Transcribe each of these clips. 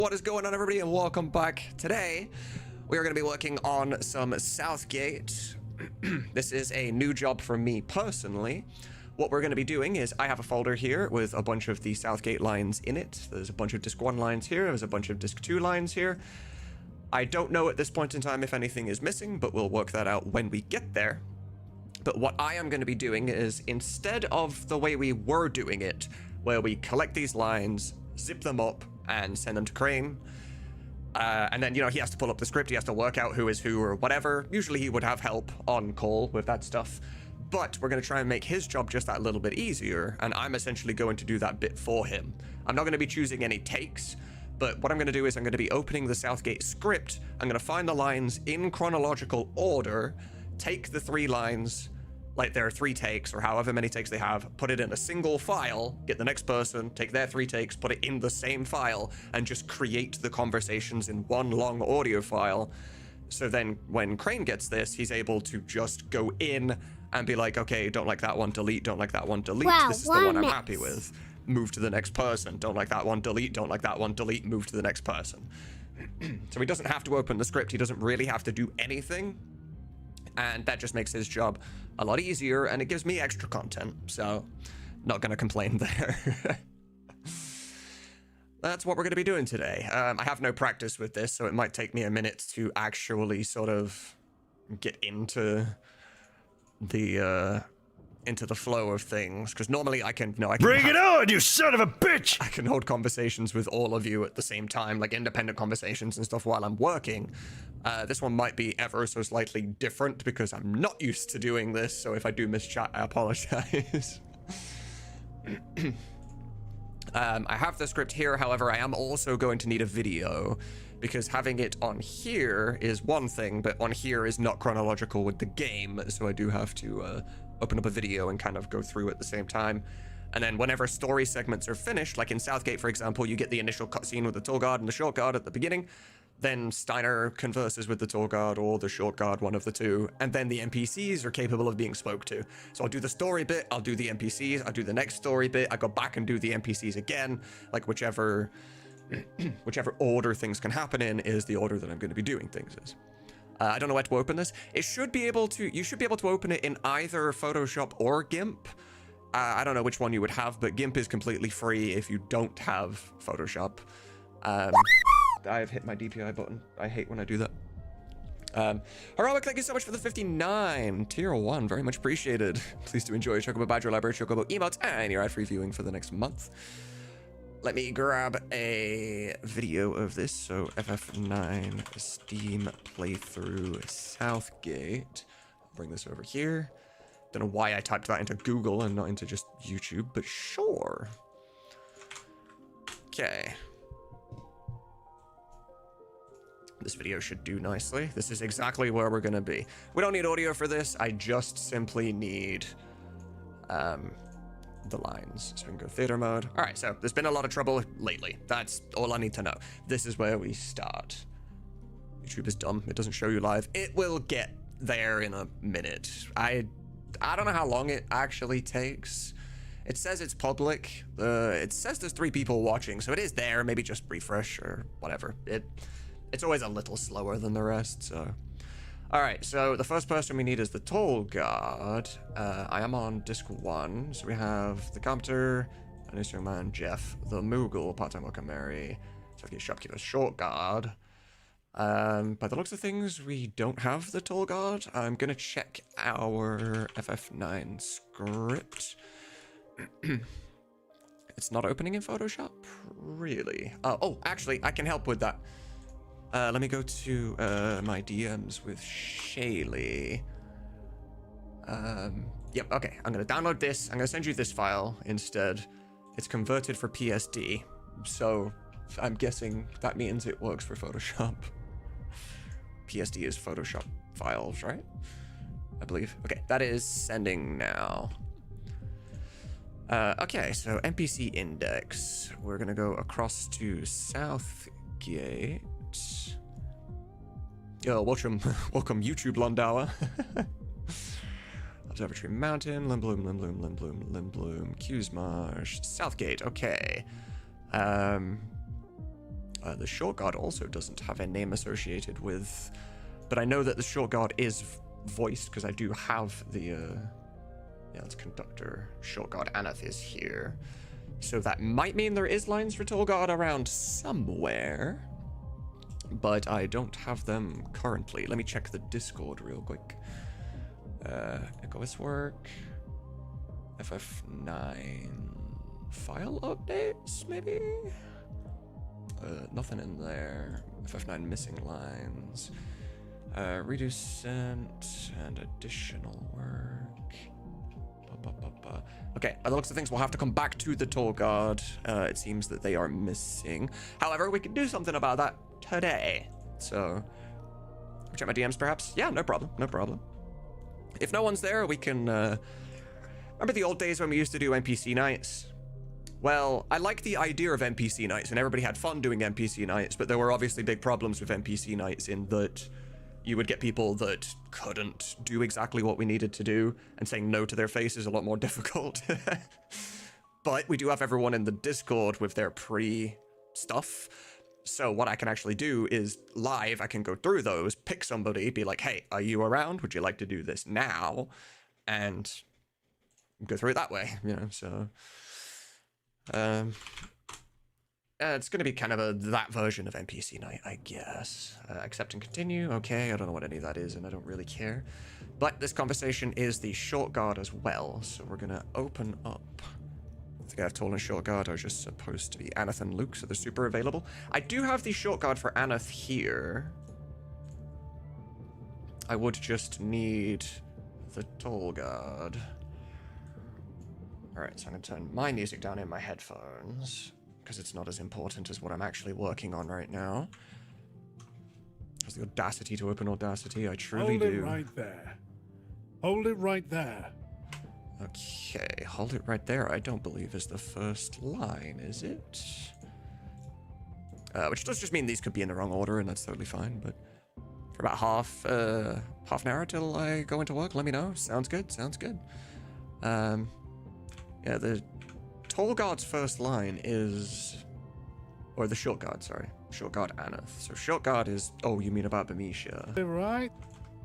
What is going on, everybody, and welcome back. Today we are going to be working on some Southgate. This is a new job for me personally. What we're going to be doing is I have a folder here with a bunch of the Southgate lines in it. There's a bunch of Disc 1 lines here. There's a bunch of Disc 2 lines here. I don't know at this point in time if anything is missing, but we'll work that out when we get there. But what I am going to be doing is, instead of the way we were doing it, where we collect these lines, zip them up, and send them to Crane, and then, you know, he has to pull up the script, he has to work out who is who or whatever. Usually he would have help on call with that stuff, but we're going to try and make his job just that little bit easier, and I'm essentially going to do that bit for him. I'm not going to be choosing any takes, but what I'm going to do is I'm going to be opening the Southgate script. I'm going to find the lines in chronological order, take the 3 lines, like there are 3 takes or however many takes they have, put it in a single file, get the next person, take their 3 takes, put it in the same file, and just create the conversations in one long audio file. So then when Crane gets this, he's able to just go in and be like, okay, don't like that one, delete, don't like that one, delete. Wow, this is the one I'm happy with. Move to the next person. Don't like that one, delete, don't like that one, delete, move to the next person. So he doesn't have to open the script. He doesn't really have to do anything. And that just makes his job a lot easier, and it gives me extra content, so not gonna complain there. That's what we're gonna be doing today. I have no practice with this, so it might take me a minute to actually sort of get into the flow of things, because normally I can Bring it on, you son of a bitch! I can hold conversations with all of you at the same time, like independent conversations and stuff while I'm working. This one might be ever so slightly different because I'm not used to doing this, so if I do miss chat, I apologize. I have the script here, however, I am also going to need a video, because having it on here is one thing, but on here is not chronological with the game, so I do have to open up a video and kind of go through at the same time. And then whenever story segments are finished, like in Southgate, for example, you get the initial cutscene with the tall guard and the short guard at the beginning. Then Steiner converses with the tall guard or the short guard, one of the two, and then the NPCs are capable of being spoke to. So I'll do the story bit, I'll do the NPCs, I'll do the next story bit, I go back and do the NPCs again, like whichever order things can happen in is the order that I'm going to be doing things is. I don't know where to open this. You should be able to open it in either Photoshop or GIMP. I don't know which one you would have, but GIMP is completely free if you don't have Photoshop. I've hit my DPI button. I hate when I do that. Heroic, thank you so much for the 59. Tier 1, very much appreciated. Please do enjoy Chocobo Badger Library, Chocobo emotes, and your ad-free viewing for the next month. Let me grab a video of this. So FF9 Steam playthrough Southgate. I'll bring this over here. Don't know why I typed that into Google and not into just YouTube, but sure. Okay. This video should do nicely. This is exactly where we're gonna be. We don't need audio for this. I just simply need the lines. So we can go theater mode. All right, so there's been a lot of trouble lately. That's all I need to know. This is where we start. YouTube is dumb. It doesn't show you live. It will get there in a minute. I don't know how long it actually takes. It says it's public. It says there's 3 people watching, so it is there. Maybe just refresh or whatever. It's always a little slower than the rest, so. All right, so the first person we need is the tall guard. I am on Disc 1, so we have the Compter, a nice young man, Jeff, the Mughle, part-time worker, Mary, Southgate shopkeeper, short guard. By the looks of things, we don't have the tall guard. I'm gonna check our FF9 script. It's not opening in Photoshop, really. Oh, actually, I can help with that. Let me go to my DMs with Shaylee. Yep, okay. I'm going to download this. I'm going to send you this file instead. It's converted for PSD, so I'm guessing that means it works for Photoshop. PSD is Photoshop files, right? I believe. Okay, that is sending now. Okay, so NPC index. We're going to go across to Southgate. Welcome YouTube Londauer. Observatory Mountain, Limbloom, Limbloom, Limbloom, Limbloom, Q's Marsh, Southgate, okay. The short guard also doesn't have a name associated with, but I know that the short guard is voiced because I do have the, yeah, it's conductor. Short guard Anath is here. So that might mean there is lines for tall guard around somewhere, but I don't have them currently. Let me check the Discord real quick. Echoes work. FF9 file updates, maybe? Nothing in there. FF9 missing lines. Reduce sent and additional work. Okay, by the looks of things, we'll have to come back to the Tall Guard. It seems that they are missing. However, we can do something about that today. So, check my DMs perhaps? Yeah, no problem, no problem. If no one's there, we can, remember the old days when we used to do NPC nights? Well, I like the idea of NPC nights, and everybody had fun doing NPC nights, but there were obviously big problems with NPC nights in that you would get people that couldn't do exactly what we needed to do, and saying no to their face is a lot more difficult. But we do have everyone in the Discord with their pre-stuff. So what I can actually do is live, I can go through those, pick somebody, be like, hey, are you around? Would you like to do this now? And go through it that way, you know, so... it's going to be kind of that version of NPC night, I guess. Accept and continue. Okay, I don't know what any of that is, and I don't really care. But this conversation is the short guard as well, so we're going to open up. I think I've told a short guard I was just supposed to be Anath and Luke, so they're super available. I do have the short guard for Anath here. I would just need the tall guard. Alright, so I'm going to turn my music down in my headphones, because it's not as important as what I'm actually working on right now. Has the audacity to open Audacity, I truly do. Hold it right there. Hold it right there. Okay, hold it right there, I don't believe is the first line, is it? Which does just mean these could be in the wrong order, and that's totally fine, but for about half an hour till I go into work, let me know. Sounds good, sounds good. Yeah, the tall guard's first line is... Or the short guard, sorry. Short guard Anath. So short guard is... Oh, you mean about Bamisha? Right.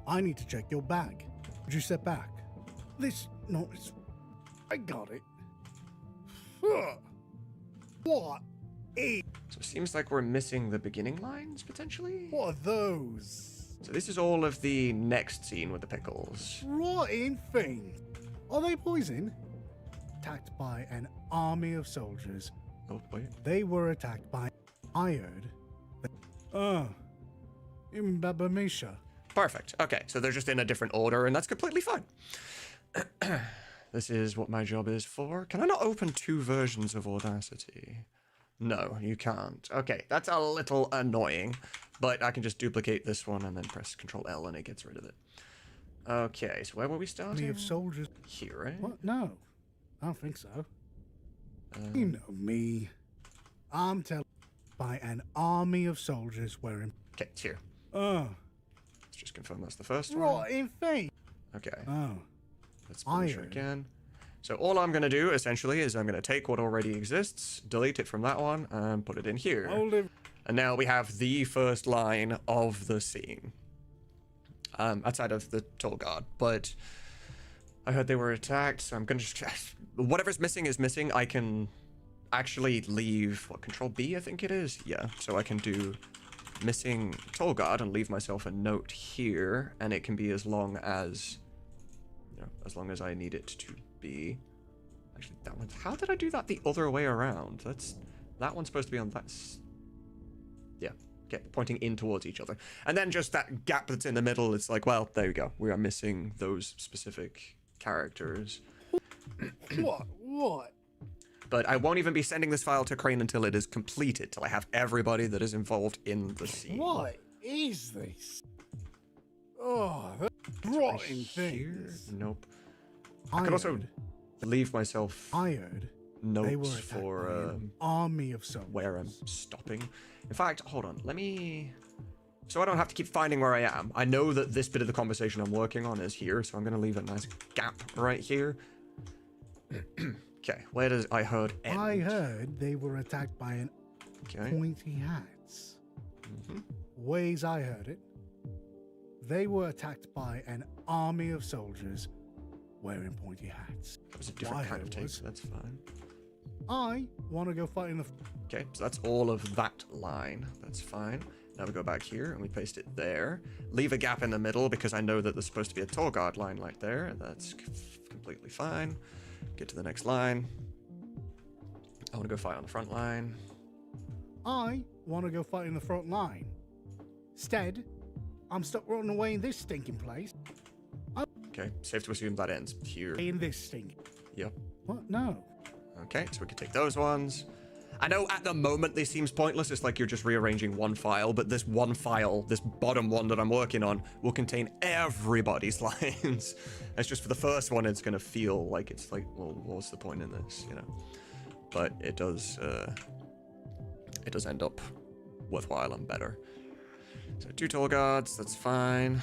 I need to check your bag. Would you step back? This... No, it's... I got it. What is... So it seems like we're missing the beginning lines, potentially? What are those? So this is all of the next scene with the pickles. Rotting thing. Are they poison? Attacked by an army of soldiers. Oh, wait. They were attacked by... I heard... in Babamisha. Perfect. Okay, so they're just in a different order, and that's completely fine. This is what my job is for. Can I not open two versions of Audacity? No, you can't. Okay, that's a little annoying, but I can just duplicate this one and then press Control L and it gets rid of it. Okay, so where were we starting? Army of soldiers. Here, right? What? No. I don't think so. You know me. I'm telling by an army of soldiers wearing... Okay, it's here. Oh. Let's just confirm that's the first one. Rotting thing. Okay. Oh. Let's finish it again. So all I'm going to do, essentially, is I'm going to take what already exists, delete it from that one, and put it in here. Hold it. And now we have the first line of the scene. Outside of the tall guard, but I heard they were attacked, so I'm going to just... Whatever's missing is missing. I can actually leave... What, Control B, I think it is? Yeah, so I can do missing tall guard and leave myself a note here, and it can be as long as... You know, as long as I need it to be. Actually, that one... How did I do that the other way around? That one's supposed to be on that... Yeah, okay, pointing in towards each other. And then just that gap that's in the middle, it's like, well, there you go. We are missing those specific characters. What? But I won't even be sending this file to Crane until it is completed, till I have everybody that is involved in the scene. What is this? Oh, the rotting things. Nope. I could also leave myself they were notes for an army of soldiers. Where I'm stopping. In fact, hold on. Let me... So I don't have to keep finding where I am. I know that this bit of the conversation I'm working on is here, so I'm going to leave a nice gap right here. Okay, where does I heard end? I heard they were attacked by an pointy hat. Ways I heard it, they were attacked by an army of soldiers wearing pointy hats. That was a different kind of take, so that's fine. I want to go fight in the... Okay, so that's all of that line. That's fine. Now we go back here and we paste it there. Leave a gap in the middle because I know that there's supposed to be a tall guard line like there. That's completely fine. Get to the next line. I want to go fight on the front line. I want to go fight in the front line. Instead, I'm stuck running away in this stinking place. Okay, safe to assume that ends here. In this stinking... Yep. What? No. Okay, so we can take those ones. I know at the moment this seems pointless. It's like you're just rearranging one file, but this one file, this bottom one that I'm working on, will contain everybody's lines. It's just for the first one, it's going to feel like it's like, well, what's the point in this, you know? But it does end up worthwhile and better. So 2 tall guards, that's fine.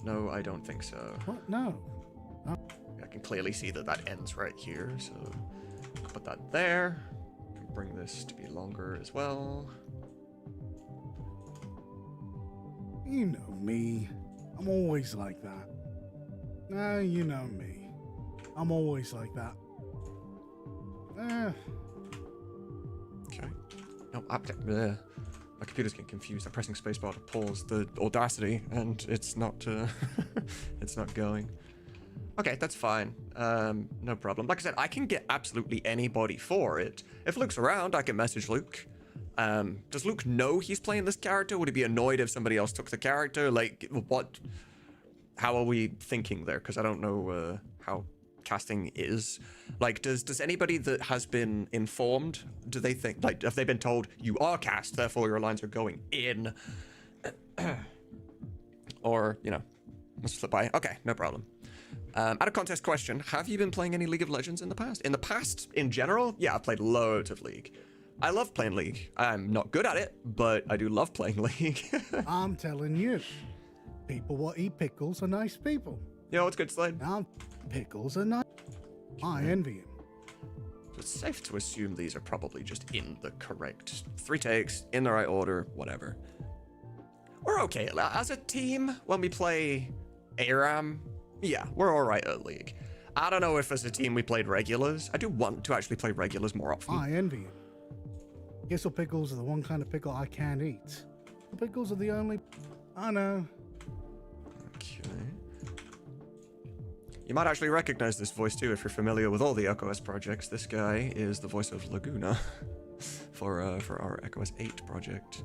No, I don't think so. What? No. I can clearly see that that ends right here, so put that there. Can bring this to be longer as well. You know me. I'm always like that. You know me. I'm always like that. Okay. No, my computer's getting confused. I'm pressing spacebar to pause the Audacity, and it's not. It's not going. Okay, that's fine. No problem. Like I said, I can get absolutely anybody for it. If Luke's around, I can message Luke. Does Luke know he's playing this character? Would he be annoyed if somebody else took the character? Like, what? How are we thinking there? Because I don't know how casting is. Like, does anybody that has been informed, do they think, like, have they been told you are cast, therefore your lines are going in? Or, you know, let's flip by. Okay, no problem. Out of context question, have you been playing any League of Legends in the past? In the past, in general, yeah, I've played loads of League. I love playing League. I'm not good at it, but I do love playing League. I'm telling you, people what eat pickles are nice people. Yo, what's good, Slade? Now, pickles are nice. I envy him. So it's safe to assume these are probably just in the correct 3 takes, in the right order, whatever. We're okay. As a team, when we play ARAM, yeah, we're all right at League. I don't know if as a team we played regulars. I do want to actually play regulars more often. I envy him. Gissel pickles are the one kind of pickle I can't eat. Pickles are the only... I know. Okay. You might actually recognize this voice too if you're familiar with all the EchoS projects. This guy is the voice of Laguna for our EchoS 8 project.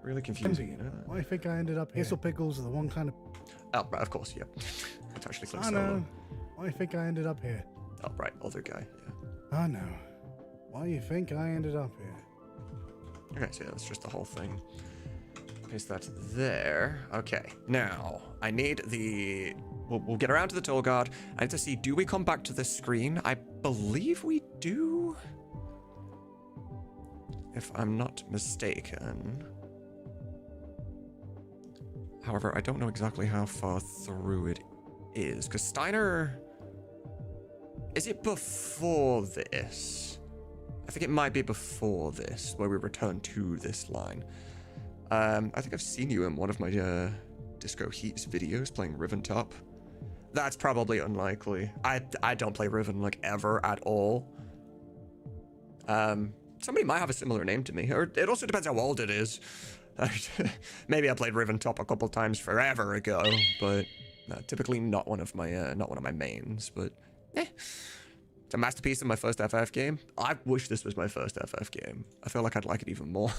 Really confusing, you know that? Why do you think I ended up here? Gissel pickles are the one kind of... Oh, right, of course, yep. It's actually click I solo. know. Why do you think I ended up here? Oh, right, other guy, yeah. I know. Why do you think I ended up here? Okay, so yeah, that's just the whole thing. Paste that there. Okay, now, I need the... We'll get around to the toll guard. I need to see, do we come back to this screen? I believe we do. If I'm not mistaken. However, I don't know exactly how far through it is. Because Steiner... Is it before this? I think it might be before this, where we return to this line. I think I've seen you in one of my Disco Heats videos playing Riven Top. That's probably unlikely. I don't play Riven, like, ever at all. Somebody might have a similar name to me, or it also depends how old it is. Maybe I played Riven Top a couple times forever ago, but typically not one of my mains. But it's a masterpiece of my first FF game. I wish this was my first FF game. I feel like I'd like it even more.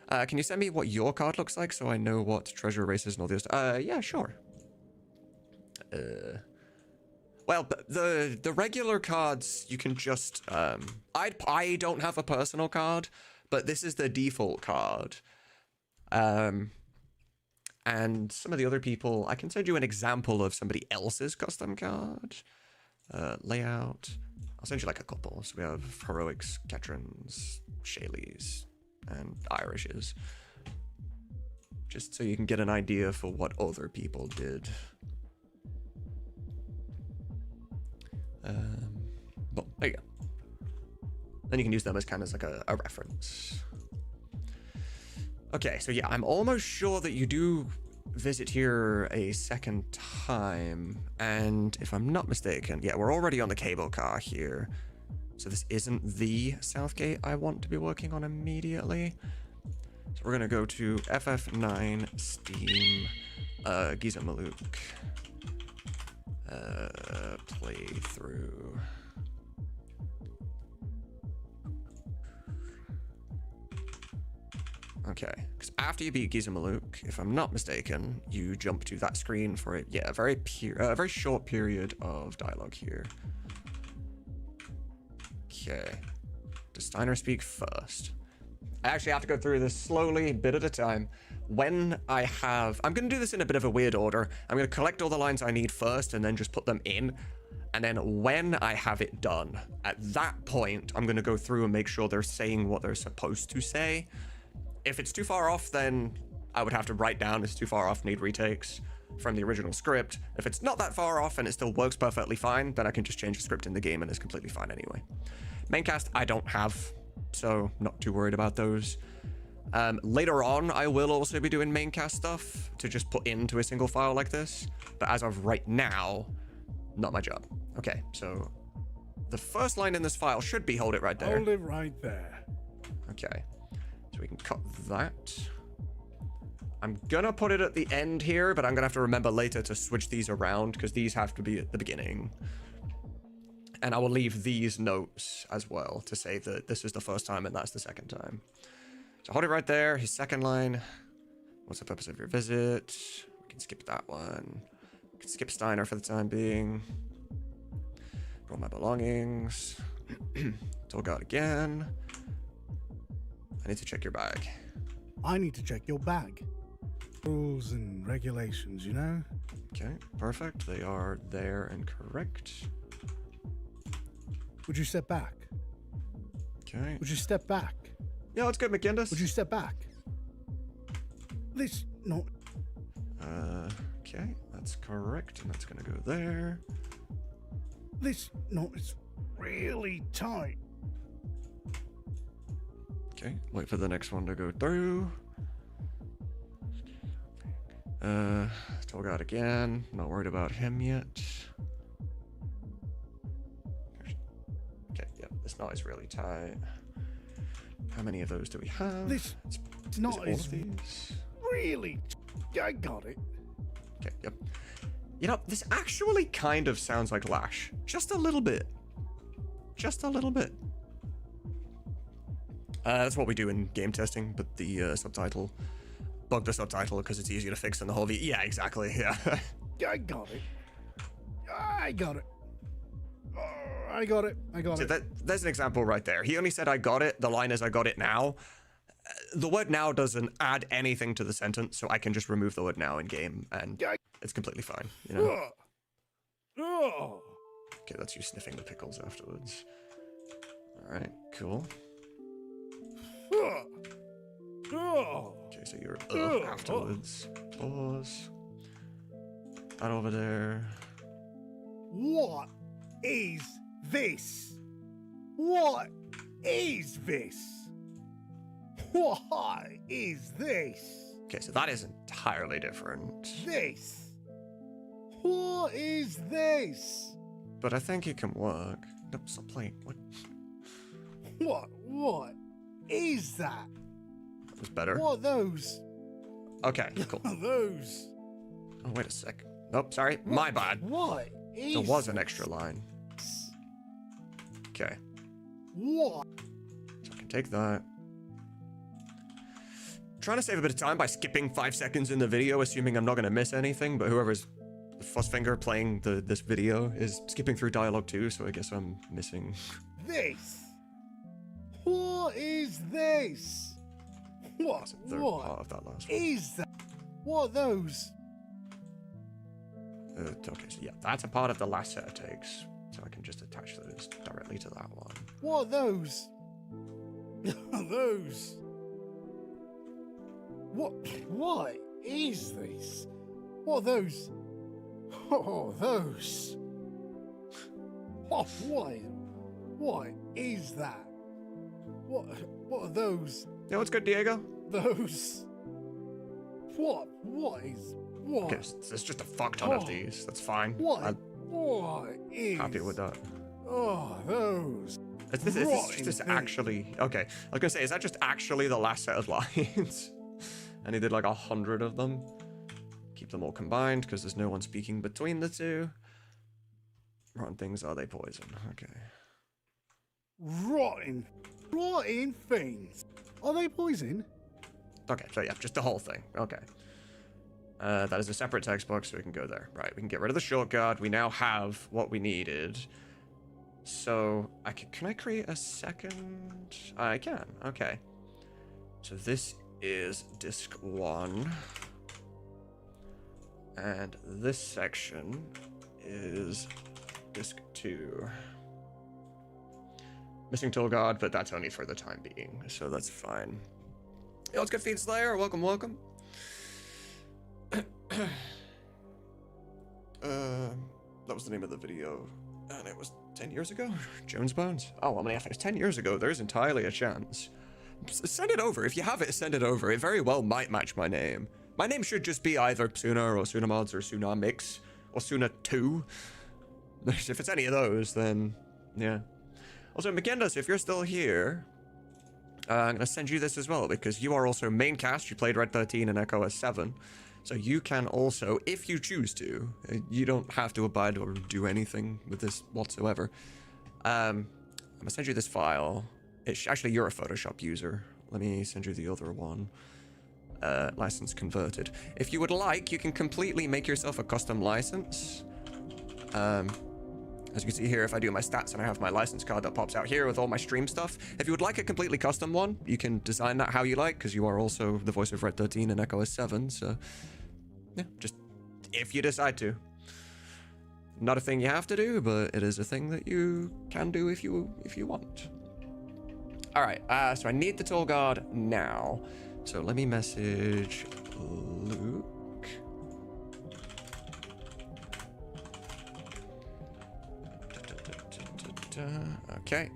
Can you send me what your card looks like so I know what treasure races and all this? Yeah, sure. Well, the regular cards you can just I don't have a personal card, but this is the default card. And some of the other people, I can send you an example of somebody else's custom card. Layout. I'll send you like a couple. So we have Heroics, Ketrans, Shayleys, and Irishes. Just so you can get an idea for what other people did. Well, there you go. then you can use them as kind of like a reference. Okay, so yeah, I'm almost sure that you do visit here a second time, and if I'm not mistaken, yeah, we're already on the cable car here, so this isn't the south gate I want to be working on immediately. So we're gonna go to FF9 Steam Giza Maluk playthrough. Okay, because after you beat Giza Maluk, if I'm not mistaken, you jump to that screen for a very short period of dialogue here. Okay, does Steiner speak first? I actually have to go through this slowly, bit at a time. I'm going to do this in a bit of a weird order. I'm going to collect all the lines I need first and then just put them in. And then when I have it done, at that point, I'm going to go through and make sure they're saying what they're supposed to say. If it's too far off, then I would have to write down it's too far off, need retakes from the original script. If it's not that far off and it still works perfectly fine, then I can just change the script in the game and it's completely fine anyway. Maincast I don't have, so not too worried about those. Later on, I will also be doing maincast stuff to just put into a single file like this. But as of right now, not my job. Okay, so the first line in this file should be hold it right there. Hold it right there. Okay, so we can cut that. I'm gonna put it at the end here, but I'm gonna have to remember later to switch these around because these have to be at the beginning. And I will leave these notes as well to say that this is the first time and that's the second time. So hold it right there. His second line. What's the purpose of your visit? We can skip that one. We can skip Steiner for the time being. Brought my belongings. Told God again. I need to check your bag. I need to check your bag. Rules and regulations, you know? Okay, perfect. They are there and correct. Would you step back? Okay. Would you step back? Yeah, let's go, McGinnis. Would you step back? This not. Okay, that's correct, and that's gonna go there. This knot is really tight. Okay, wait for the next one to go through. Told God again. Not worried about him yet. Okay, yeah, this knot is really tight. How many of those do we have? This knot all is of these. really. I got it. Okay, yep. You know, this actually kind of sounds like Lash. Just a little bit. Just a little bit. That's what we do in game testing, but the subtitle. Bug the subtitle because it's easier to fix than the whole Yeah, exactly, yeah. I got it. I got it. I got it. I got So it. there's an example right there. He only said I got it. The line is I got it now. The word now doesn't add anything to the sentence, so I can just remove the word now in game, and it's completely fine, you know? Okay, that's you sniffing the pickles afterwards. Alright, cool. Okay, so you're afterwards. Pause. That over there. What is this? What is this? What is this? Okay, so that is entirely different. This. What is this? But I think it can work. No, stop playing. What? What is that? That was better. What are those? Okay, cool. What are those? Oh, wait a sec. Nope, sorry. My bad. What is There was an extra line. Okay. What? So I can take that. Trying to save a bit of time by skipping 5 seconds in the video, assuming I'm not going to miss anything, but whoever's the Fussfinger playing this video is skipping through dialogue too, so I guess I'm missing. This. What is this? What? Third What part of that last one. is that? What are those? Okay, so yeah, that's a part of the last set of takes, so I can just attach those directly to that one. What are those? Are those? What is this? What are those? Oh, those. What is that? What are those? Yeah, what's good, Diego? Those. What is. What? Okay, there's just a fuck ton of these. That's fine. What is. Happy with that. Oh, those. Is this actually... Okay, I was gonna say, is that just actually the last set of lines? And he did like 100 of them. Keep them all combined, because there's no one speaking between the two. Rotten things, are they poison? Okay. Rotten things. Are they poison? Okay, so yeah, just the whole thing. Okay. That is a separate text box, so we can go there. Right, we can get rid of the short guard. We now have what we needed. So, can I create a second? I can, okay. So this is disk 1. And this section is disk 2. Missing tool guard, but that's only for the time being, so that's fine. Yo, what's good, Feed Slayer? Welcome, welcome. That was the name of the video, and it was 10 years ago? Jones Bones? Oh, I mean, if it was 10 years ago, there's entirely a chance. Send it over. If you have it, send it over. It very well might match my name. My name should just be either Tsuna or Tsunamods or Tsunamix or Tsuna2. If it's any of those, then yeah. Also, Magendas, if you're still here, I'm going to send you this as well, because you are also main cast. You played Red 13 and Echo S7. So you can also, if you choose to, you don't have to abide or do anything with this whatsoever. I'm going to send you this file. Actually, you're a Photoshop user. Let me send you the other one. License converted. If you would like, you can completely make yourself a custom license. As you can see here, if I do my stats and I have my license card that pops out here with all my stream stuff. If you would like a completely custom one, you can design that how you like, because you are also the voice of Red 13 and Echo S7, so yeah, just if you decide to. Not a thing you have to do, but it is a thing that you can do if you want. All right, so I need the tool guard now. So let me message Luke. Okay.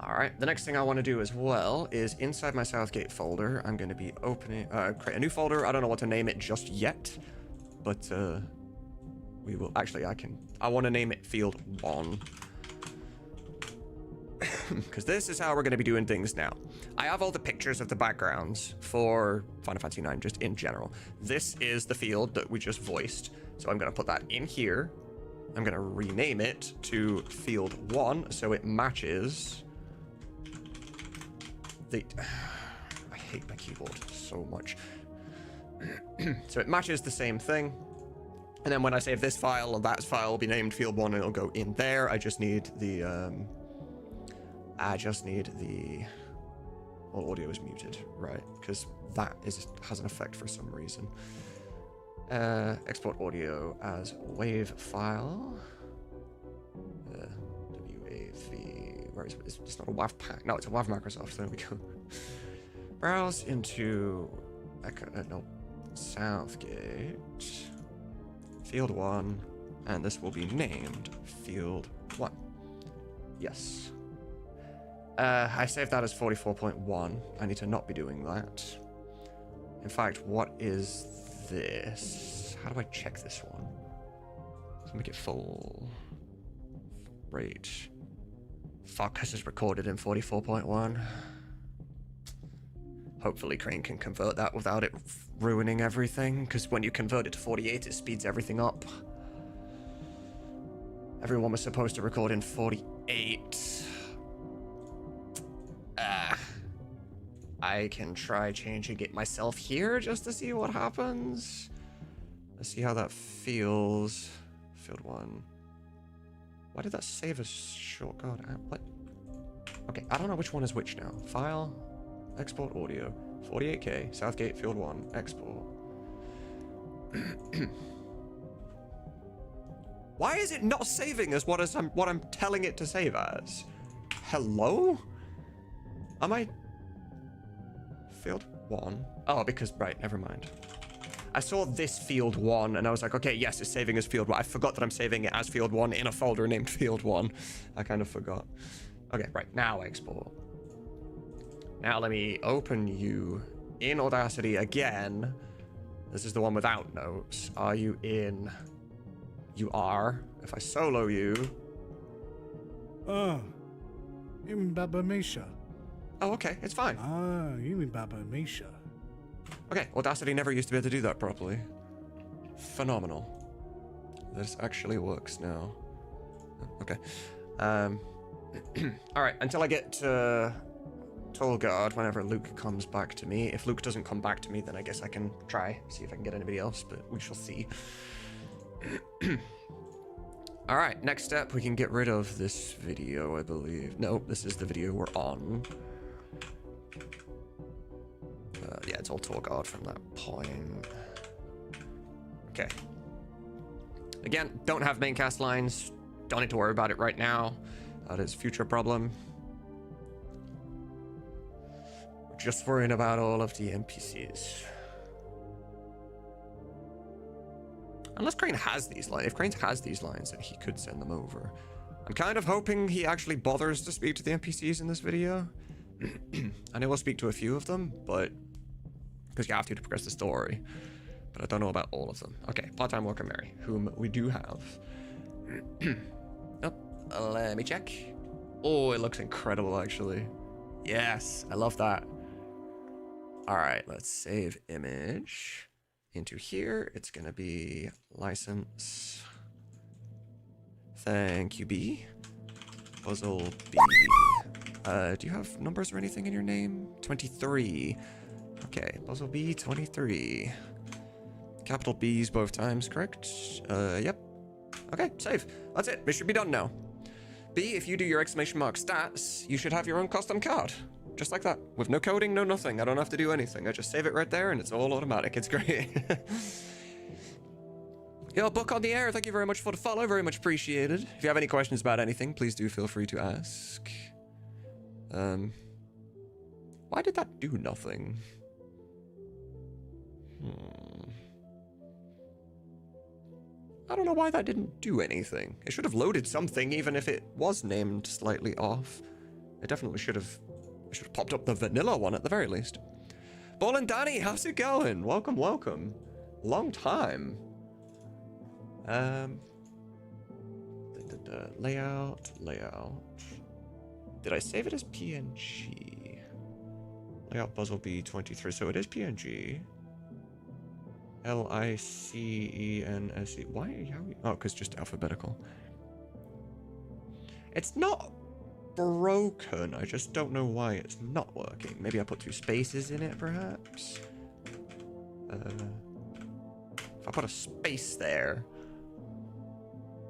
Alright, the next thing I want to do as well is inside my Southgate folder, I'm going to be opening, create a new folder. I don't know what to name it just yet, but we will, actually I want to name it Field 1. Because this is how we're going to be doing things now. I have all the pictures of the backgrounds for Final Fantasy IX just in general. This is the field that we just voiced, so I'm going to put that in here. I'm going to rename it to Field 1 so it matches the... I hate my keyboard so much. So it matches the same thing. And then when I save this file, that file will be named Field 1 and it'll go in there. I just need the... Well, audio is muted, right? Because that has an effect for some reason. Export audio as WAV file. WAV. Where is it? It's not a WAV pack. No, it's a WAV Microsoft. There we go. Browse into Southgate. Field 1. And this will be named Field 1. Yes. I saved that as 44.1. I need to not be doing that. In fact, what is this? How do I check this one? Let's make it full. Rate. Fuck, this is recorded in 44.1. Hopefully Crane can convert that without it ruining everything, because when you convert it to 48, it speeds everything up. Everyone was supposed to record in 48. I can try changing it myself here just to see what happens. Let's see how that feels. Field 1. Why did that save as short code? What? Okay, I don't know which one is which now. File, export audio, 48K, Southgate Field 1, export. Why is it not saving as what I'm telling it to save as? Hello? Am I... Field 1? Oh, because, right, never mind. I saw this Field 1, and I was like, okay, yes, it's saving as Field 1. I forgot that I'm saving it as Field 1 in a folder named Field 1. I kind of forgot. Okay, right, now export. Now let me open you in Audacity again. This is the one without notes. Are you in? You are. If I solo you... Oh, you mean Baba Misha? Oh, okay, it's fine. Ah, you mean Baba Misha. Okay, Audacity never used to be able to do that properly. Phenomenal. This actually works now. Okay. Alright, until I get to Tolgard, whenever Luke comes back to me. If Luke doesn't come back to me, then I guess I can try, see if I can get anybody else, but we shall see. Alright, next step, we can get rid of this video, I believe. No, this is the video we're on. Yeah, it's all Tolgard from that point. Okay. Again, don't have main cast lines. Don't need to worry about it right now. That is a future problem. We're just worrying about all of the NPCs. Unless Crane has these lines. If Crane has these lines, then he could send them over. I'm kind of hoping he actually bothers to speak to the NPCs in this video. And I will speak to a few of them, but... because you have to progress the story. But I don't know about all of them. Okay, part-time worker Mary, whom we do have. Oh, let me check. Oh, it looks incredible, actually. Yes, I love that. All right, let's save image into here. It's gonna be license. Thank you, B. Puzzle B. Do you have numbers or anything in your name? 23. Okay, puzzle B, 23. Capital B's both times, correct? Yep. Okay, save. That's it. This should be done now. B, if you do your exclamation mark stats, you should have your own custom card. Just like that. With no coding, no nothing. I don't have to do anything. I just save it right there and it's all automatic. It's great. Yo, Book on the Air, thank you very much for the follow. Very much appreciated. If you have any questions about anything, please do feel free to ask. Why did that do nothing? I don't know why that didn't do anything. It should have loaded something, even if it was named slightly off. It definitely should have popped up the vanilla one at the very least. Ball and Danny, how's it going? Welcome, welcome. Long time. Layout. Did I save it as PNG? Layout puzzle B23, so it is PNG. L-I-C-E-N-S-E. Why? How? Oh, because just alphabetical. It's not broken. I just don't know why it's not working. Maybe I put 2 spaces in it, perhaps? If I put a space there,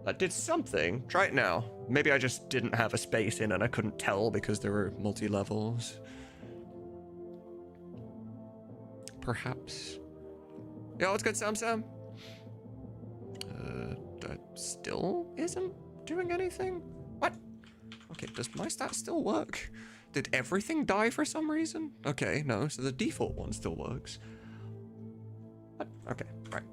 that did something. Try it now. Maybe I just didn't have a space in and I couldn't tell because there were multi-levels. Perhaps. Yo, what's good, Sam? That still isn't doing anything? What? Okay, does my stat still work? Did everything die for some reason? Okay, no, so the default one still works. What? Okay, right.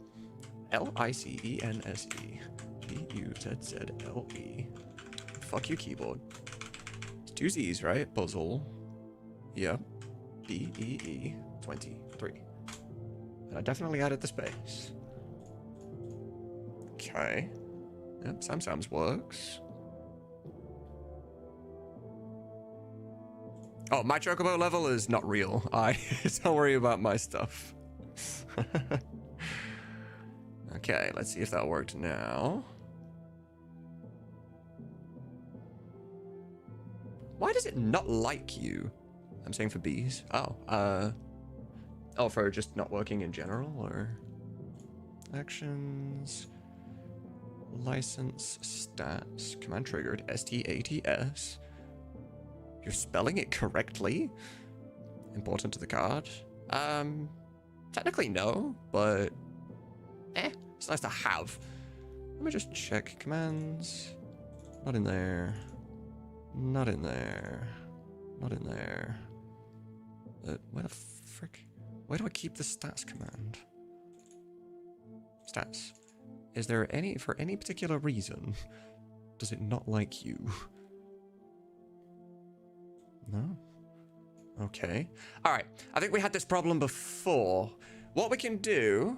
L-I-C-E-N-S-E. P-U-Z-Z-L-E. Fuck you, keyboard. It's 2 Z's, right? Puzzle. Yep. D-E-E. 23. And I definitely added the space. Okay. Yep, Sam's works. Oh, my Chocobo level is not real. Don't worry about my stuff. Okay, let's see if that worked now. Why does it not like you? I'm saying for bees. Oh, for just not working in general, or actions, license, stats, command triggered, S-T-A-T-S. You're spelling it correctly? Important to the card? Technically no, but it's nice to have. Let me just check commands. Not in there. Not in there. Not in there. Where the frick? Where do I keep the stats command? Stats. Is there for any particular reason, does it not like you? No. Okay. All right. I think we had this problem before. What we can do...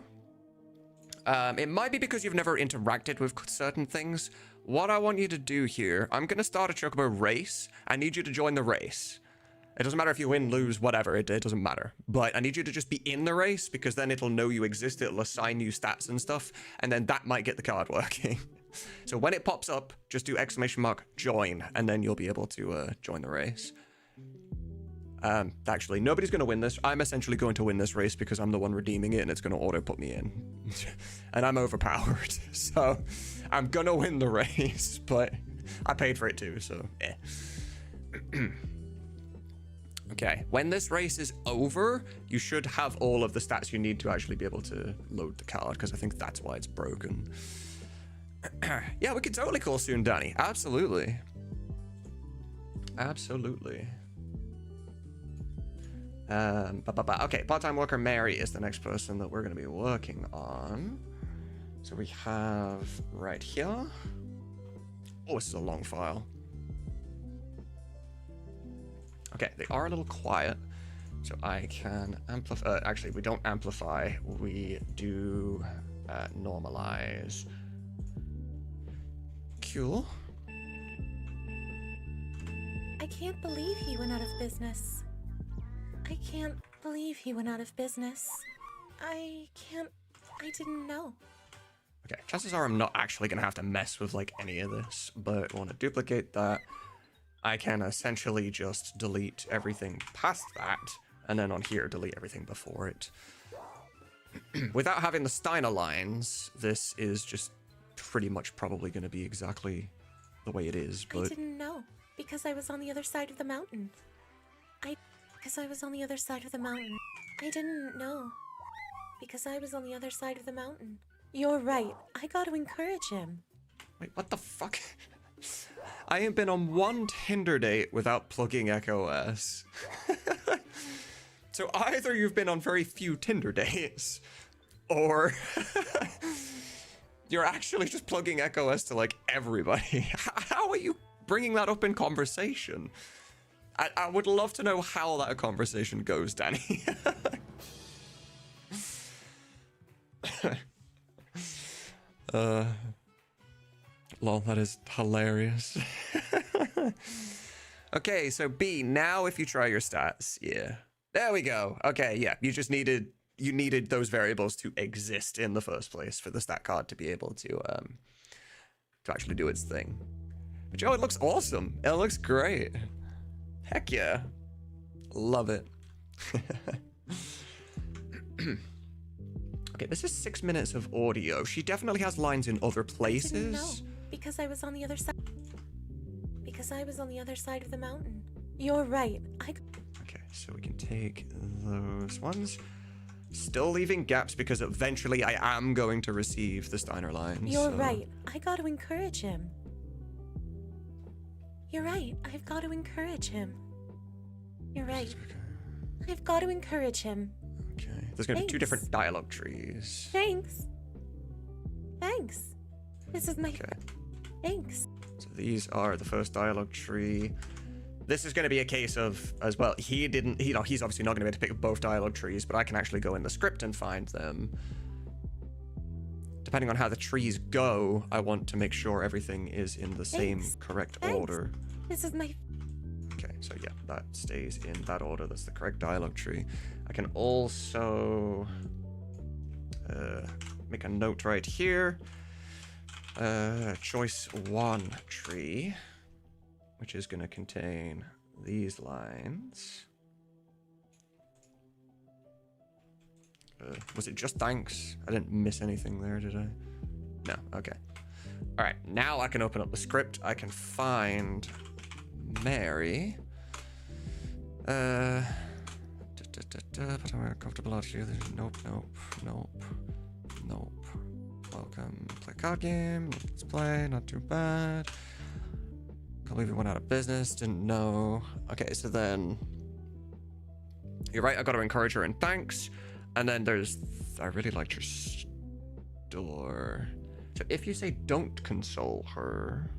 it might be because you've never interacted with certain things. What I want you to do here, I'm going to start a Chocobo race. I need you to join the race. It doesn't matter if you win, lose, whatever. It doesn't matter. But I need you to just be in the race, because then it'll know you exist. It'll assign you stats and stuff. And then that might get the card working. So when it pops up, just do !join. And then you'll be able to join the race. Actually, nobody's going to win this. I'm essentially going to win this race because I'm the one redeeming it, and it's going to auto-put me in. And I'm overpowered. So I'm going to win the race, but I paid for it too, so eh. Okay, when this race is over, you should have all of the stats you need to actually be able to load the card, because I think that's why it's broken. Yeah, we could totally call soon, Danny. Absolutely. Absolutely. Okay, part-time worker Mary is the next person that we're going to be working on. So we have right here. Oh, this is a long file. Okay, they are a little quiet, so I can amplify. Actually, we don't amplify. We do normalize. Cool. I can't believe he went out of business. I can't believe he went out of business. I didn't know. Okay, chances are I'm not actually going to have to mess with, like, any of this, but I want to duplicate that. I can essentially just delete everything past that, and then on here, delete everything before it. Without having the Steiner lines, this is just pretty much probably going to be exactly the way it is, but... I didn't know, because I was on the other side of the mountain. Because I was on the other side of the mountain. I didn't know, because I was on the other side of the mountain. You're right, I got to encourage him. Wait, what the fuck? I ain't been on one Tinder date without plugging EchoS. So either you've been on very few Tinder dates, or you're actually just plugging EchoS to, like, everybody. How are you bringing that up in conversation? I would love to know how that conversation goes, Danny. Lol, that is hilarious. Okay, so B, now if you try your stats, yeah. There we go. Okay, yeah, you needed those variables to exist in the first place for the stat card to be able to actually do its thing. But yo, it looks awesome. It looks great. Heck yeah. Love it. Okay, this is 6 minutes of audio. She definitely has lines in other places. I didn't know, because I was on the other side. Because I was on the other side of the mountain. You're right. Okay, so we can take those ones. Still leaving gaps because eventually I am going to receive the Steiner lines. You're right. I got to encourage him. You're right. I've got to encourage him. You're right. I've got to encourage him. Okay. There's going to be 2 different dialogue trees. Thanks. Thanks. This is my... Okay. Thanks. So these are the first dialogue tree. This is going to be a case of, as well, he's obviously not going to be able to pick both dialogue trees, but I can actually go in the script and find them. Depending on how the trees go, I want to make sure everything is in the same correct order. This is my... Okay, so yeah, that stays in that order. That's the correct dialogue tree. I can also make a note right here. Choice 1 tree, which is going to contain these lines. Was it just thanks? I didn't miss anything there, did I? No, okay. All right, now I can open up the script. I can find Mary. But I'm comfortable out here. Nope. Welcome. Play card game. Let's play. Not too bad. Can't believe we went out of business. Didn't know. Okay, so then you're right. I got to encourage her and thanks. And then there's, I really liked your store. So if you say don't console her,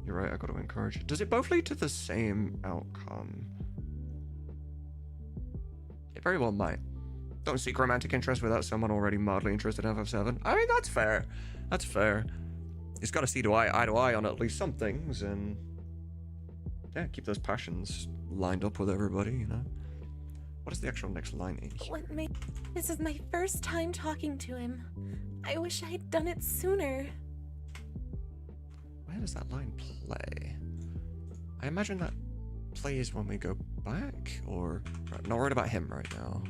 You're right, I gotta encourage it. Does it both lead to the same outcome? It very well might. Don't seek romantic interest without someone already mildly interested in FF7. I mean, that's fair. That's fair. It's got to see eye to eye on at least some things, and yeah, keep those passions lined up with everybody, you know? What is the actual next line in here? This is my first time talking to him. I wish I had done it sooner. Where does that line play? I imagine that plays when we go back, or... Right, I'm not worried about him right now.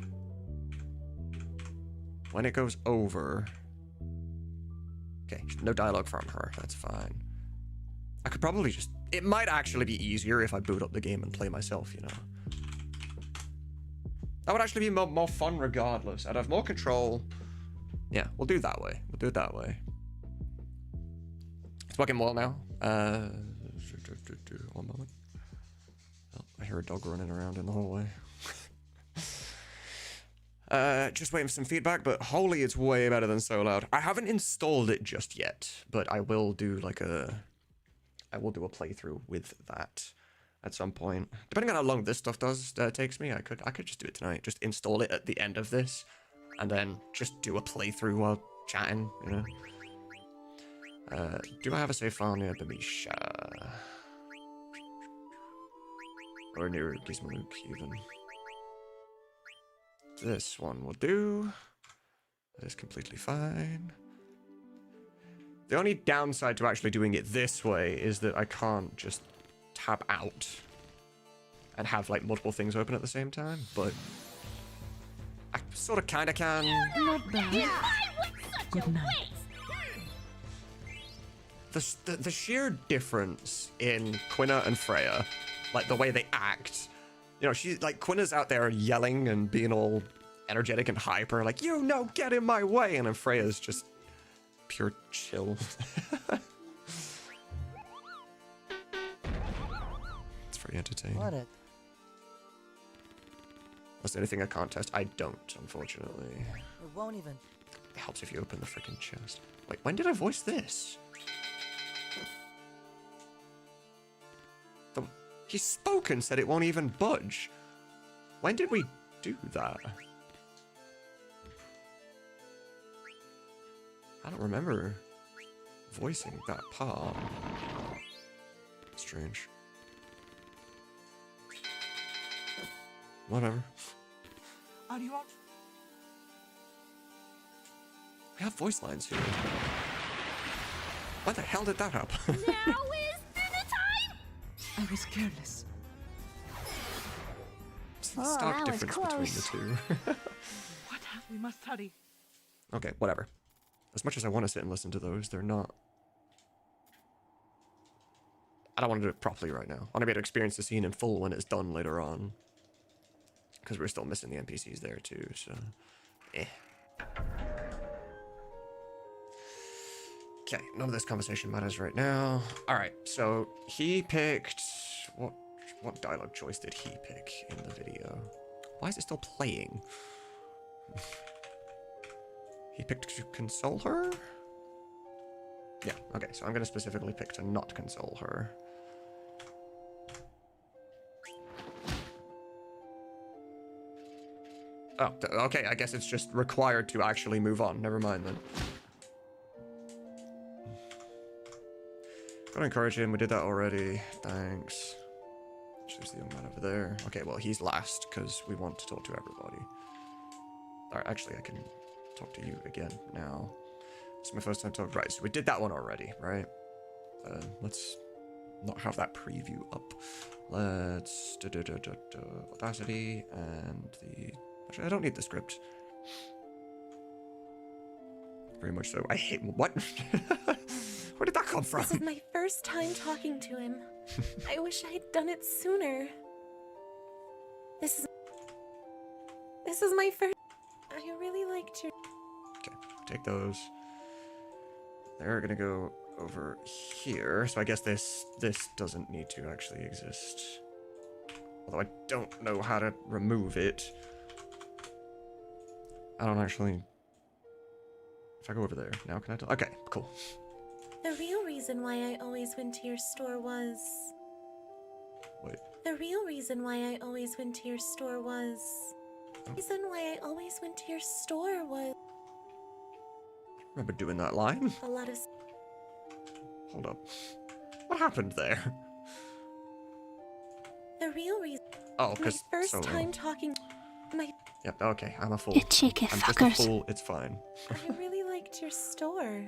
When it goes over... Okay, no dialogue from her, that's fine. I could probably just... It might actually be easier if I boot up the game and play myself, you know? That would actually be more fun regardless. I'd have more control. Yeah, we'll do it that way. We'll do it that way. It's working well now. One moment. Oh, I hear a dog running around in the hallway. Just waiting for some feedback, but holy, it's way better than So Loud. I haven't installed it just yet, but I will do like I will do a playthrough with that at some point. Depending on how long this stuff takes me, I could just do it tonight. Just install it at the end of this, and then just do a playthrough while chatting, you know? Do I have a save file near Bamisha? Or near Gizmook, even. This one will do. That is completely fine. The only downside to actually doing it this way is that I can't just tab out and have like multiple things open at the same time, but I sort of kind of can. Not bad. Good night. The sheer difference in Quina and Freya, like the way they act, you know, she's like, Quina's out there yelling and being all energetic and hyper, like, you know, get in my way, and then Freya's just pure chill. It's very entertaining. What it? Is there anything I can't test? I don't, unfortunately. It won't even. It helps if you open the freaking chest. Wait, when did I voice this? He spoke and said it won't even budge. When did we do that? I don't remember voicing that part. Strange. Whatever. Are you out? We have voice lines here. Why the hell did that happen? Now is the time! I was careless. What's the Oh, stark that was difference between the two? What have we must hurry? Okay, whatever. As much as I want to sit and listen to those, they're not... I don't want to do it properly right now. I want to be able to experience the scene in full when it's done later on. Because we're still missing the NPCs there too, so... Okay, none of this conversation matters right now. Alright, so he picked... What dialogue choice did he pick in the video? Why is it still playing? He picked to console her? Yeah, okay, so I'm going to specifically pick to not console her. Oh, okay, I guess it's just required to actually move on. Never mind then. Gotta encourage him, we did that already. Thanks. Choose the young man over there. Okay, well, he's last, because we want to talk to everybody. Alright, actually, I can talk to you again now. It's my first time talking. Right, so we did that one already, right? Let's not have that preview up. Let's... Audacity, and the... Actually, I don't need the script. Very much so. I hate... What? Where did that come from? This is my first time talking to him. I wish I had done it sooner. This is my first... I really liked your... Okay, take those. They're gonna go over here. So I guess this doesn't need to actually exist. Although I don't know how to remove it. I don't actually... If I go over there, now can I... Okay, cool. The real reason why I always went to your store was... Wait. The real reason why I always went to your store was... The reason why I always went to your store was... Remember doing that line? A lot of... Hold up. What happened there? The real reason... Oh, My because first time talking... My... Yep, okay, I'm a fool. You cheeky I'm just a fuckers. fool, it's fine. I really liked your store.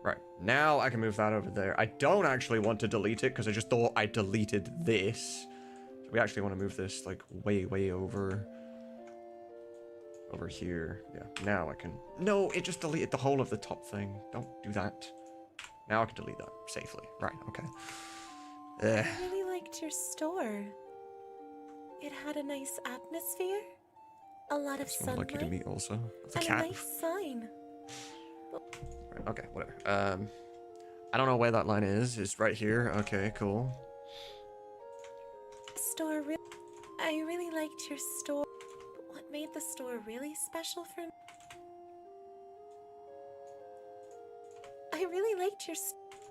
Right, now I can move that over there. I don't actually want to delete it because I just thought I deleted this. So we actually want to move this like way over here. Yeah, now I can... No, it just deleted the whole of the top thing. Don't do that. Now I can delete that safely. Right, okay. I really liked your store. It had a nice atmosphere, a lot of Someone sunlight, lucky to meet also. It's a and cat. a nice sign. Right, okay, whatever. I don't know where that line is. It's right here. Okay, cool. I really liked your store. But what made the store really special for me? I really liked your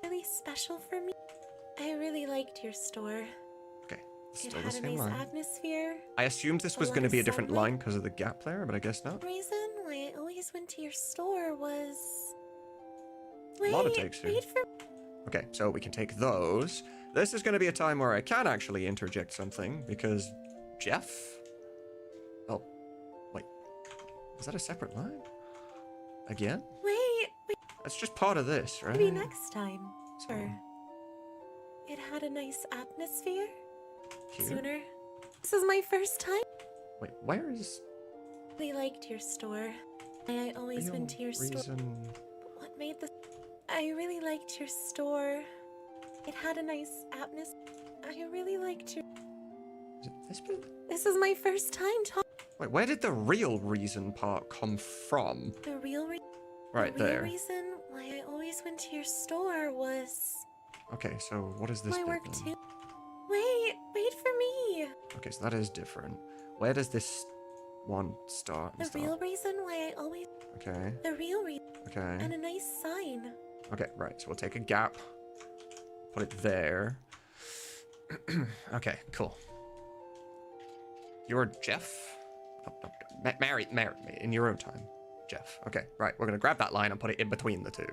really special for me. I really liked your store. Okay, It still the had a same nice line. atmosphere. I assumed this a was lot going to of be a different sunlight. line because of the gap there, but I guess not. The reason why I always went to your store was... A lot of takes here. wait for... Okay, so we can take those. This is going to be a time where I can actually interject something because Jeff... Oh, wait. Is that a separate line? Again? Wait. That's just part of this, right? Maybe next time. So, It had a nice atmosphere. here? Sooner. This is my first time. Wait, where is... I really liked your store. I always real went to your store. reason... But what made the... I really liked your store. It had a nice atmosphere. I really liked your... Is it this bit? This is my first time talking. Wait, where did the real reason part come from? The real reason... Right the real there. reason why I always went to your store was... Okay, so what is this my bit work then? too. Wait for me. Okay, so that is different. Where does this one start and The stop? real reason why I always... Okay, The real reason... okay. And a nice sign. Okay, right, so we'll take a gap. Put it there. Okay, cool. You're Jeff? No, marry in your own time. Jeff. Okay, right, we're gonna grab that line and put it in between the two.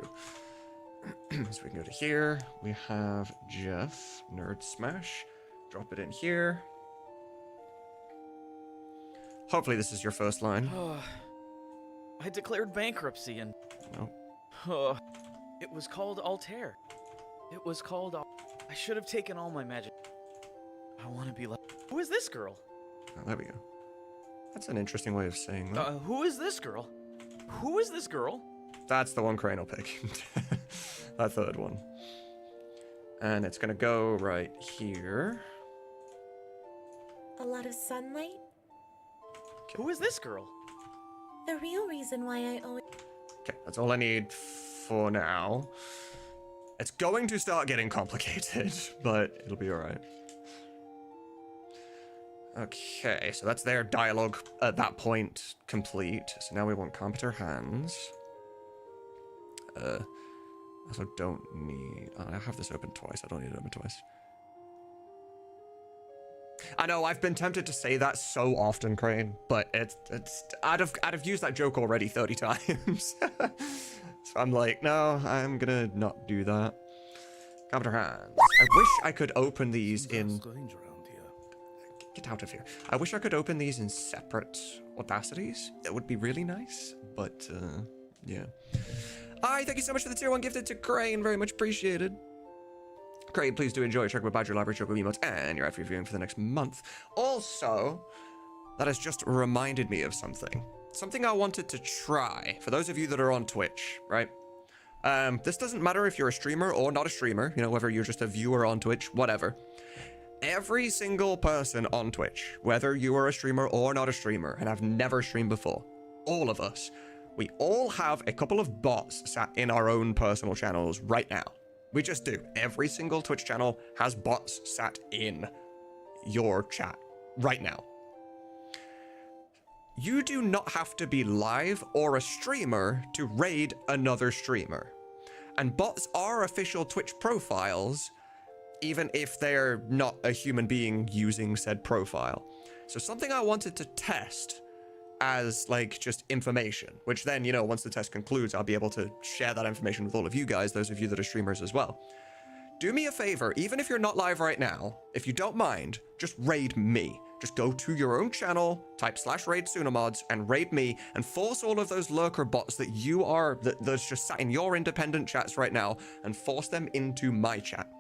So we can go to here. We have Jeff, Nerd Smash. Drop it in here. Hopefully this is your first line. I declared bankruptcy and... No. It was called Altair. It was called... I should have taken all my magic. I want to be like... Who is this girl? Oh, there we go. That's an interesting way of saying that. Who is this girl? Who is this girl? That's the one Crane will pick. That third one. And it's gonna go right here. A lot of sunlight. Who is this girl? The real reason why I always... Okay, that's all I need for now. It's going to start getting complicated, but it'll be alright. Okay, so that's their dialogue at that point complete. So now we want carpenter hands. I also don't need... Oh, I have this open twice. I don't need it open twice. I know, I've been tempted to say that so often, Crane, but it's I'd have used that joke already 30 times. So I'm like, no, I'm gonna not do that. Carpenter hands. I wish I could open these in... Strange around here. Get out of here. I wish I could open these in separate audacities. That would be really nice, but yeah. Hi, thank you so much for the tier 1 gifted to Crane. Very much appreciated. Crane, please do enjoy Chocobo Badger Library, Chocobo emotes, and your ad-free viewing for the next month. Also, that has just reminded me of something. Something I wanted to try. For those of you that are on Twitch, right? This doesn't matter if you're a streamer or not a streamer, you know, whether you're just a viewer on Twitch, whatever. Every single person on Twitch, whether you are a streamer or not a streamer, and have never streamed before, all of us, we all have a couple of bots sat in our own personal channels right now. We just do. Every single Twitch channel has bots sat in your chat right now. You do not have to be live or a streamer to raid another streamer. And bots are official Twitch profiles, even if they're not a human being using said profile. So something I wanted to test as like just information, which then, you know, once the test concludes, I'll be able to share that information with all of you guys, those of you that are streamers as well. Do me a favor, even if you're not live right now, if you don't mind, just raid me. Just go to your own channel, type /raid Tsunamods, and raid me, and force all of those lurker bots that you are, that's just sat in your independent chats right now, and force them into my chat.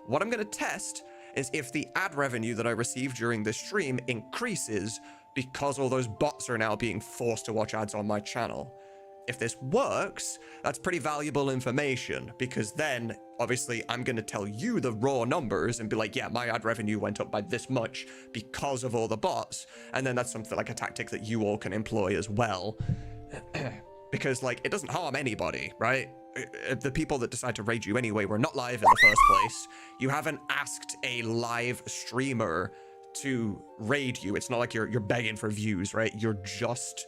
What I'm going to test is if the ad revenue that I receive during this stream increases because all those bots are now being forced to watch ads on my channel. If this works, that's pretty valuable information, because then obviously I'm going to tell you the raw numbers and be like, yeah, my ad revenue went up by this much because of all the bots. And then that's something like a tactic that you all can employ as well. Because like, it doesn't harm anybody, right? The people that decide to raid you anyway were not live in the first place. You haven't asked a live streamer to raid you. It's not like you're begging for views, right? You're just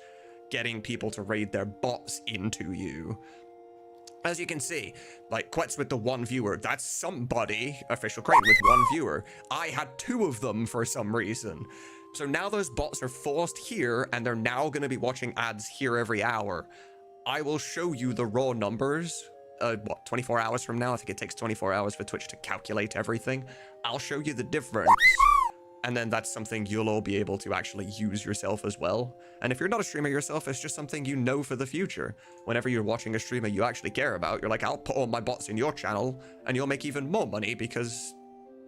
getting people to raid their bots into you. As you can see, like Quetz with the 1 viewer, that's somebody, Official Crane with 1 viewer. I had 2 of them for some reason. So now those bots are forced here, and they're now going to be watching ads here every hour. I will show you the raw numbers, 24 hours from now? I think it takes 24 hours for Twitch to calculate everything. I'll show you the difference. And then that's something you'll all be able to actually use yourself as well. And if you're not a streamer yourself, it's just something you know for the future. Whenever you're watching a streamer you actually care about, you're like, I'll put all my bots in your channel, and you'll make even more money because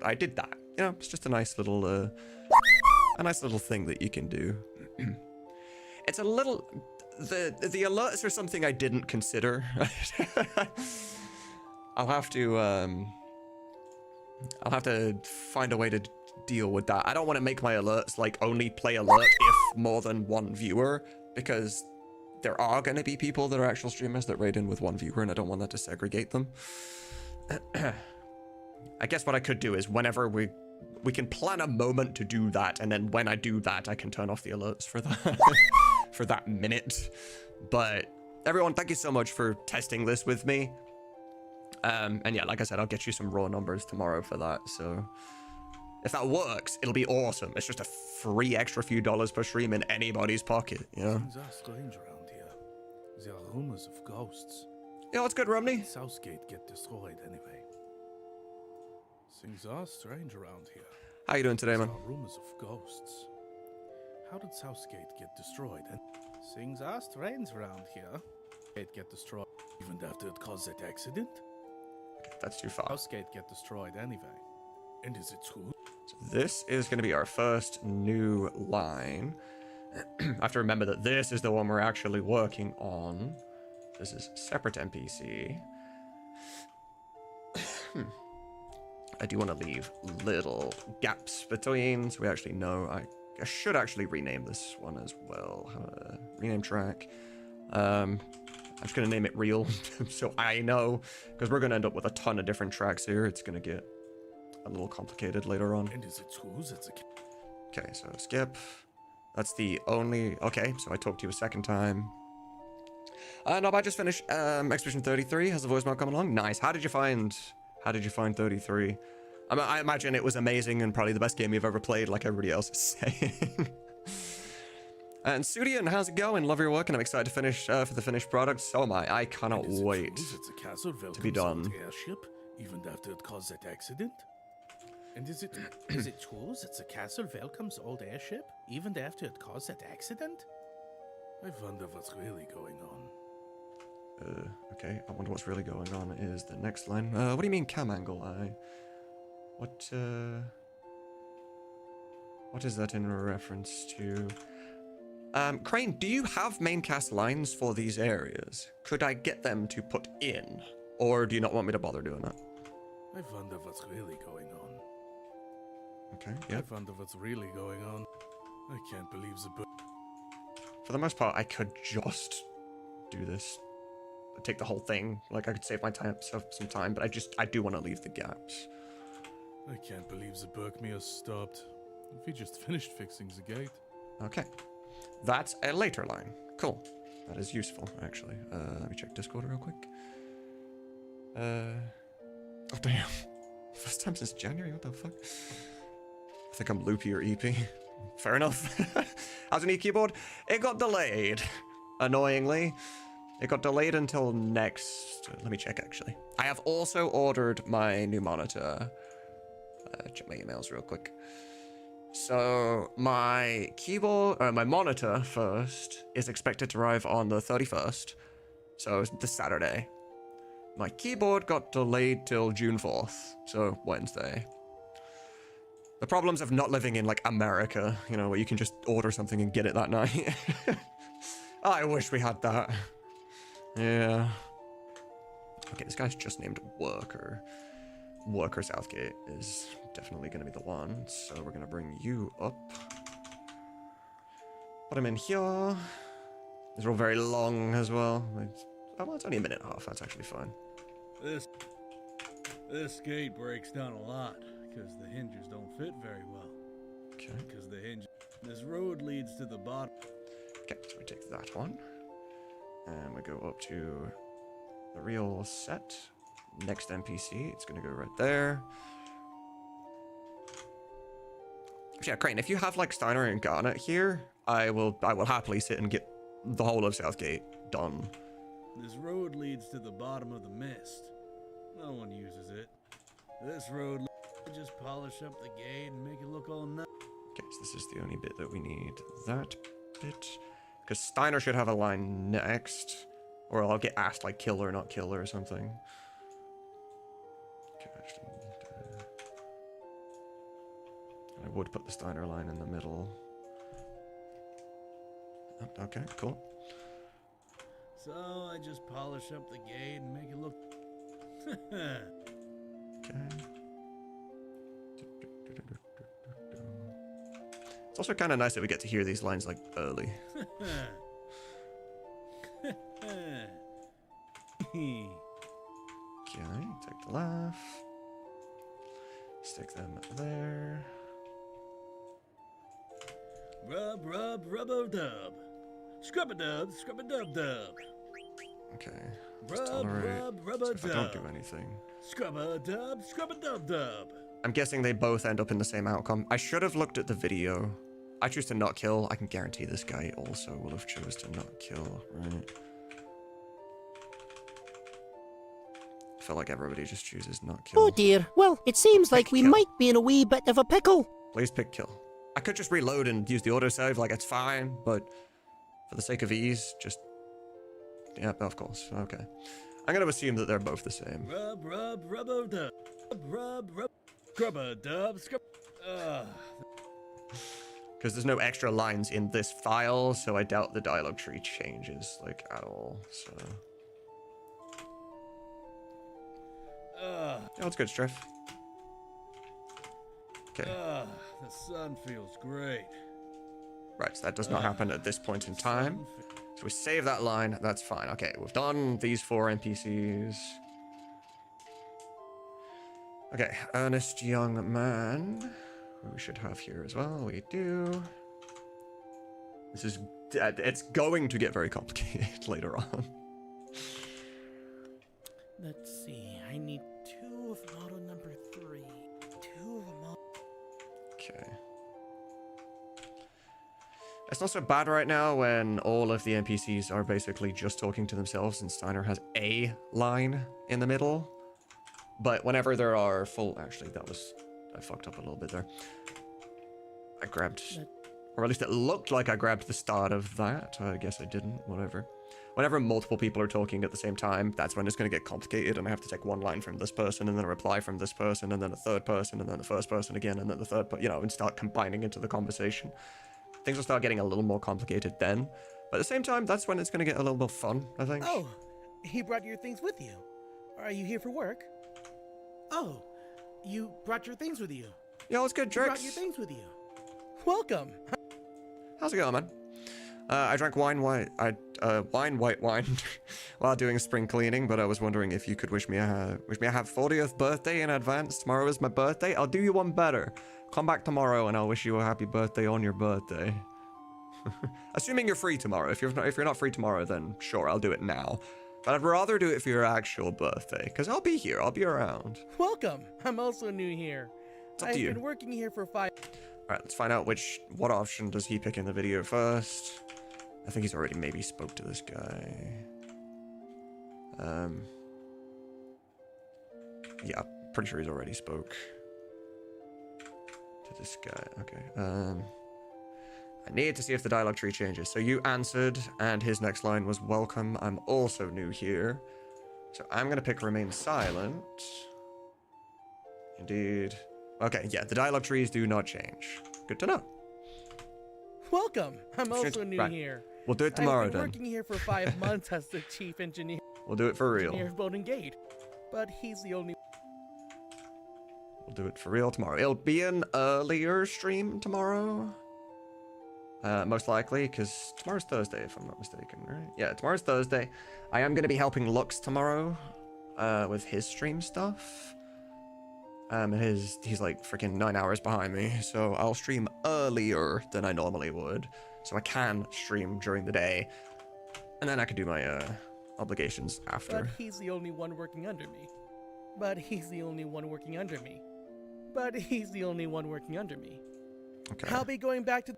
I did that. You know, it's just a nice little thing that you can do. It's a little... The alerts are something I didn't consider. I'll have to find a way to deal with that. I don't want to make my alerts like only play alert if more than 1 viewer, because there are going to be people that are actual streamers that raid in with 1 viewer, and I don't want that to segregate them. I guess what I could do is whenever we can plan a moment to do that, and then when I do that, I can turn off the alerts for that for that minute. But everyone, thank you so much for testing this with me. And yeah, like I said, I'll get you some raw numbers tomorrow for that. So if that works, it'll be awesome. It's just a free extra few dollars per stream in anybody's pocket, you know? Things are strange around here. There are rumors of ghosts. Yeah, what's good, Romney? Southgate get destroyed anyway. Things are strange around here. How you doing today, man? There are rumors of ghosts. How did Southgate get destroyed? And things are strange around here. It get destroyed even after it caused that accident. Okay, that's too far. Southgate get destroyed anyway. And is it true? So this is going to be our first new line. I have to remember that this is the one we're actually working on. This is separate NPC. I do want to leave little gaps between, so we actually know. I should actually rename this one as well. Rename track. I'm just going to name it real, so I know, because we're going to end up with a ton of different tracks here. It's going to get a little complicated later on. And is it true? Okay, so skip. That's the only... Okay, so I talked to you a second time. No, but I just finished Expedition 33. How's the voice mail coming along? Nice. How did you find 33? I imagine it was amazing and probably the best game you've ever played, like everybody else is saying. And Sudian, how's it going? Love your work, and I'm excited to finish for the finished product. So am I. I cannot wait to be done. Airship, even after it caused that accident? And is it true that the castle welcomes old airship, even after it caused that accident? I wonder what's really going on. Okay, I wonder what's really going on is the next line. What do you mean cam angle? What is that in reference to? Crane, do you have main cast lines for these areas? Could I get them to put in? Or do you not want me to bother doing that? I wonder what's really going on. Okay, yeah. I wonder what's really going on. I can't believe the book. For the most part, I could just do this. Take the whole thing. Like, I could save my time, some time, but I do want to leave the gaps. I can't believe the Berkmere stopped. We just finished fixing the gate. Okay. That's a later line. Cool. That is useful, actually. Let me check Discord real quick. Oh damn. First time since January, what the fuck? I think I'm loopy or EP. Fair enough. How's an e-keyboard? It got delayed. Annoyingly. It got delayed until next... Let me check, actually. I have also ordered my new monitor. Check my emails real quick. So, my keyboard... my monitor, first, is expected to arrive on the 31st. So, this Saturday. My keyboard got delayed till June 4th. So, Wednesday. The problems of not living in, like, America, you know, where you can just order something and get it that night. I wish we had that. Yeah. Okay, this guy's just named Worker. Worker Southgate is definitely going to be the one. So we're going to bring you up. Put him in here. These are all very long as well. Oh, well, it's only a minute and a half. That's actually fine. This gate breaks down a lot because the hinges don't fit very well. Okay. Because the hinge. This road leads to the bottom. Okay, so we take that one. And we go up to the real set. Next NPC, it's gonna go right there. Yeah, Crane, if you have like Steiner and Garnet here, I will happily sit and get the whole of Southgate done. This road leads to the bottom of the mist. No one uses it. This road, just polish up the gate and make it look all nice. Okay, so this is the only bit that we need. That bit. Because Steiner should have a line next. Or I'll get asked like kill or not kill or something. Okay, I actually need to... I would put the Steiner line in the middle. Oh, okay, cool. So I just polish up the gate and make it look... Okay. It's also kind of nice that we get to hear these lines like early. Okay, take the laugh. Stick them there. Rub-a-dub. Scrub-a-dub, scrub-a-dub-dub. Okay. Just tolerate if I don't do anything. Scrub-a-dub, scrub-a-dub-dub. I'm guessing they both end up in the same outcome. I should have looked at the video. I choose to not kill. I can guarantee this guy also will have chose to not kill, right? I feel like everybody just chooses not kill. Oh dear. Well, it seems like we kill. might be in a wee bit of a pickle. Please pick kill. I could just reload and use the autosave, like it's fine, but for the sake of ease, just... Yeah, of course. Okay. I'm gonna assume that they're both the same. Rub-a-dub. Rub-rub. Scrub-a-dub, scrub... Because there's no extra lines in this file, so I doubt the dialogue tree changes, like, at all, so... Oh, it's good, Striff. Okay. The sun feels great. Right, so that does not happen at this point in time. So we save that line, that's fine. Okay, we've done these 4 NPCs. Okay, earnest young man. We should have here as well, we do. This is, it's going to get very complicated later on. Let's see, I need 2 of model number 3. 2 of model... Okay. It's not so bad right now when all of the NPCs are basically just talking to themselves and Steiner has a line in the middle. But whenever there are full... Actually, that was... I fucked up a little bit there. I grabbed... Or at least it looked like I grabbed the start of that. I guess I didn't. Whatever. Whenever multiple people are talking at the same time, that's when it's going to get complicated and I have to take one line from this person and then a reply from this person and then a third person and then the first person again and then the third person, you know, and start combining into the conversation. Things will start getting a little more complicated then. But at the same time, that's when it's going to get a little more fun, I think. Oh, he brought your things with you. Are you here for work? Oh, you brought your things with you. Yo, it's good, You Drix. brought your things with you. Welcome. How's it going, man? I drank white wine while doing spring cleaning, but I was wondering if you could wish me a 40th birthday in advance. Tomorrow is my birthday. I'll do you one better. Come back tomorrow and I'll wish you a happy birthday on your birthday. Assuming you're free tomorrow. If you're not free tomorrow, then sure, I'll do it now. But I'd rather do it for your actual birthday, because I'll be here. I'll be around. Welcome. I'm also new here. It's up I've to you. been working here for 5. Alright, let's find out what option does he pick in the video first. I think he's already maybe spoke to this guy. Yeah, pretty sure he's already spoke to this guy. Okay, I need to see if the dialogue tree changes. So you answered, and his next line was welcome. I'm also new here. So I'm gonna pick remain silent. Indeed. Okay, yeah, the dialogue trees do not change. Good to know. Welcome. I'm also new Right. here. We'll do it tomorrow I've been then. working here for 5 months as the chief engineer We'll do it for real. of Bowden Gate. But he's the only. We'll do it for real tomorrow. It'll be an earlier stream tomorrow. Most likely, because tomorrow's Thursday, if I'm not mistaken, right? Yeah, tomorrow's Thursday. I am going to be helping Lux tomorrow with his stream stuff. He's like freaking 9 hours behind me, so I'll stream earlier than I normally would. So I can stream during the day, and then I can do my obligations after. But he's the only one working under me. But he's the only one working under me. But he's the only one working under me. Okay. I'll be going back to.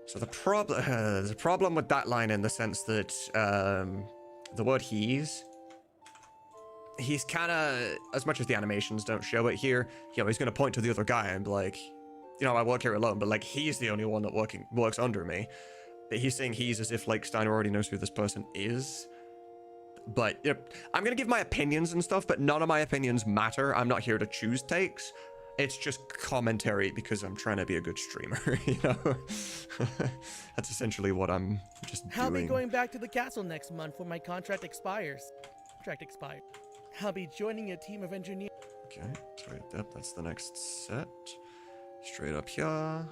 So there's a problem with that line in the sense that the word he's kind of, as much as the animations don't show it here, you know, he's going to point to the other guy and be like, you know, I work here alone, but like he's the only one that works under me. But he's saying he's as if like Steiner already knows who this person is. But you know, I'm going to give my opinions and stuff, but none of my opinions matter. I'm not here to choose takes. It's just commentary because I'm trying to be a good streamer, you know? That's essentially what I'm just I'll be doing. going back to the castle next month when my contract expires. I'll be joining a team of engineers. Okay, straight up, that's the next set. Straight up here.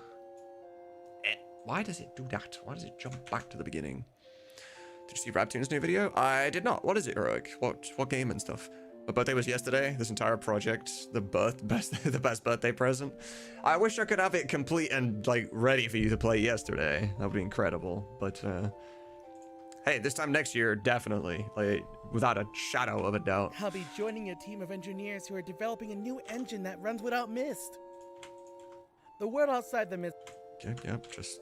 Why does it do that? Why does it jump back to the beginning? Did you see Raptoon's new video? I did not. What is it, Uruk? What game and stuff? My birthday was yesterday. This entire project, the best birthday present. I wish I could have it complete and like ready for you to play yesterday. That would be incredible. But hey, this time next year, definitely, like without a shadow of a doubt. I'll be joining a team of engineers who are developing a new engine that runs without mist. The word outside the mist. Okay, yep, just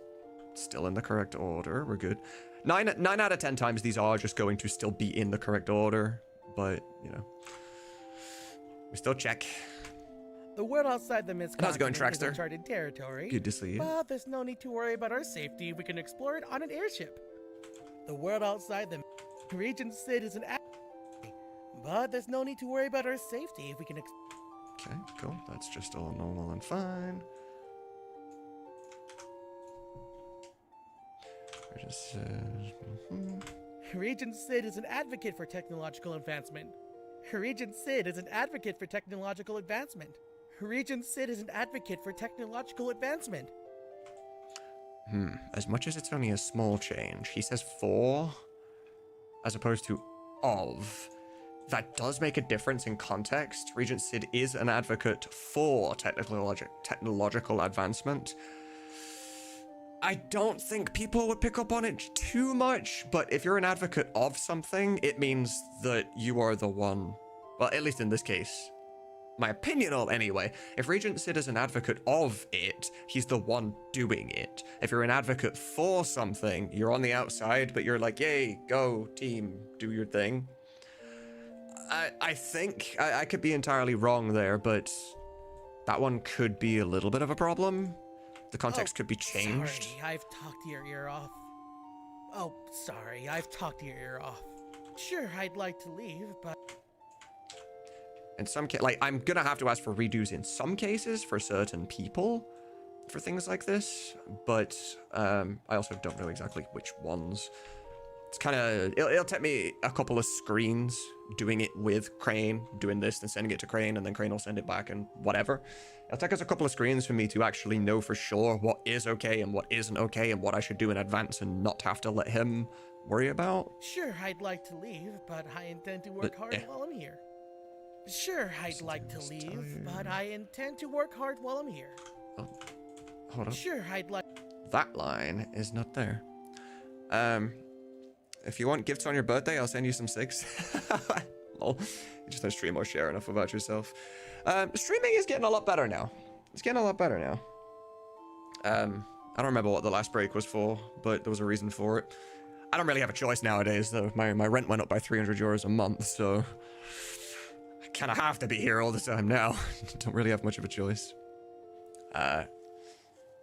still in the correct order. We're good. 9 out of 10 times these are just going to still be in the correct order, but you know, we still check. The word outside the mist. How's it going, continent is Trackster? uncharted territory. Good to see you. But there's no need to worry about our safety. We can explore it on an airship. The world outside the Regent Sid is an. But there's no need to worry about our safety if we can. Okay, cool. That's just all normal and fine. I just said. Regent Sid is an advocate for technological advancement. Regent Sid is an advocate for technological advancement. Regent Sid is an advocate for technological advancement. As much as it's only a small change, he says for as opposed to of. That does make a difference in context. Regent Sid is an advocate for technological advancement. I don't think people would pick up on it too much, but if you're an advocate of something, it means that you are the one. Well, at least in this case. My opinion of, anyway. If Regent Sid is an advocate of it, he's the one doing it. If you're an advocate for something, you're on the outside, but you're like, yay, go, team, do your thing. I think, I could be entirely wrong there, but that one could be a little bit of a problem. The context could be changed. Sorry, I've talked your ear off. Oh, sorry, I've talked your ear off. Sure, I'd like to leave, but... In some cases, like, I'm gonna have to ask for redos in some cases for certain people for things like this, but I also don't know exactly which ones. It's kind of, it'll take me a couple of screens doing it with Crane, doing this, then sending it to Crane, and then Crane will send it back and whatever. It'll take us a couple of screens for me to actually know for sure what is okay and what isn't okay and what I should do in advance and not have to let him worry about. Sure, I'd like to leave, but I intend to work hard while I'm here. Sure, I'd like to leave, but I intend to work hard while I'm here. Oh, hold on. Sure, I'd like... That line is not there. If you want gifts on your birthday, I'll send you some cigs. Lol. You just don't stream or share enough about yourself. Streaming is getting a lot better now. It's getting a lot better now. I don't remember what the last break was for, but there was a reason for it. I don't really have a choice nowadays, though. My rent went up by 300 euros a month, so I kind of have to be here all the time now. Don't really have much of a choice.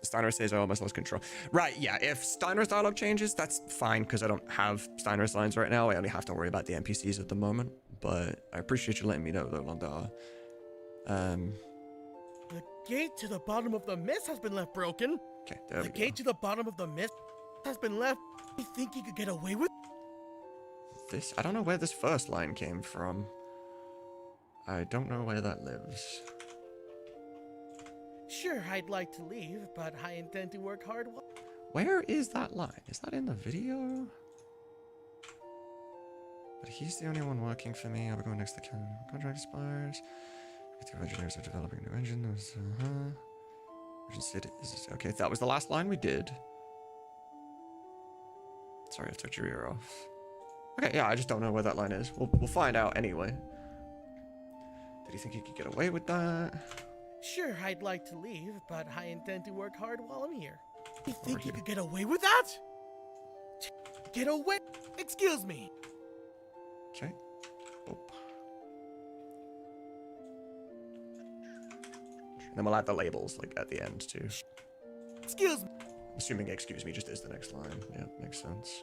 Steiner says I almost lost control. Right, yeah, if Steiner's dialogue changes, that's fine, because I don't have Steiner's lines right now. I only have to worry about the NPCs at the moment, but I appreciate you letting me know, though, Landar. The gate to the bottom of the mist has been left broken. Okay, there we The go. gate to the bottom of the mist has been left. You think you could get away with This, I don't know where this first line came from. I don't know where that lives. Sure, I'd like to leave, but I intend to work hard. Where is that line? Is that in the video? But he's the only one working for me. I'll be going next to the contract expires. The two engineers are developing a new engine. Okay, that was the last line we did. Sorry, I took your ear off. Okay, yeah, I just don't know where that line is. We'll find out anyway. Did you think you could get away with that? Sure, I'd like to leave, but I intend to work hard while I'm here. You think you could get away with that? Get away? Excuse me. Okay. Oh. And then we'll add the labels like at the end too. Excuse me. Assuming excuse me just is the next line. Yeah, makes sense.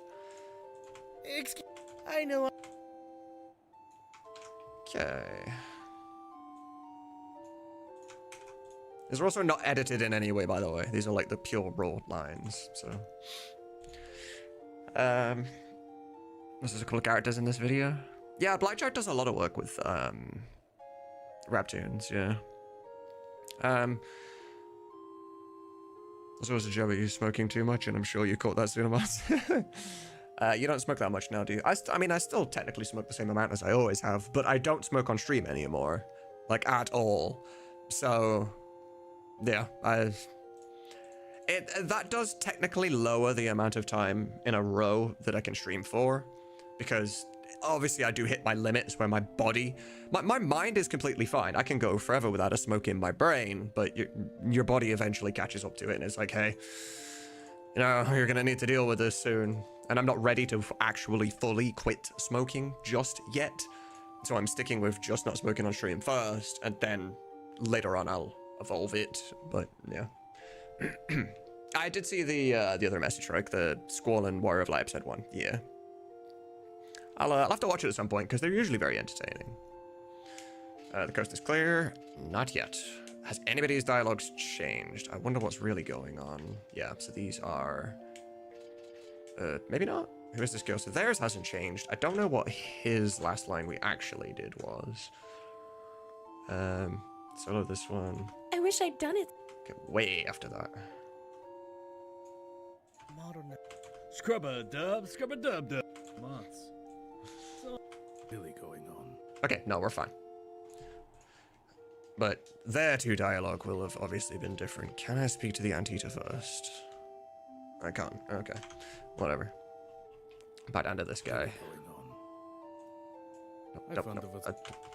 Excuse. I know. Okay. These are also not edited in any way, by the way. These are like the pure raw lines, so. This is a couple of characters in this video. Yeah, Blackjack does a lot of work with Raptoons, yeah. There's also Joey who's smoking too much, and I'm sure you caught that, Tsunamods. You don't smoke that much now, do you? I mean, I still technically smoke the same amount as I always have, but I don't smoke on stream anymore. Like, at all. So, yeah, that does technically lower the amount of time in a row that I can stream for, because obviously I do hit my limits where my body, my mind is completely fine. I can go forever without a smoke in my brain, but your body eventually catches up to it and it's like, hey, you know, you're gonna need to deal with this soon. And I'm not ready to actually fully quit smoking just yet. So I'm sticking with just not smoking on stream first, and then later on I'll evolve it, but yeah. I did see the other message, right? The Squall and Warrior of Light episode 1, yeah. I'll have to watch it at some point, because they're usually very entertaining. The coast is clear. Not yet. Has anybody's dialogues changed? I wonder what's really going on. Yeah, so these are... maybe not. Who is this girl? So theirs hasn't changed. I don't know what his last line we actually did was. Solo this one. I wish I'd done it. Okay, way after that. Modern. Scrub-a-dub, scrub-a-dub-dub. Months. Really going on. Okay, no, we're fine. But their two dialogue will have obviously been different. Can I speak to the Antita first? I can't. Okay. Whatever. Bite under this guy. Going on. Nope, I nope, found nope.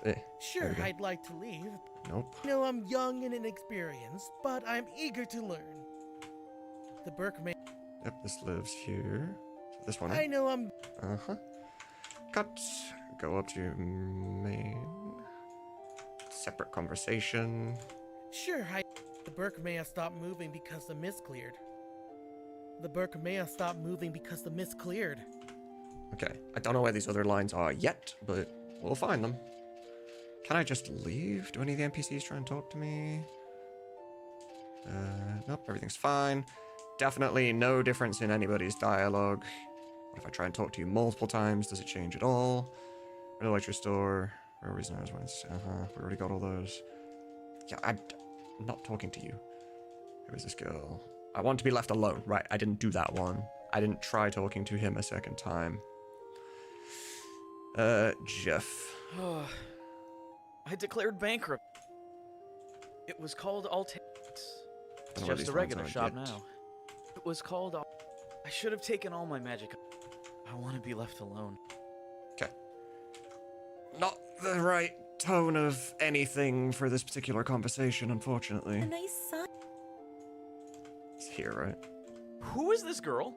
the Sure, we go. I'd like to leave. Nope. I know I'm young and inexperienced, but I'm eager to learn. The Berkman. Yep, this lives here. So this one. I know I'm. Uh-huh. Cut. Go up to main. Separate conversation. Sure, the Berkmaya stopped moving because the mist cleared. The Berkmaya stopped moving because the mist cleared. Okay. I don't know where these other lines are yet, but we'll find them. Can I just leave? Do any of the NPCs try and talk to me? Nope, everything's fine. Definitely no difference in anybody's dialogue. What if I try and talk to you multiple times? Does it change at all? Really like your store. Real reason I was wanting to say, we already got all those. Yeah, I'm not talking to you. Who is this girl? I want to be left alone. Right, I didn't do that one. I didn't try talking to him a second time. Jeff. I declared bankrupt. It was called Altair. It's Don't know where just these a regular lines are shop yet. now. It was called I should have taken all my magic. I want to be left alone. Okay. Not the right tone of anything for this particular conversation, unfortunately. A nice sun. It's here, right? Who is this girl?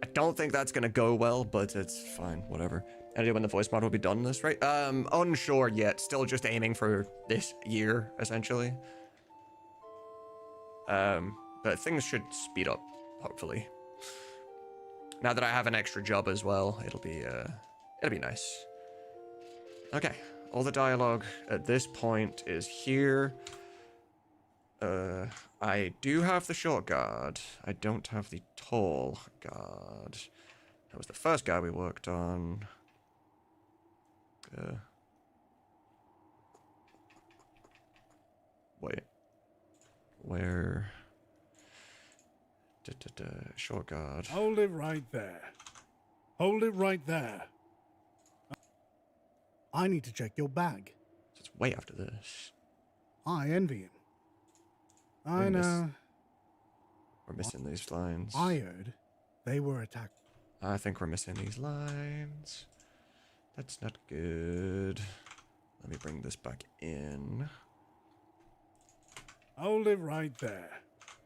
I don't think that's gonna go well, but it's fine, whatever. Any idea when the voice mod will be done this, right? Unsure yet. Still just aiming for this year, essentially. But things should speed up, hopefully. Now that I have an extra job as well, it'll be nice. Okay, all the dialogue at this point is here. I do have the short guard. I don't have the tall guard. That was the first guy we worked on. Wait. Where? Short guard. Hold it right there. Hold it right there. I need to check your bag. It's way after this. I envy him. I We miss- know. We're missing these lines. I heard they were attacked. I think we're missing these lines. That's not good. Let me bring this back in. Hold it right there.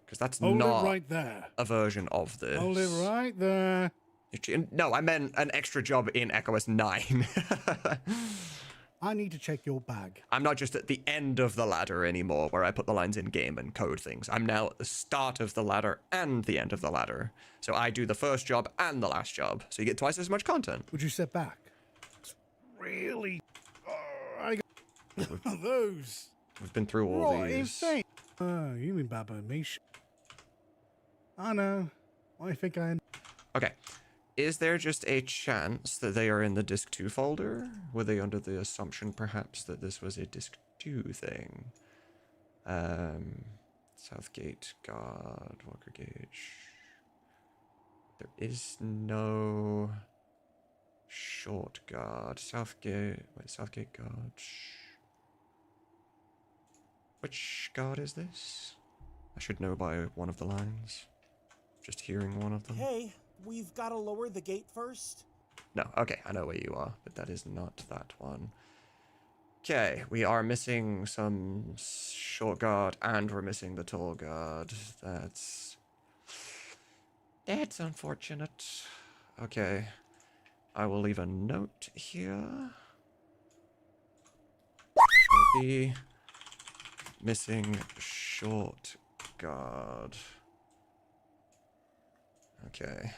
Because that's Hold not it right there. a version of this. Hold it right there. No, I meant an extra job in EchoS 9. I need to check your bag. I'm not just at the end of the ladder anymore where I put the lines in game and code things. I'm now at the start of the ladder and the end of the ladder. So I do the first job and the last job. So you get twice as much content. Would you step back? It's really... I got those. We've been through all Right, these. insane. You mean Baba Mish? I know. I think I... Okay. Is there just a chance that they are in the Disk 2 folder? Were they under the assumption, perhaps, that this was a Disk 2 thing? Southgate, God, Walker Gauge. There is no short guard. Southgate guard. Which guard is this? I should know by one of the lines. Just hearing one of them. Hey, we've got to lower the gate first. No, okay, I know where you are, but that is not that one. Okay, we are missing some short guard, and we're missing the tall guard. That's unfortunate. Okay, I will leave a note here. Will be missing short guard. Okay.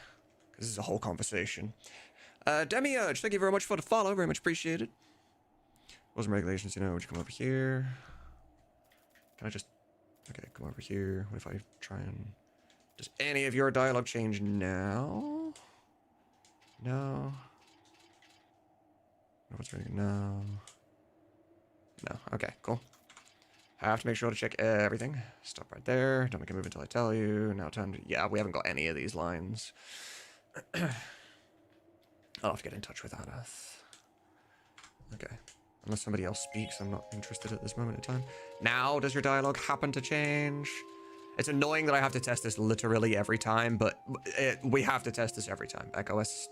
This is a whole conversation. Demiurge, thank you very much for the follow. Very much appreciated. Rules and regulations, you know, would you come over here? Can I just... Okay, come over here. What if I try and... Does any of your dialogue change now? No. What's ready? No. No. Okay, cool. I have to make sure to check everything. Stop right there. Don't make a move until I tell you. Now time to... Yeah, we haven't got any of these lines. I'll have to get in touch with Anath. Okay. Unless somebody else speaks, I'm not interested at this moment in time. Now, does your dialogue happen to change? It's annoying that I have to test this literally every time, but we have to test this every time. EchoS.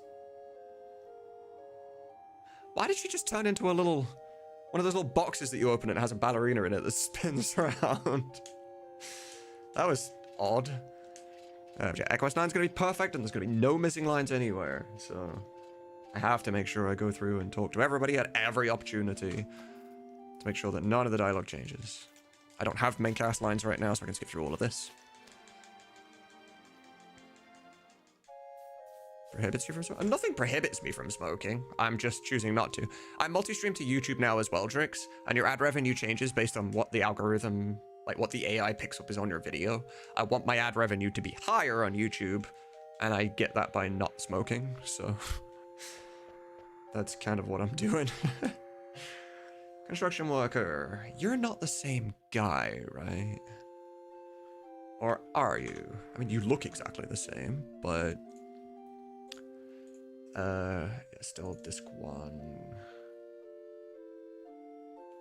Why did she just turn into a little... One of those little boxes that you open and it has a ballerina in it that spins around? That was odd. EchoS 9 is going to be perfect and there's going to be no missing lines anywhere. So I have to make sure I go through and talk to everybody at every opportunity to make sure that none of the dialogue changes. I don't have main cast lines right now, so I can skip through all of this. Prohibits you from smoking? Nothing prohibits me from smoking. I'm just choosing not to. I multi-stream to YouTube now as well, Drix, and your ad revenue changes based on what the algorithm, like what the AI picks up is on your video. I want my ad revenue to be higher on YouTube, and I get that by not smoking, so that's kind of what I'm doing. Construction worker, you're not the same guy, right? Or are you? I mean, you look exactly the same, but still disc 1.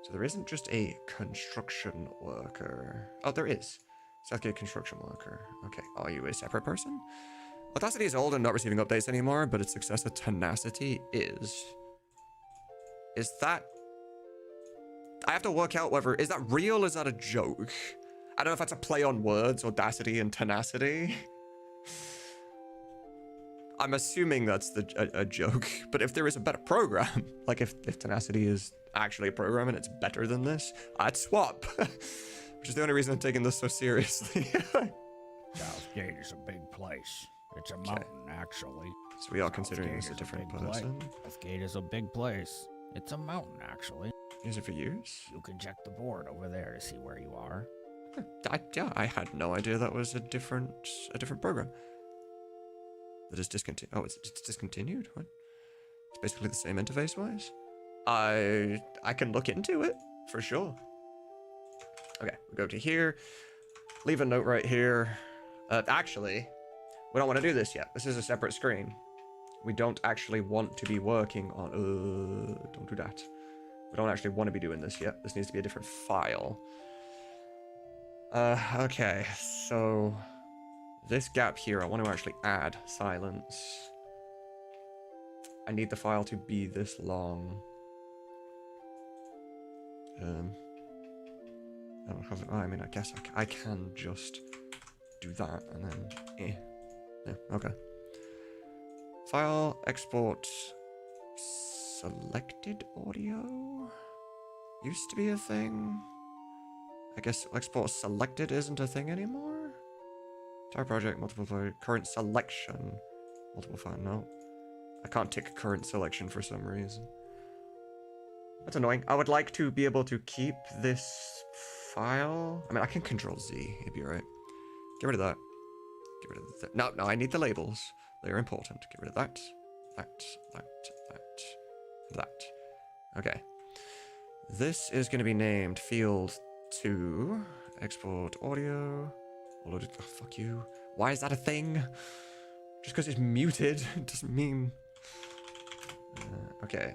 So there isn't just a construction worker. Oh, there is. Southgate construction worker. Okay. Are you a separate person? Audacity is old and not receiving updates anymore, but its successor Tenacity is. Is that... I have to work out whether... Is that real or is that a joke? I don't know if that's a play on words, Audacity and Tenacity. I'm assuming that's a joke, but if there is a better program, like if Tenacity is actually a program and it's better than this, I'd swap. Which is the only reason I'm taking this so seriously. Southgate is a big place. It's a mountain, actually. So we are considering this a different person. Southgate is a big place. It's a mountain, actually. Is it for use? You can check the board over there to see where you are. Yeah, I had no idea that was a different program. That is discontinued. Oh, it's discontinued? What? It's basically the same interface-wise? I can look into it, for sure. Okay, we go to here. Leave a note right here. Actually, we don't want to do this yet. This is a separate screen. We don't actually want to be working on... don't do that. We don't actually want to be doing this yet. This needs to be a different file. Okay, so... This gap here, I want to actually add silence. I need the file to be this long. I don't have... I mean, I guess I can just do that, and then... Yeah, okay. File, export... Selected audio? Used to be a thing? I guess export selected isn't a thing anymore? Entire project, multiple file, current selection. Multiple file, no. I can't tick current selection for some reason. That's annoying. I would like to be able to keep this file. I mean, I can control Z, it'd be alright. Get rid of that. Get rid of that. No, I need the labels. They're important. Get rid of that. That. Okay. This is going to be named field 2. Export audio. Oh, fuck you. Why is that a thing? Just because it's muted doesn't mean... okay.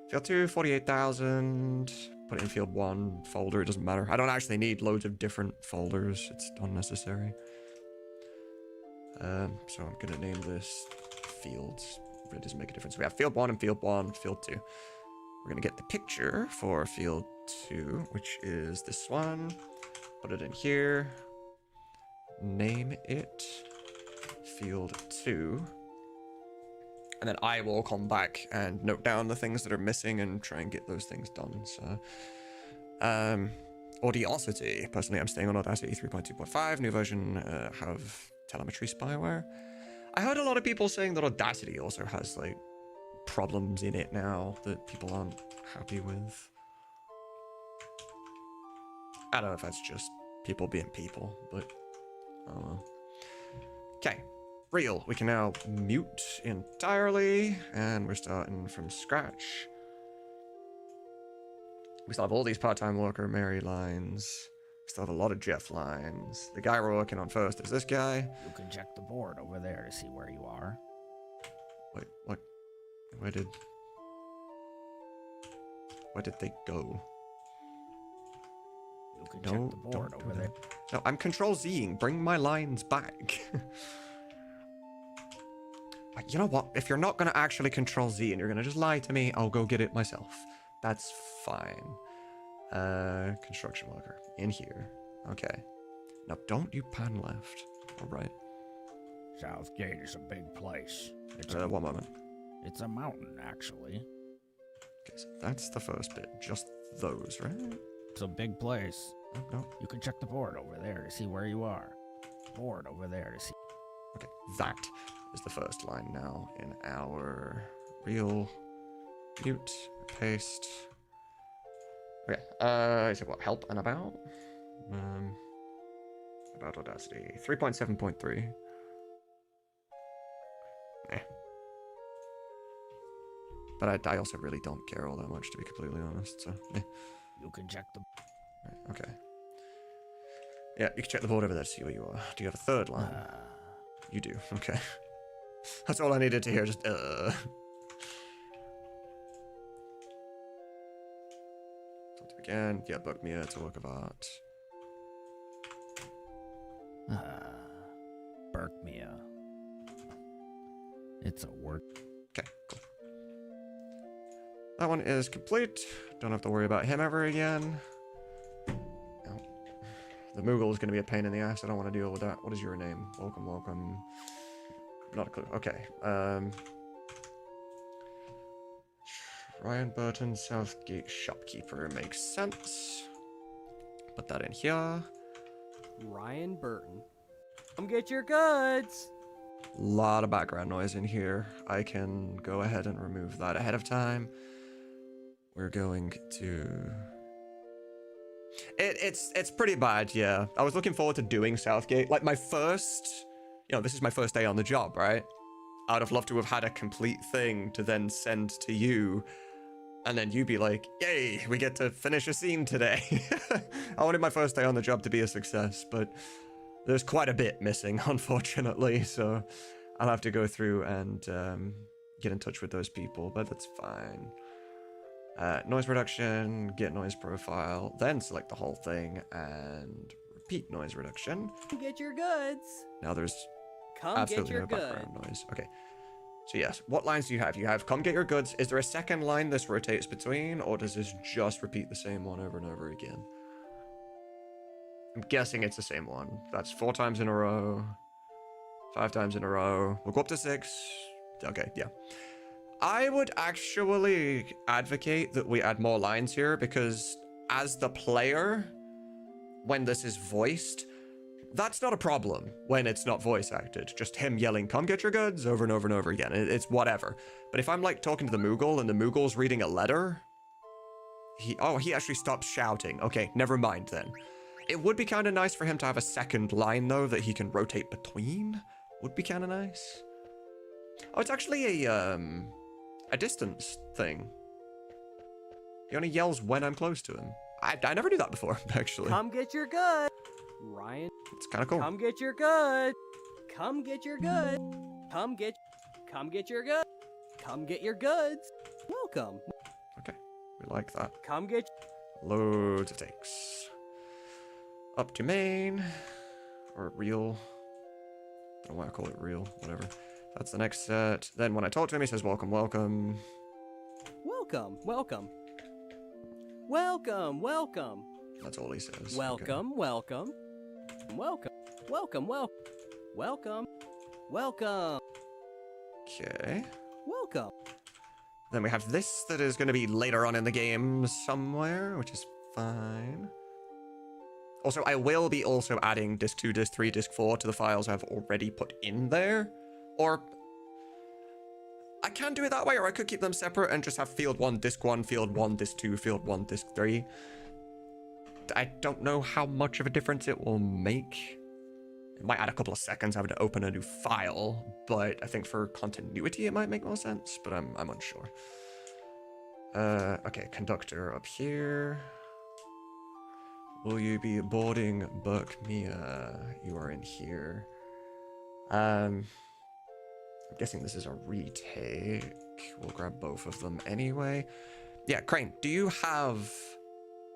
Field 2, 48,000. Put it in field 1 folder. It doesn't matter. I don't actually need loads of different folders. It's unnecessary. So I'm going to name this fields. It really doesn't make a difference. We have field 1 and field 1, field 2. We're going to get the picture for field 2, which is this one. Put it in here. Name it field 2. And then I will come back and note down the things that are missing and try and get those things done. So, Audacity. Personally, I'm staying on Audacity 3.2.5. New version have telemetry spyware. I heard a lot of people saying that Audacity also has like problems in it now that people aren't happy with. I don't know if that's just people being people, but I don't know. Okay. Real. We can now mute entirely, and we're starting from scratch. We still have all these part-time worker Mary lines. We still have a lot of Jeff lines. The guy we're working on first is this guy. You can check the board over there to see where you are. Wait, what? Where did they go? You can check the board over there. No, I'm Control-Zing. Bring my lines back. You know what? If you're not going to actually Control-Z and you're going to just lie to me, I'll go get it myself. That's fine. Construction worker. In here. Okay. Now, don't you pan left. All right. Southgate is a big place. One moment. It's a mountain, actually. Okay, so that's the first bit. Just those, right? It's a big place. Oh, no. You can check the board over there to see where you are. Board over there to see. Okay, that is the first line now in our real mute paste. Okay, is it what? Help and about? About Audacity. 3.7.3. Eh. But I also really don't care all that much, to be completely honest, so eh. You can check the... Right, okay. Yeah, you can check the board over there to see where you are. Do you have a third line? You do, okay. That's all I needed to hear, just Talk to again. Yeah, book me, it's a work of art. Berkmia. It's a work. Okay, cool. That one is complete. Don't have to worry about him ever again. No. The Muggle is going to be a pain in the ass. I don't want to deal with that. What is your name? Welcome, welcome. Not a clue. Okay. Ryan Burton, Southgate shopkeeper. Makes sense. Put that in here. Ryan Burton. Come get your goods. Lot of background noise in here. I can go ahead and remove that ahead of time. We're going to... It's pretty bad, yeah. I was looking forward to doing Southgate. Like, my first... You know, this is my first day on the job, right? I'd have loved to have had a complete thing to then send to you. And then you'd be like, yay, we get to finish a scene today. I wanted my first day on the job to be a success, but there's quite a bit missing, unfortunately. So I'll have to go through and get in touch with those people, but that's fine. Noise reduction, get noise profile, then select the whole thing and repeat noise reduction. Come get your goods. Now there's Come absolutely get your no goods. background noise. Okay. So yes, what lines do you have? You have come get your goods. Is there a second line this rotates between, or does this just repeat the same one over and over again? I'm guessing it's the same one. That's 4 times in a row. 5 times in a row. We'll go up to 6. Okay, yeah. I would actually advocate that we add more lines here, because as the player, when this is voiced, that's not a problem when it's not voice acted. Just him yelling, come get your goods, over and over and over again. It's whatever. But if I'm like talking to the Muggle and the Muggle's reading a letter, he actually stops shouting. Okay, never mind then. It would be kind of nice for him to have a second line though that he can rotate between. Would be kind of nice. Oh, it's actually a distance thing. He only yells when I'm close to him. I never knew that before, actually. Come get your goods. Ryan. It's kind of cool. Come get your goods. Come get your goods. Come get your goods. Come get your goods. Welcome. Okay, we like that. Come get. Loads of takes. Up to main. Or real. Don't know why I call it real. Whatever. That's the next set. Then when I talk to him, he says, welcome, welcome. Welcome. Welcome. Welcome. Welcome. That's all he says. Welcome. Okay. Welcome. Welcome. Welcome. Welcome. Welcome. Okay. Welcome. Then we have this that is going to be later on in the game somewhere, which is fine. Also, I will be also adding Disc 2, Disc 3, Disc 4 to the files I've already put in there. Or I can do it that way, or I could keep them separate and just have Field 1, Disc 1, Field 1, Disc 2, Field 1, Disc 3. I don't know how much of a difference it will make. It might add a couple of seconds having to open a new file, but I think for continuity it might make more sense, but I'm unsure. Okay, conductor up here. Will you be boarding Burkmere? You are in here. I'm guessing this is a retake. We'll grab both of them anyway. Yeah, Crane, do you have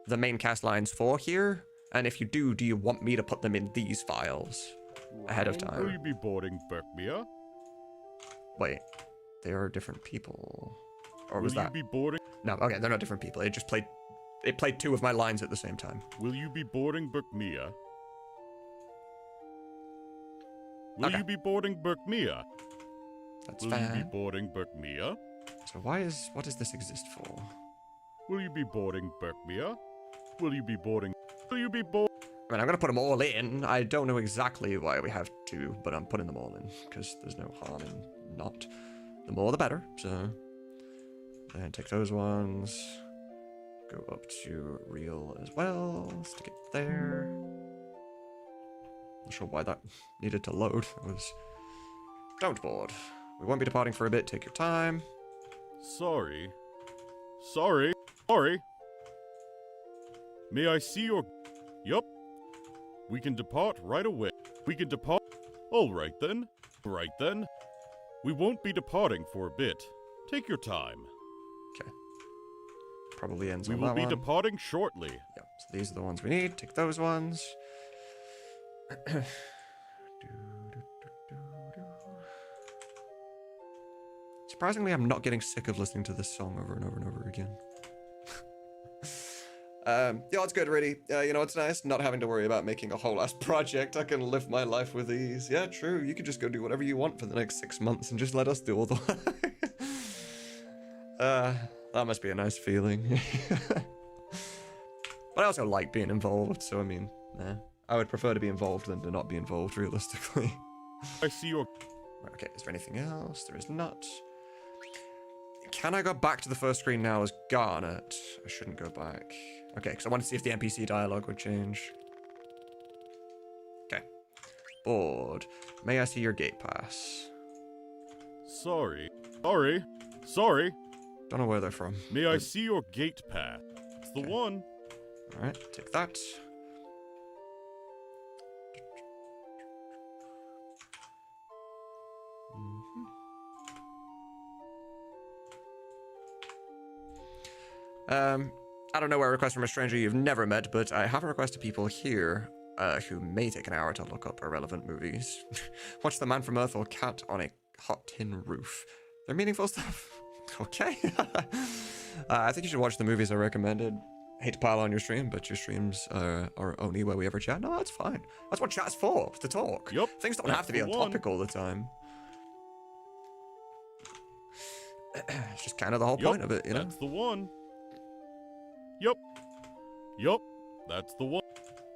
the main cast lines for here? And if you do you want me to put them in these files ahead of time? Will you be boarding Burkmere? Wait, they are different people. Or was Will that? you be boarding? No, okay, they're not different people. It played 2 of my lines at the same time. Will you be boarding Burkmere? Will Okay. you be boarding Burkmere? That's Will fair. you be boarding Burkmere? So what does this exist for? Will you be boarding Burkmere? Will you be boarding? Will you be board? I mean, I'm gonna put them all in. I don't know exactly why we have 2, but I'm putting them all in because there's no harm in not. The more the better. So then take those ones. Go up to real as well. Stick it there. Not sure why that needed to load. It was don't board. We won't be departing for a bit. Take your time. Sorry. May I see your... Yup. We can depart right away. We can depart... All right then. Right then. We won't be departing for a bit. Take your time. Okay. Probably ends We on will that be one. departing shortly. Yep, so these are the ones we need. Take those ones. Surprisingly, I'm not getting sick of listening to this song over and over and over again. Yeah, it's good, really. You know, it's nice not having to worry about making a whole ass project. I can live my life with ease. Yeah, true. You could just go do whatever you want for the next 6 months and just let us do all the work. That must be a nice feeling. But I also like being involved, so I mean, I would prefer to be involved than to not be involved, realistically. I see your... Okay, is there anything else? There is not. Can I go back to the first screen now as Garnet? I shouldn't go back. Okay, because I want to see if the NPC dialogue would change. Okay. Board. May I see your gate pass? Sorry. Don't know where they're from. May I see your gate pass? It's the one. Alright, take that. I don't know where a request from a stranger you've never met, but I have a request to people here who may take an hour to look up irrelevant movies. Watch The Man from Earth or Cat on a Hot Tin Roof. They're meaningful stuff. Okay. I think you should watch the movies I recommended. Hate to pile on your stream, but your streams are only where we ever chat. No, that's fine. That's what chat's for, to talk. Yep. Things don't have to be on topic all the time. It's just kind of the whole point of it, you know? That's the one. Yep, that's the one.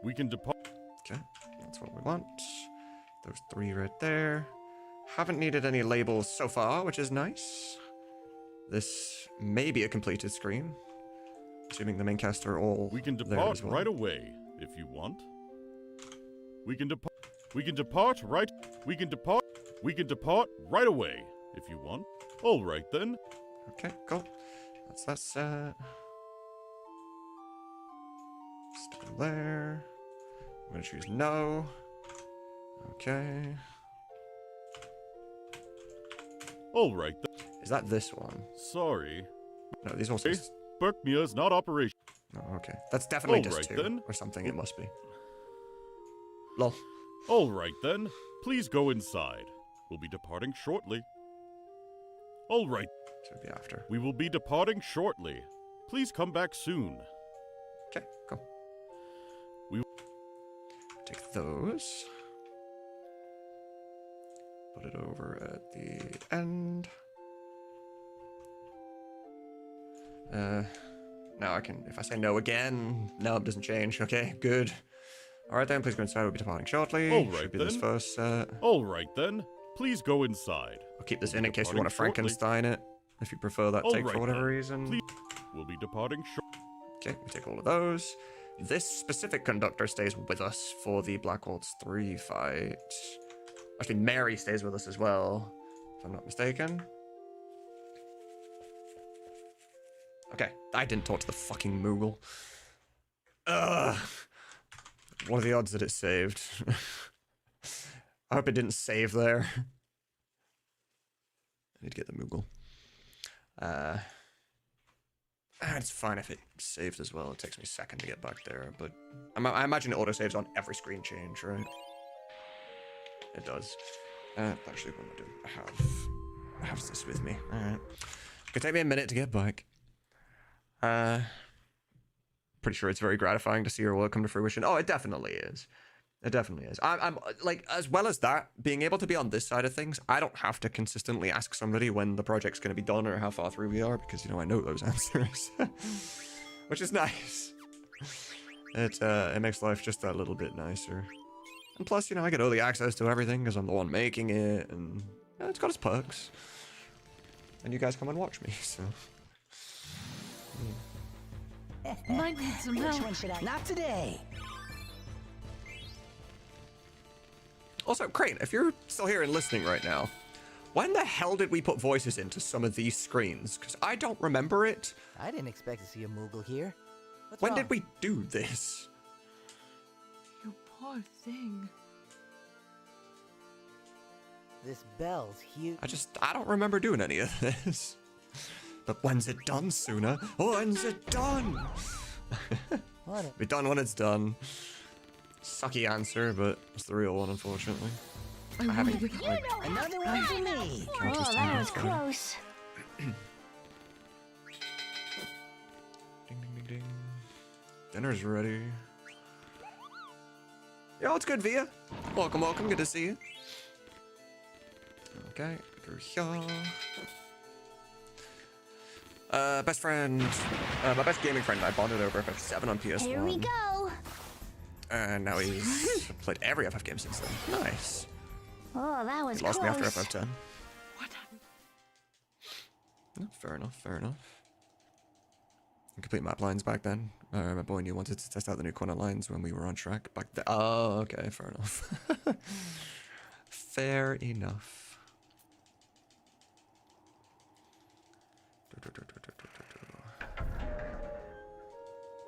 We can depart. Okay, that's what we want. Those 3 right there. Haven't needed any labels so far, which is nice. This may be a completed screen, assuming the main cast are all We can there depart as well. right away if you want. We can depart right away if you want. All right then. Okay, cool. That's set. Still there. I'm gonna choose no. Okay. All right then. Is that this one? Sorry. No, these all say. Berkmia is not operation. Oh, okay. That's definitely All just right, 2 then. or something. It must be. Lol. All right then. Please go inside. We'll be departing shortly. All right. Should be after. We will be departing shortly. Please come back soon. Okay, cool. We take those. Put it over at the end. Now I can, if I say no again, no, it doesn't change. Okay, good. Alright then, please go inside. We'll be departing shortly. All right Should be then. this first set. All right then. Please go inside. I'll keep this We'll in be in case you want to departing shortly. Frankenstein it. If you prefer that All take for right whatever then. reason. Please. We'll be departing shortly. Okay, we take all of those. This specific conductor stays with us for the Black Waltz 3 fight. Actually, Mary stays with us as well, if I'm not mistaken. Okay, I didn't talk to the fucking Mughle. Ugh. What are the odds that it saved? I hope it didn't save there. I need to get the Muggle. It's fine if it saved as well. It takes me a second to get back there, but I imagine it auto-saves on every screen change, right? It does. Actually, what am I doing? I have this with me. Alright. It's gonna take me a minute to get back. Pretty sure it's very gratifying to see your work come to fruition. Oh, it definitely is. It definitely is. I'm like, as well as that, being able to be on this side of things, I don't have to consistently ask somebody when the project's going to be done or how far through we are, because, you know, I know those answers. Which is nice. It makes life just that little bit nicer. And plus, you know, I get early access to everything because I'm the one making it, and yeah, it's got its perks. And you guys come and watch me, so... Might need some help. Not today. Also, Crane, if you're still here and listening right now, when the hell did we put voices into some of these screens? Because I don't remember it. I didn't expect to see a Muggle here. What's When wrong? did we do this? You poor thing. This bell's huge. I don't remember doing any of this. But when's it done, Suna? When's it done? What? Be done when it's done. Sucky answer, but it's the real one, unfortunately. I want to get Another one for me. Oh, that was close. Ding, ding, ding, ding. Dinner's ready. Yo, it's good, Via. Welcome, welcome. Good to see you. Okay, through here. Best friend, my best gaming friend. I bonded over FF7 on PS1. Here we go. And now he's played every FF game since then. Nice. Oh, that was He lost me after close. FF10. What? No, fair enough, fair enough. Complete map lines back then. I remember when you wanted to test out the new corner lines when we were on track back then. Oh, okay, fair enough. Fair enough.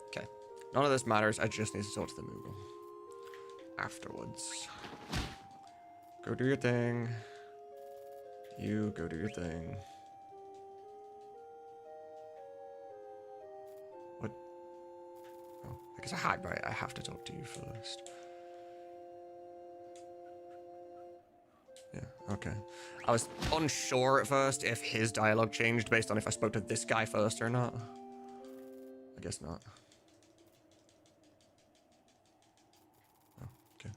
Okay, none of this matters. I just need to talk to the Mughle afterwards. Go do your thing. You go do your thing. What? Oh, I guess I have to talk to you first. Yeah, okay. I was unsure at first if his dialogue changed based on if I spoke to this guy first or not. I guess not. Oh, okay.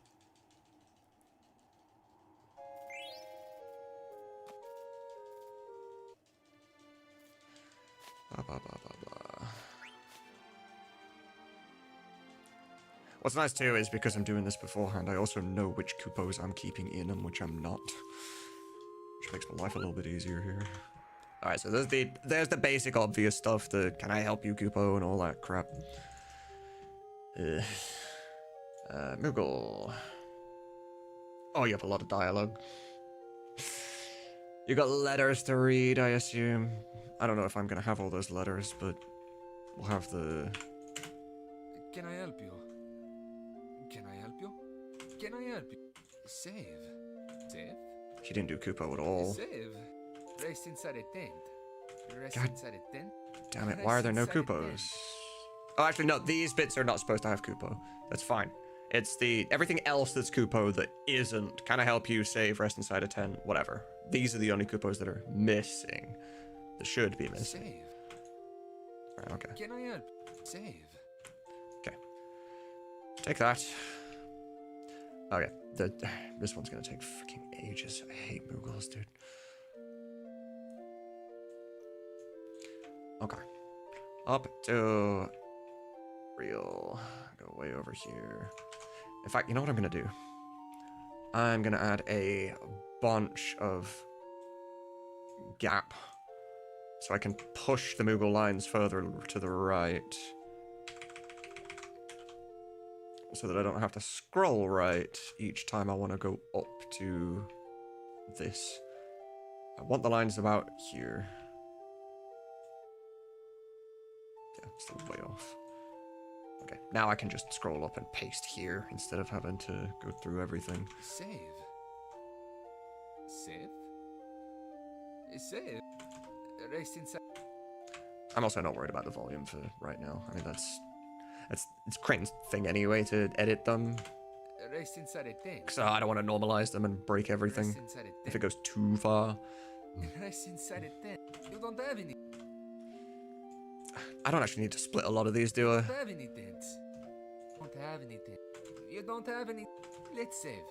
Blah, blah, blah, blah, blah. What's nice too is because I'm doing this beforehand, I also know which Kupos I'm keeping in and which I'm not. Which makes my life a little bit easier here. Alright, so there's the basic obvious stuff, the can I help you Kupo and all that crap. Mughle. Oh, you have a lot of dialogue. You got letters to read, I assume. I don't know if I'm gonna have all those letters, but we'll have the... Can I help you? Can I help you? Can I help you? Save. Save? He didn't do Kupo at all. Save. Rest inside a tent. Rest God inside a tent. damn it, why are there no Kupos? Oh, actually, no, these bits are not supposed to have Kupo. That's fine. It's the everything else that's Kupo that isn't. Can I help you? Save, rest inside a tent, whatever. These are the only Kupos that are missing. That should be missing. Save. Right, okay. Can I help? Save. Okay. Take that. Okay, this one's gonna take freaking ages. I hate Mughals, dude. Okay. Up to real. Go way over here. In fact, you know what I'm gonna do? I'm gonna add a bunch of gap so I can push the Mughle lines further to the right so that I don't have to scroll right each time I want to go up to this. I want the lines about here. Yeah, still way off. Okay, now I can just scroll up and paste here instead of having to go through everything. Save. Save. Save. Rest inside. I'm also not worried about the volume for right now. I mean, it's Crane's thing anyway to edit them. Rest inside a tent. So I don't want to normalize them and break everything Rest inside a tent. if it goes too far. Rest inside a tent. You don't have any. I don't actually need to split a lot of these, do I? You don't have any tents. Don't have any tents. You don't have any. Let's save.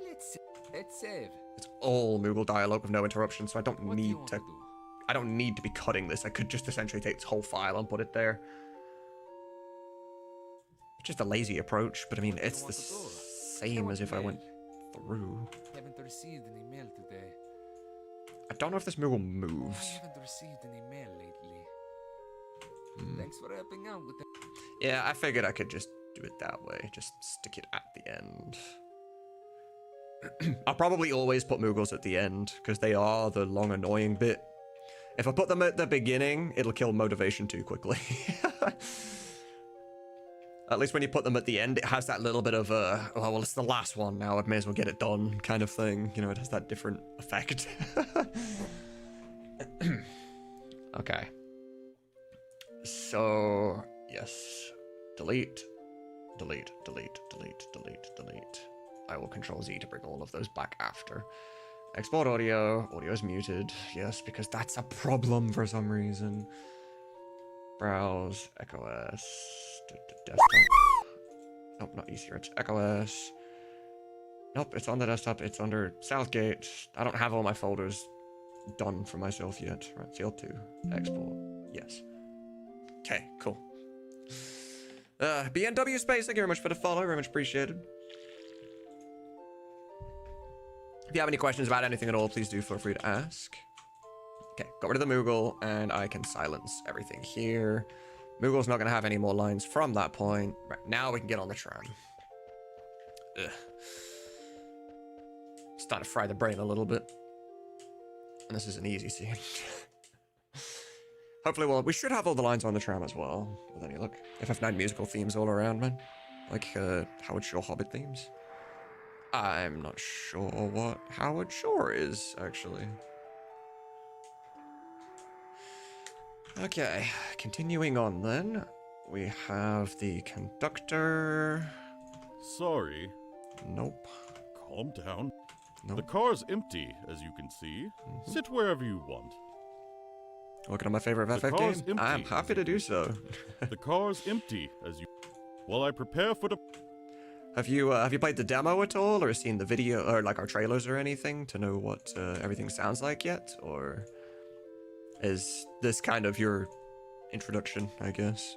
Let's save. Let's save. It's all Mughle dialogue with no interruption, so I don't What do need you want to. to do? I don't need to be cutting this. I could just essentially take this whole file and put it there. It's just a lazy approach, but I mean, it's the same as if I went through. Haven't received an email today. I don't know if this Mughle I moves. haven't received an email lately. Hmm. Thanks for helping out with that. Yeah, I figured I could just do it that way. Just stick it at the end. I'll probably always put Mughals at the end, because they are the long, annoying bit. If I put them at the beginning, it'll kill motivation too quickly. At least when you put them at the end, it has that little bit of a, oh, well, it's the last one now, I may as well get it done kind of thing. You know, it has that different effect. Okay. So, yes. Delete, delete, delete, delete, delete, delete. I will Control Z to bring all of those back after. Export audio. Audio is muted. Yes, because that's a problem for some reason. Browse. Echo S. Desktop. Nope, not easier. It's Echo S. Nope, it's on the desktop. It's under Southgate. I don't have all my folders done for myself yet. Right, CL2. Export. Yes. Okay, cool. BNW Space, thank you very much for the follow. Very much appreciated. If you have any questions about anything at all, please do feel free to ask. Okay, got rid of the Mughle, and I can silence everything here. Mughle's not going to have any more lines from that point. Right, now we can get on the tram. Ugh. Starting to fry the brain a little bit. And this is an easy scene. Hopefully, well, we should have all the lines on the tram as well. With any luck. FF9 musical themes all around, man. Like, Howard Shore Hobbit themes. I'm not sure what Howard Shore is, actually. Okay, continuing on then. We have the conductor. Sorry. Nope. Calm down. Nope. The car's empty, as you can see. Sit wherever you want. Looking at my favorite FF game? I'm happy to do so. The car's empty, as you... While I prepare for the... Have you played the demo at all, or seen the video, or like our trailers or anything, to know what everything sounds like yet? Or is this kind of your introduction, I guess?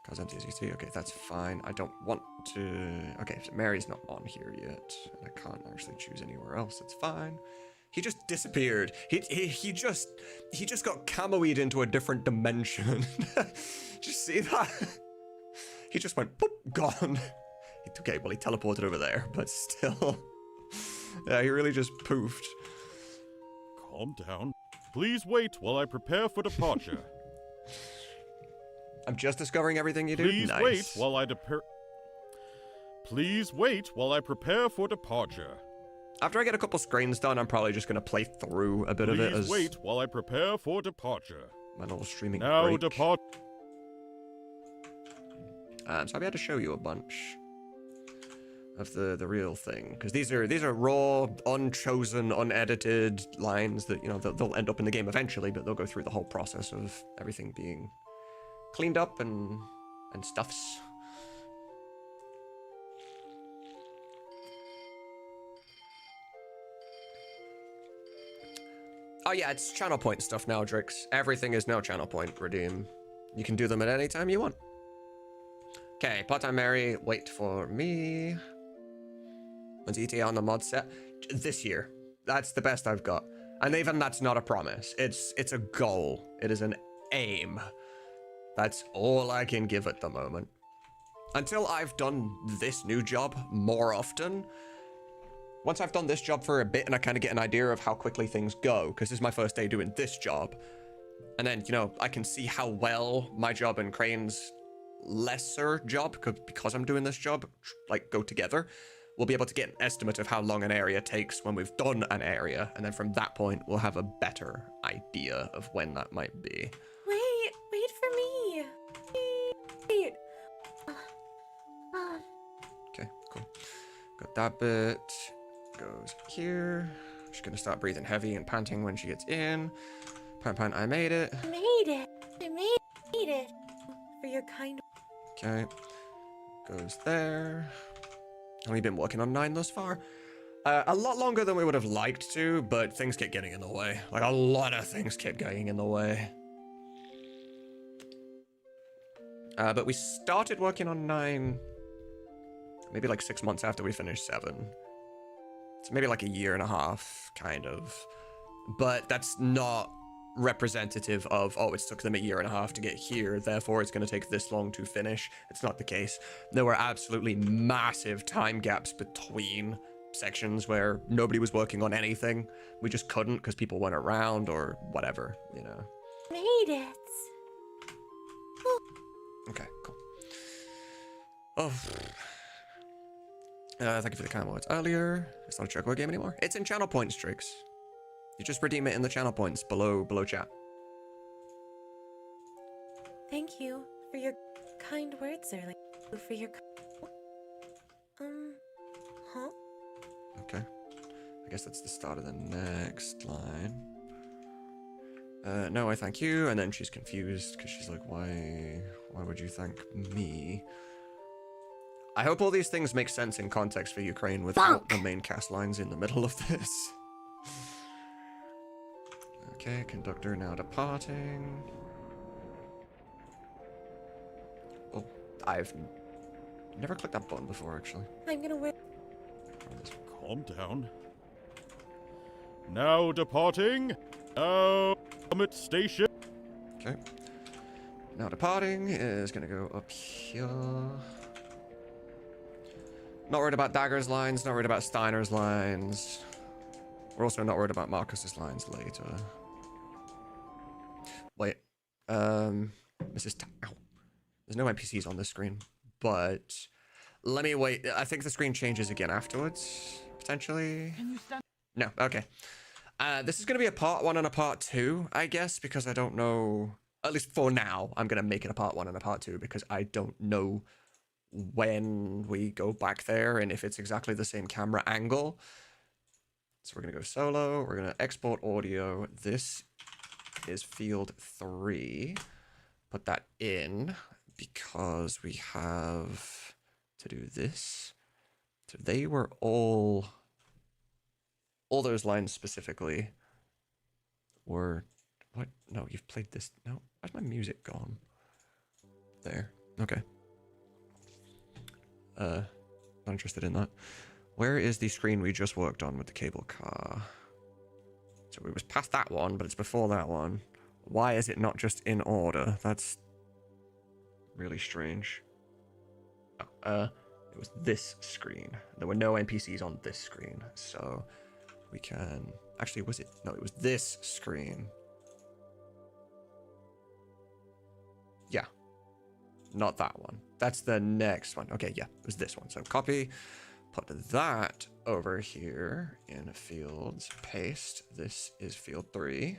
Cause I'm CCC. Okay, that's fine. I don't want to... Okay, so Mary's not on here yet. I can't actually choose anywhere else. It's fine. He just disappeared. He just got camo-ed into a different dimension. Did you see that? He just went, boop, gone. Okay, well, he teleported over there, but still. Yeah, he really just poofed. Calm down. Please wait while I prepare for departure. I'm just discovering everything you do. Please wait while I Please wait while I prepare for departure. After I get a couple screens done, I'm probably just going to play through a bit of it as... Please wait while I prepare for departure. My little streaming now break. Depart... So I'll be able to show you a bunch of the real thing, because these are raw, unchosen, unedited lines that, you know, they'll end up in the game eventually, but they'll go through the whole process of everything being cleaned up and stuffs. Oh yeah, it's channel point stuff now, Drix. Everything is now channel point redeem. You can do them at any time you want. Okay, part-time Mary, wait for me. When's ETA on the mod set? This year. That's the best I've got. And even that's not a promise. It's a goal. It is an aim. That's all I can give at the moment. Until I've done this new job more often. Once I've done this job for a bit and I kind of get an idea of how quickly things go, because this is my first day doing this job. And then, you know, I can see how well my job and Crane's lesser job, because I'm doing this job, like, go together. We'll be able to get an estimate of how long an area takes when we've done an area, and then from that point, we'll have a better idea of when that might be. Wait for me. Wait. Okay, cool. Got that bit. Goes here. She's gonna start breathing heavy and panting when she gets in. Pant, I made it. I made it. For your kind. Okay. Goes there. Only been working on 9 thus far. A lot longer than we would have liked to, but things kept getting in the way. Like, a lot of things kept getting in the way. But we started working on 9 maybe like 6 months after we finished 7. It's maybe like a year and a half, kind of. But that's not representative of, oh, it took them a year and a half to get here, therefore it's going to take this long to finish. It's not the case. There were absolutely massive time gaps between sections where nobody was working on anything. We just couldn't because people weren't around or whatever, you know. Made it. Okay, cool. Oh. Thank you for the kind words earlier. It's not a Chocobo game anymore. It's in channel points, Trix. You just redeem it in the channel points below chat. Thank you for your kind words earlier. For your... Huh? Okay. I guess that's the start of the next line. No, I thank you. And then she's confused because she's like, why would you thank me? I hope all these things make sense in context for Ukraine without the main cast lines in the middle of this. Okay, conductor now departing. Oh, I've never clicked that button before, actually. I'm gonna wear. Calm down. Now departing. Now summit station. Okay. Now departing is gonna go up here. Not worried about Dagger's lines, not worried about Steiner's lines. We're also not worried about Marcus's lines later. Wait. Mrs. Ow. There's no NPCs on this screen, but let me wait. I think the screen changes again afterwards, potentially. Can you stand? No, okay. This is going to be a part 1 and a part 2, I guess, because I don't know. At least for now, I'm going to make it a part 1 and a part 2 because I don't know when we go back there and if it's exactly the same camera angle. So we're going to go solo. We're going to export audio. This is field 3. Put that in because we have to do this. So they were all those lines specifically were, what? No, you've played this. No, why's my music gone? There. Okay. Not interested in that. Where is the screen we just worked on with the cable car? So it was past that one, but it's before that one. Why is it not just in order? That's really strange. Oh, it was this screen. There were no NPCs on this screen, so we can... Actually, was it? No, it was this screen. Yeah. Not that one. That's the next one. Okay, yeah, it was this one. So copy, put that over here in fields, paste. This is field 3.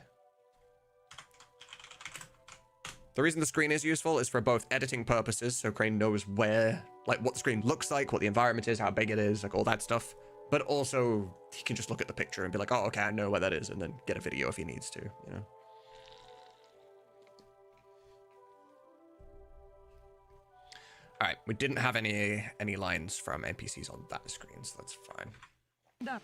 The reason the screen is useful is for both editing purposes, so Crane knows where, like what the screen looks like, what the environment is, how big it is, like all that stuff. But also, he can just look at the picture and be like, oh, okay, I know where that is, and then get a video if he needs to, you know? All right, we didn't have any lines from NPCs on that screen, so that's fine. No.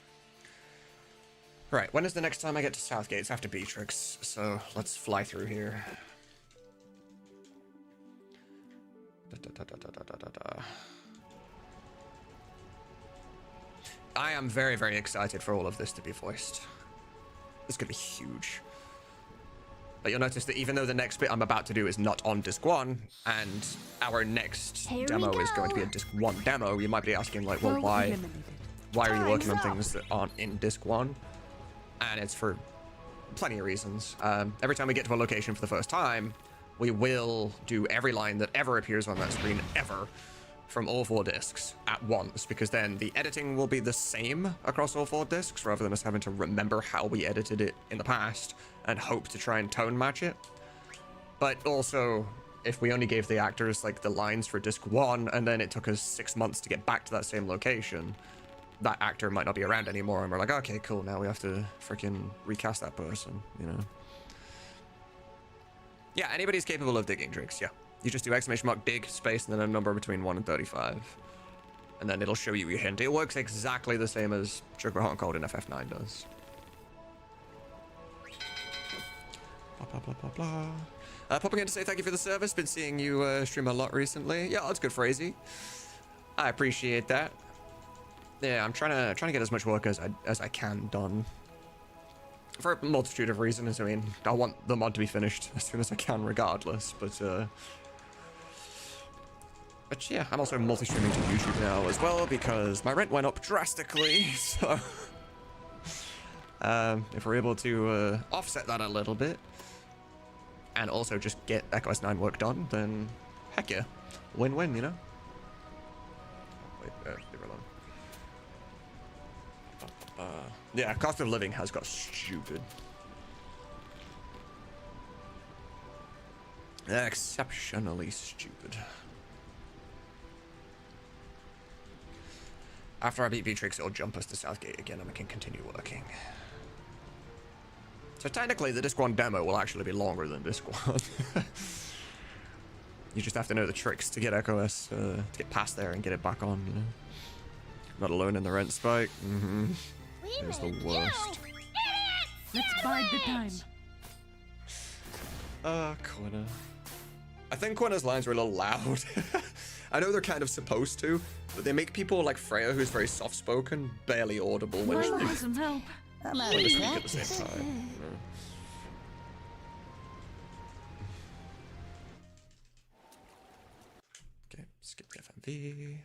Right, when is the next time I get to Southgate? It's after Beatrix, so let's fly through here. I am very, very excited for all of this to be voiced. This could be huge. But you'll notice that even though the next bit I'm about to do is not on disc 1, and our next demo is going to be a disc 1 demo, you might be asking, like, well, why are you working on things that aren't in disc 1? And it's for plenty of reasons. Every time we get to a location for the first time, we will do every line that ever appears on that screen ever from all 4 discs at once, because then the editing will be the same across all 4 discs rather than us having to remember how we edited it in the past and hope to try and tone match it. But also, if we only gave the actors like the lines for disc 1 and then it took us 6 months to get back to that same location, that actor might not be around anymore and we're like, okay, cool, now we have to freaking recast that person, you know? Yeah, anybody's capable of digging drinks, yeah. You just do !dig space and then a number between 1 and 35. And then it'll show you your hint. It works exactly the same as Sugar Hot and Cold in FF9 does. Blah, blah, blah, blah, blah. Popping in to say thank you for the service. Been seeing you stream a lot recently. Yeah, that's good, Frazee. I appreciate that. Yeah, I'm trying to get as much work as I can done. For a multitude of reasons. I mean, I want the mod to be finished as soon as I can, regardless. But yeah, I'm also multi-streaming to YouTube now as well because my rent went up drastically. So if we're able to offset that a little bit and also just get Echo S9 work done, then heck yeah, win-win, you know. Wait, leave her alone. Yeah, cost of living has got stupid. Exceptionally stupid. After I beat Beatrix, it'll jump us to Southgate again and we can continue working. So technically, the Disc 1 demo will actually be longer than Disc 1. You just have to know the tricks to get EchoS, to get past there and get it back on, you know? Not alone in the rent spike. It's the worst. Let's bide the time. Quina. I think Quina's lines are a little loud. I know they're kind of supposed to, but they make people like Freya, who's very soft-spoken, barely audible when Might she want some help. when they speak at the same time. You know? Okay, skip the FMV.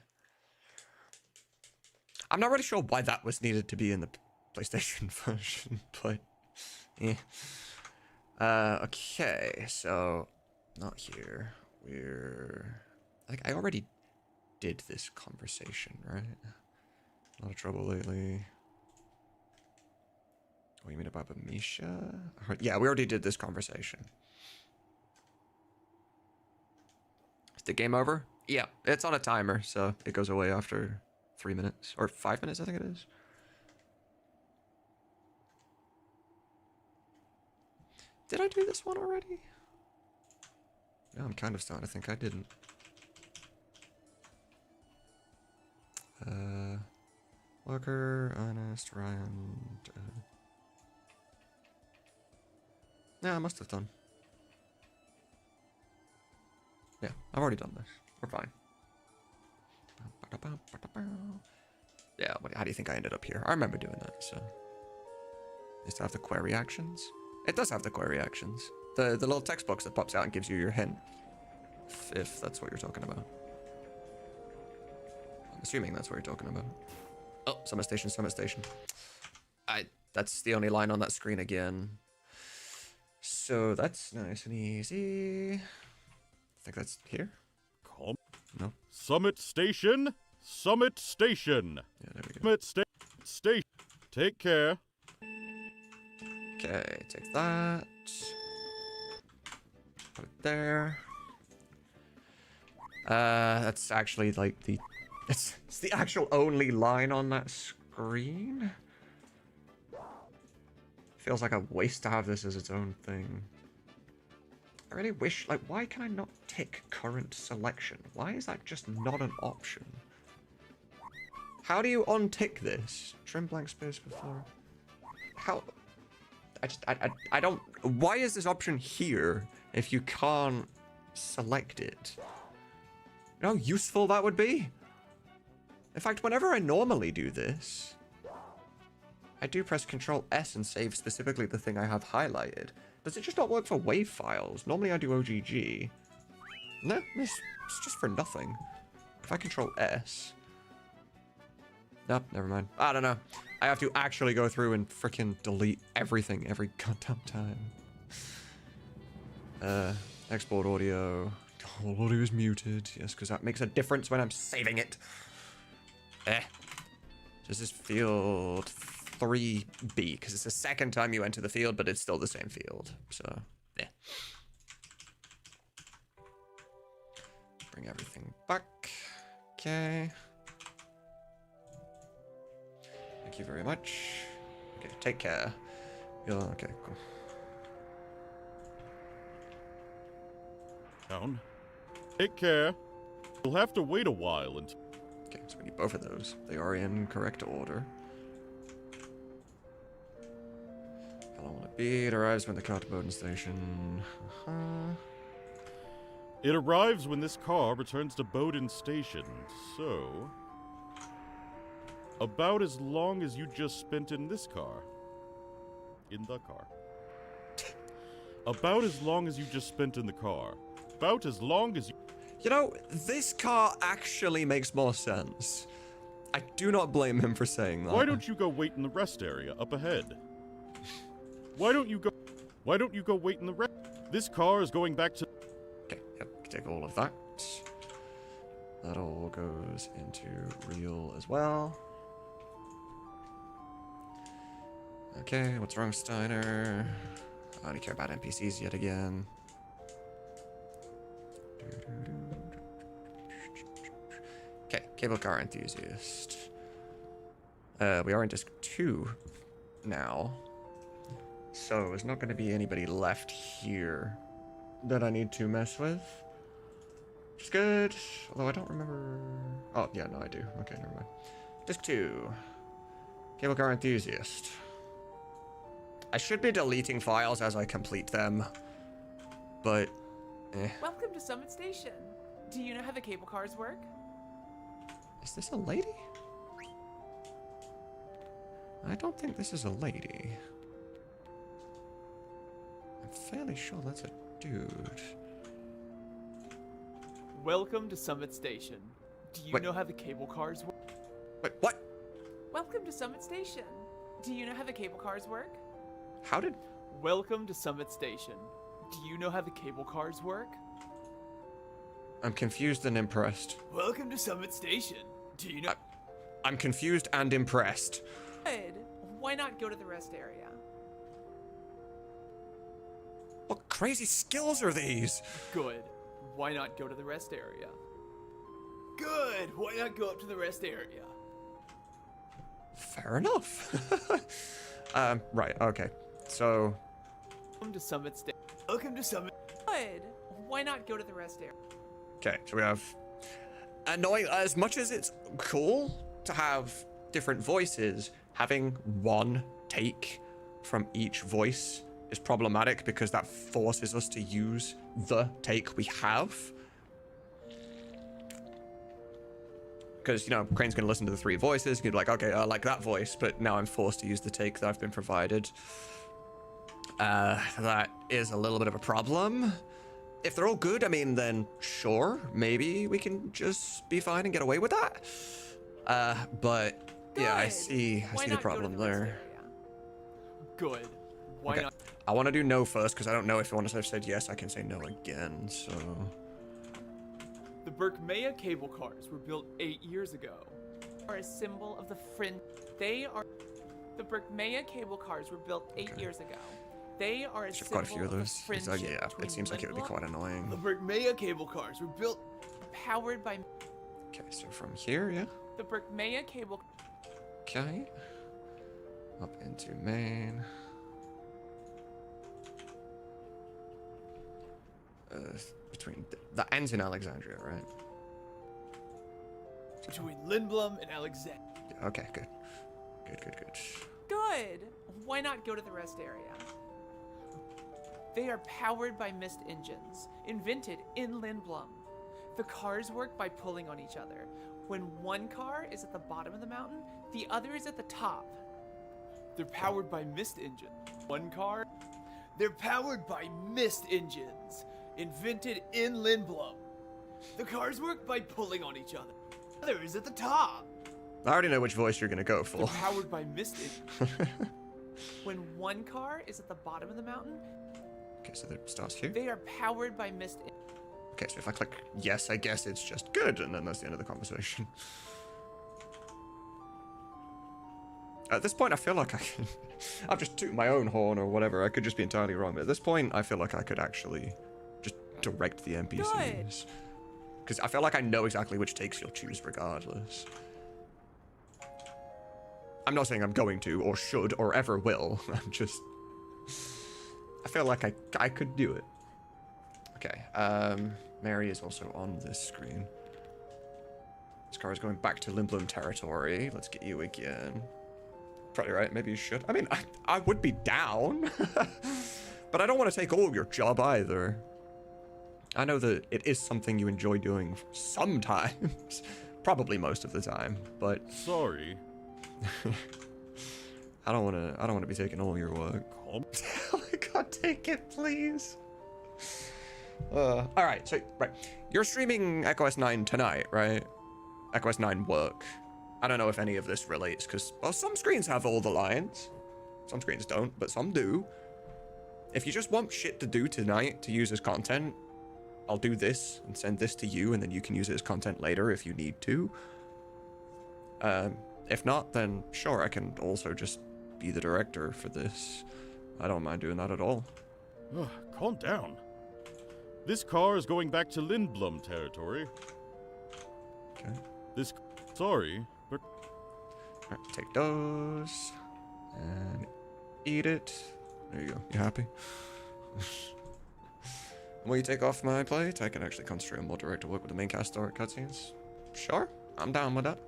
I'm not really sure why that was needed to be in the PlayStation version, but yeah. Okay, so not here. I think I already did this conversation, right? A lot of trouble lately. Oh, you mean about Misha? Yeah, we already did this conversation. Is the game over? Yeah, it's on a timer, so it goes away after 3 minutes. Or 5 minutes, I think it is. Did I do this one already? No, I'm kind of starting to think I didn't. Walker, Honest, Ryan. Yeah, I must have done. Yeah, I've already done this. We're fine. Yeah, how do you think I ended up here? I remember doing that, so. Does it have the query actions? It does have the query actions. The little text box that pops out and gives you your hint. If that's what you're talking about. I'm assuming that's what you're talking about. Oh, Summit Station, Summit Station. That's the only line on that screen again. So that's nice and easy. I think that's here. Calm. No. Summit Station. Summit Station. Yeah, there we go. Summit Station. Take care. Okay, take that. Put it there. That's actually like the... It's the actual only line on that screen. Feels like a waste to have this as its own thing. I really wish... Like, why can I not tick current selection? Why is that just not an option? How do you untick this? Trim blank space before... How... I don't... Why is this option here if you can't select it? You know how useful that would be? In fact, whenever I normally do this, I do press Control S and save specifically the thing I have highlighted. Does it just not work for WAV files? Normally I do OGG. No, it's just for nothing. If I Control S... Nope, never mind. I don't know. I have to actually go through and freaking delete everything every goddamn time. Export audio. All audio is muted. Yes, because that makes a difference when I'm saving it. This is field 3B, because it's the second time you enter the field, but it's still the same field. So, yeah. Bring everything back. Okay. Thank you very much. Okay, take care. Okay, cool. Down. Take care. You'll have to wait a while until... Okay, so we need both of those. They are in correct order. How long will it be? It arrives when the car to Bowden Station. It arrives when this car returns to Bowden Station, so... About as long as you just spent in this car. In the car. About as long as you just spent in the car. About as long as you... You know, this car actually makes more sense. I do not blame him for saying that. Why don't you go wait in the rest area up ahead? Why don't you go wait in the rest... This car is going back to... Okay, yep, take all of that. That all goes into real as well. Okay, what's wrong, Steiner? I don't care about NPCs yet again. Okay, cable car enthusiast. We are in disc 2 now. So there's not going to be anybody left here that I need to mess with. Which is good. Although I don't remember... Oh, yeah, no, I do. Okay, never mind. Disc 2. Cable car enthusiast. I should be deleting files as I complete them. But... Welcome to Summit Station. Do you know how the cable cars work? Is this a lady? I don't think this is a lady. I'm fairly sure that's a dude. Welcome to Summit Station. Do you know how the cable cars work? Wait, what? Welcome to Summit Station. Do you know how the cable cars work? How did... Welcome to Summit Station. Do you know how the cable cars work? I'm confused and impressed. Welcome to Summit Station. Do you know... I'm confused and impressed. Good. Why not go to the rest area? What crazy skills are these? Good. Why not go to the rest area? Good. Why not go up to the rest area? Fair enough. Right, okay. So... Welcome to Summit Station. Welcome to Summit... Good. Why not go to the rest area? Okay, so we have... Annoying, as much as it's cool to have different voices, having one take from each voice is problematic because that forces us to use the take we have. Because, you know, Crane's going to listen to the 3 voices, he'd be like, okay, I like that voice, but now I'm forced to use the take that I've been provided. That is a little bit of a problem. If they're all good, I mean, then sure, maybe we can just be fine and get away with that. But yeah, I see the problem there. Good. Why not? I want to do no first because I don't know if once I've said yes, I can say no again. So the Berkmaya cable cars were built 8 years ago. Are a symbol of the fringe. The Berkmaya cable cars were built 8 years ago. They are a symbol quite a few of those. The Yeah, it seems like it would be quite annoying. The Berkmaya cable cars were built, powered by. Okay, so from here, yeah. The Berkmaya cable. Okay. Up into main. Between that ends in Alexandria, right? Between Lindblom and Alexandria. Okay, good. Good. Good. Why not go to the rest area? They are powered by mist engines, invented in Lindblom. The cars work by pulling on each other. When one car is at the bottom of the mountain, the other is at the top. They're powered by mist engines. One car, they're powered by mist engines, invented in Lindblom. The cars work by pulling on each other. The other is at the top. I already know which voice you're gonna go for. They're powered by mist engines. When one car is at the bottom of the mountain, okay, so it starts here. They are powered by mist. Okay, so if I click yes, I guess it's just good, and then that's the end of the conversation. At this point, I feel like I can... I'm just tooting my own horn or whatever. I could just be entirely wrong, but at this point, I feel like I could actually just direct the NPCs. Because I feel like I know exactly which takes you'll choose regardless. I'm not saying I'm going to, or should, or ever will. I'm just... I feel like I could do it. Okay, Mary is also on this screen. This car is going back to Lindblom territory. Let's get you again. Probably right, maybe you should. I mean, I would be down. But I don't want to take all of your job either. I know that it is something you enjoy doing sometimes. Probably most of the time, but... Sorry. I don't want to be taking all your work. Oh my god, take it, please. All right, so you're streaming Echo S9 tonight, right? Echo S9 work. I don't know if any of this relates because, well, some screens have all the lines, some screens don't, but some do. If you just want shit to do tonight to use as content, I'll do this and send this to you, and then you can use it as content later if you need to. If not, then sure, I can also just be the director for this. I don't mind doing that at all. Calm down. This car is going back to Lindblom territory. Okay. Sorry, but... Alright, take those. And eat it. There you go. You happy? Will you take off my plate? I can actually concentrate on more direct work with the main cast story cutscenes. Sure, I'm down with that.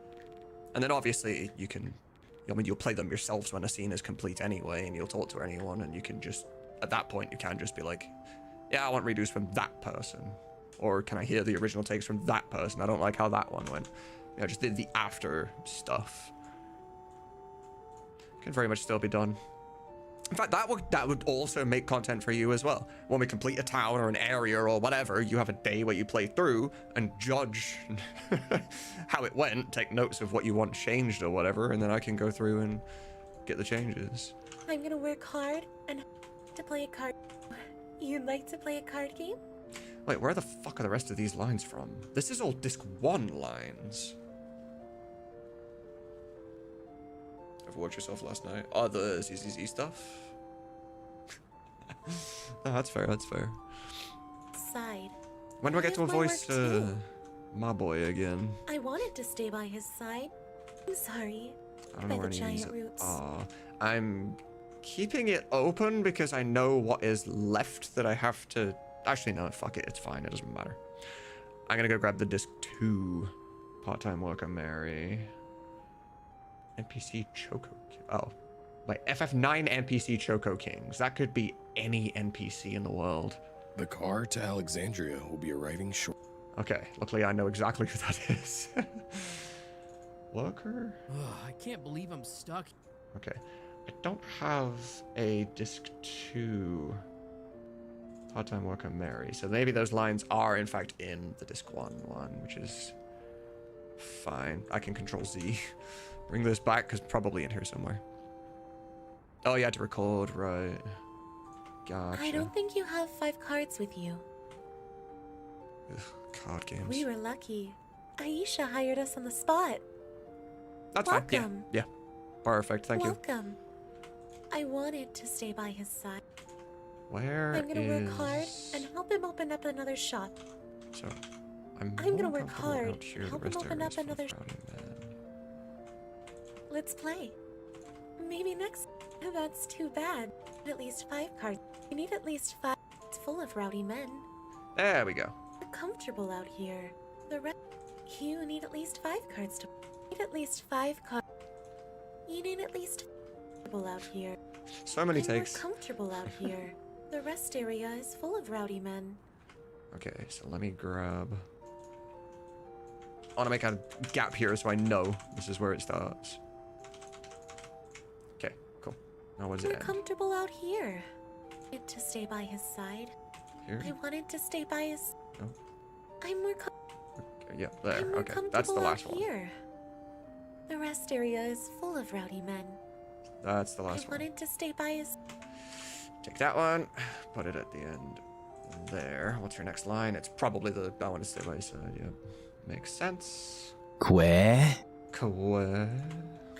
And then obviously you can, I mean, you'll play them yourselves when a scene is complete anyway, and you'll talk to anyone, and you can just, at that point, you can just be like, yeah, I want redos from that person. Or can I hear the original takes from that person? I don't like how that one went. You know, just the after stuff. Can very much still be done. In fact, that would also make content for you as well. When we complete a town or an area or whatever, you have a day where you play through and judge how it went, take notes of what you want changed or whatever, and then I can go through and get the changes. I'm gonna work hard and to play a card. You'd like to play a card game? Wait, where the fuck are the rest of these lines from? This is all disc 1 lines. Overworked yourself last night. Oh, the ZZZ stuff? No, that's fair, that's fair. Side. When do I get to voice my boy again? I wanted to stay by his side. I'm sorry. I don't know By where the any of these giant roots. are. I'm keeping it open because I know what is left that I have to... Actually, no, fuck it. It's fine. It doesn't matter. I'm gonna go grab the disc 2. Part-time worker Mary. NPC Choco... Oh. Like, FF9 NPC Choco Kings. That could be any NPC in the world. The car to Alexandria will be arriving short. Okay, luckily I know exactly who that is. Worker? I can't believe I'm stuck. Okay. I don't have a disc 2 part-time worker Mary, so maybe those lines are in fact in the disc 1 one, which is fine. I can control Z. Bring this back, because probably in here somewhere. Oh, you had to record, right. Gotcha. I don't think you have 5 cards with you. Ugh, card games. We were lucky. Aisha hired us on the spot. That's Welcome. fine. Yeah. Perfect. Thank you. Welcome. I wanted to stay by his side. Where I'm gonna is... work hard and help him open up another shop. So, I'm gonna more work comfortable hard out here. and help The him rest open areas up full of another rowdy men. Let's play. Maybe next. That's too bad. At least 5 cards. You need at least 5. It's full of rowdy men. There we go. You're comfortable out here. The rest. You need at least 5 cards to. You need at least 5 cards. You need at least. Comfortable out here. So many I'm takes. more comfortable out here. The rest area is full of rowdy men. Okay, so let me grab... I want to make a gap here so I know this is where it starts. Okay, cool. Now what does it You're end? comfortable out here. I wanted to stay by his side. Here? I wanted to stay by his. No. I'm more. Okay, yeah, there. I'm more Okay, comfortable that's the last out one. here. The rest area is full of rowdy men. That's the last I one. wanted to stay by his. Take that one. Put it at the end there. What's your next line? It's probably the I want to stay by his side. Yep. Makes sense. Queh? Queh?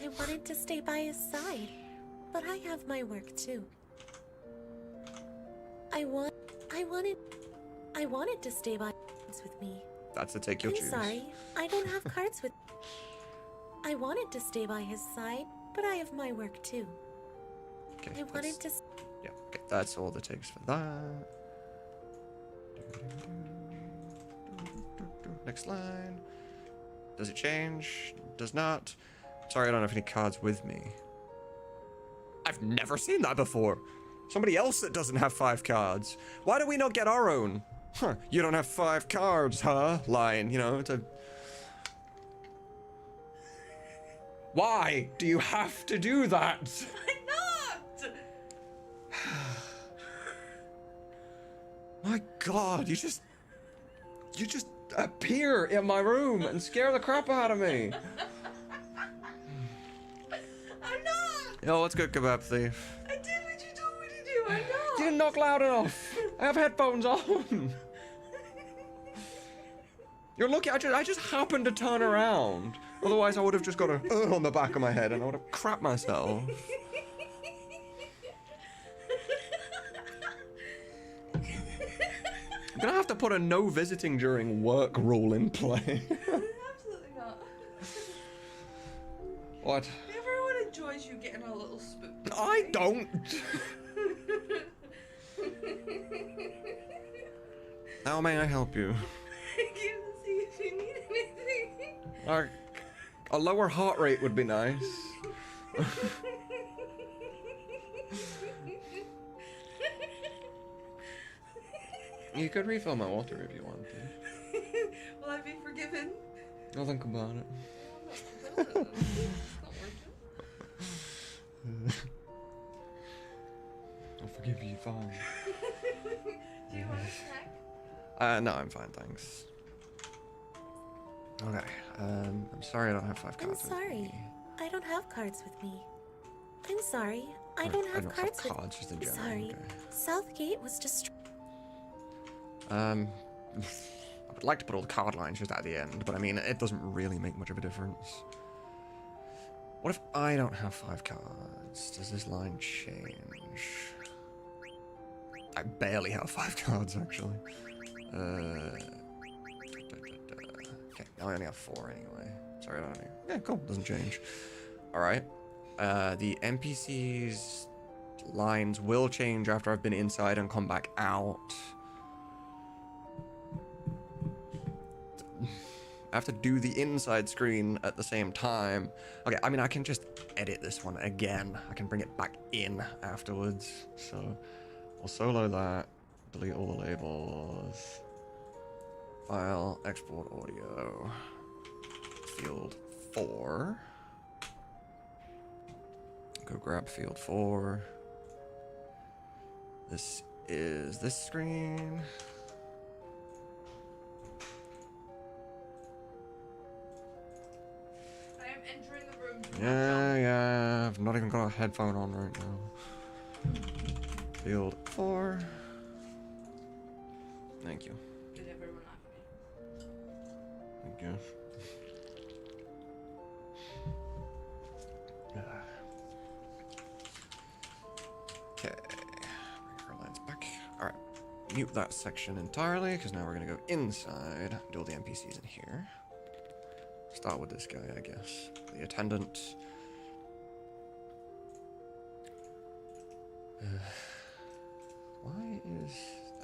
I wanted to stay by his side, but I have my work too. I wanted to stay by with me. That's the take you'll I'm choose. sorry, I don't have cards with. I wanted to stay by his side, but I have my work too. Okay, I wanted to. Yeah, okay, that's all the takes for that. Next line. Does it change? Does not. Sorry, I don't have any cards with me. I've never seen that before. Somebody else that doesn't have 5 cards. Why do we not get our own? Huh, you don't have 5 cards, huh? Line, you know, it's a... Why do you have to do that? I'm not! My God, you just appear in my room and scare the crap out of me. I'm not! Yo, what's good, kebab thief? I did what you told me to do. I'm not! You didn't knock loud enough. I have headphones on. You're lucky. I just happened to turn around. Otherwise, I would have just got a on the back of my head and I would have crapped myself. I'm gonna have to put a no visiting during work rule in play. Absolutely not. What? Yeah, enjoys you getting a little spooked. I don't. How may I help you? Here to see if you need anything. A lower heart rate would be nice. You could refill my water if you want to. Will I be forgiven? I'll think about it. It's not I'll forgive you, fine. Do you want a snack? No, I'm fine, thanks. Okay, I'm sorry I don't have 5 I'm cards with sorry. me. I don't have cards with me. I'm sorry. I don't have cards with cards, just in general. Sorry. Okay. Southgate was just. I would like to put all the card lines just at the end, but I mean, it doesn't really make much of a difference. What if I don't have 5 cards? Does this line change? I barely have 5 cards, actually. Okay, now I only have 4 anyway. Sorry, I don't know. Yeah, cool, doesn't change. Alright. The NPC's lines will change after I've been inside and come back out. I have to do the inside screen at the same time. Okay, I mean, I can just edit this one again. I can bring it back in afterwards. So, I'll solo that, delete all the labels. File, export audio. Field 4. Go grab field 4. This is this screen. Yeah, I've not even got a headphone on right now. Field 4. Thank you. Did everyone laugh at me? Thank you. Okay. Bring our lines back. Alright. Mute that section entirely, because now we're going to go inside. Do all the NPCs in here. Start with this guy, I guess. The attendant. Why is...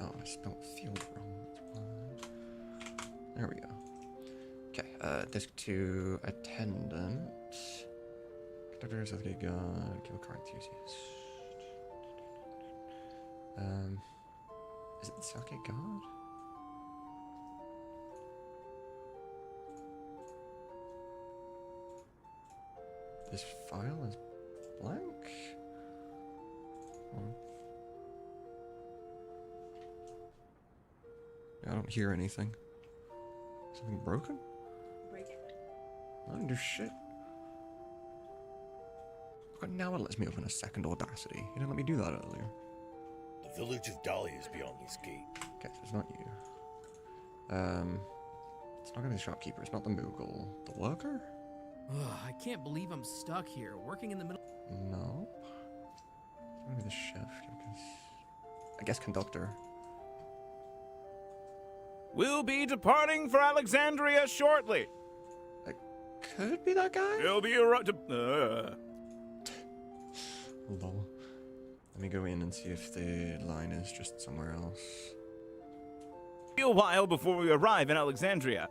Oh, I spelled field wrong. That's why. There we go. Okay, disc 2, attendant. Conductor, Southgate guard, kill car enthusiast. Is it the Southgate guard? This file is blank? I don't hear anything. Something broken? Break it. I didn't do shit. Okay, now it lets me open a second Audacity. You didn't let me do that earlier. The village of Dolly is beyond this gate. Okay, so it's not you. It's not gonna be the shopkeeper. It's not the Mughle. The worker? Ugh, I can't believe I'm stuck here, working in the middle. No. It's gonna be the chef, I guess conductor. We'll be departing for Alexandria shortly. Could be that guy? We'll be Lol. Let me go in and see if the line is just somewhere else. Be a while before we arrive in Alexandria.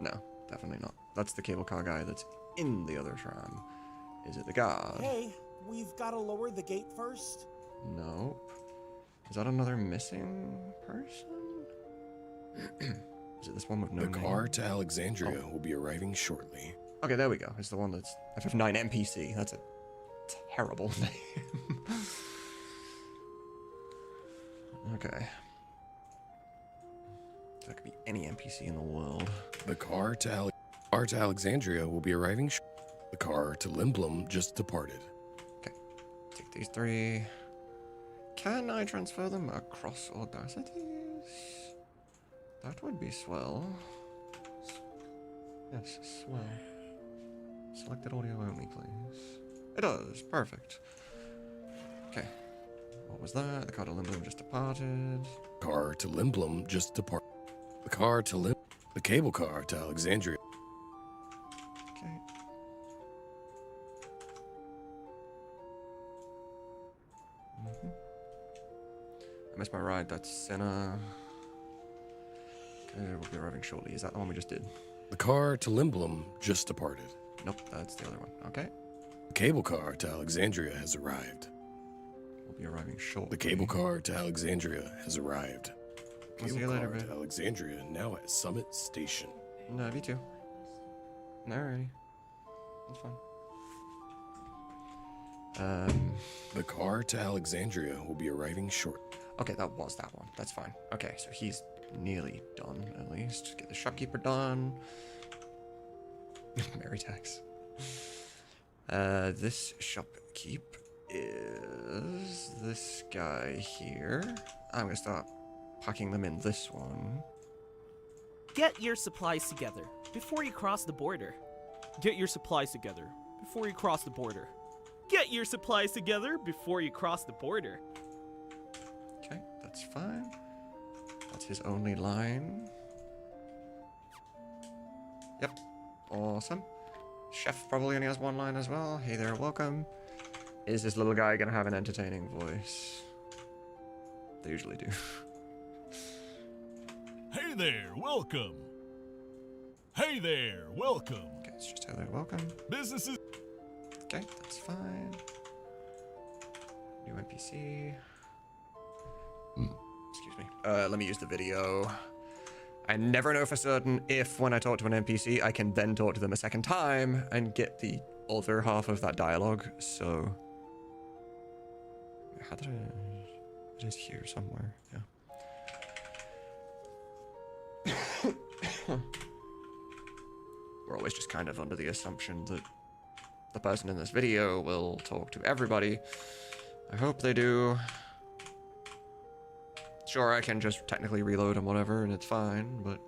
No, definitely not. That's the cable car guy that's in the other tram. Is it the guard? Hey, we've got to lower the gate first. Nope. Is that another missing person? Is it this one with no The name? car to Alexandria will be arriving shortly. Okay, there we go. It's the one that's FF9 NPC. That's a terrible name. Okay. That could be any NPC in the world. The car to Alexandria will be arriving The car to Limblum just departed. Okay. Take these 3. Can I transfer them across Audacities? That would be swell. Yes, swell. Selected audio only, please. It does. Perfect. Okay. What was that? The car to Limblum just departed. Car to Limblum just departed. The car to the cable car to Alexandria. Okay. I missed my ride. That's Senna. Okay, we'll be arriving shortly. Is that the one we just did? The car to Limblum just departed. Nope, that's the other one. Okay. The cable car to Alexandria has arrived. We'll be arriving shortly. The cable car to Alexandria has arrived. I'll see you Cable later, car man. to Alexandria now at Summit Station. No, me too. Alrighty. That's fine. The car to Alexandria will be arriving short. Okay, that was that one. That's fine. Okay, so he's nearly done, at least. Get the shopkeeper done. Mary tax. This shopkeep is this guy here. I'm gonna start packing them in this one. Get your supplies together before you cross the border. Get your supplies together before you cross the border. Get your supplies together before you cross the border. Okay, that's fine. That's his only line. Yep. Awesome. Chef probably only has one line as well. Hey there, welcome. Is this little guy gonna have an entertaining voice? They usually do. Hey there, welcome. Hey there, welcome. Okay, it's just hey there, welcome. Businesses. Okay, that's fine. New NPC. Excuse me. Let me use the video. I never know for certain if when I talk to an NPC, I can then talk to them a second time and get the other half of that dialogue, so... How did I... It is here somewhere, yeah. We're always just kind of under the assumption that the person in this video will talk to everybody. I hope they do. Sure, I can just technically reload and whatever, and it's fine, but...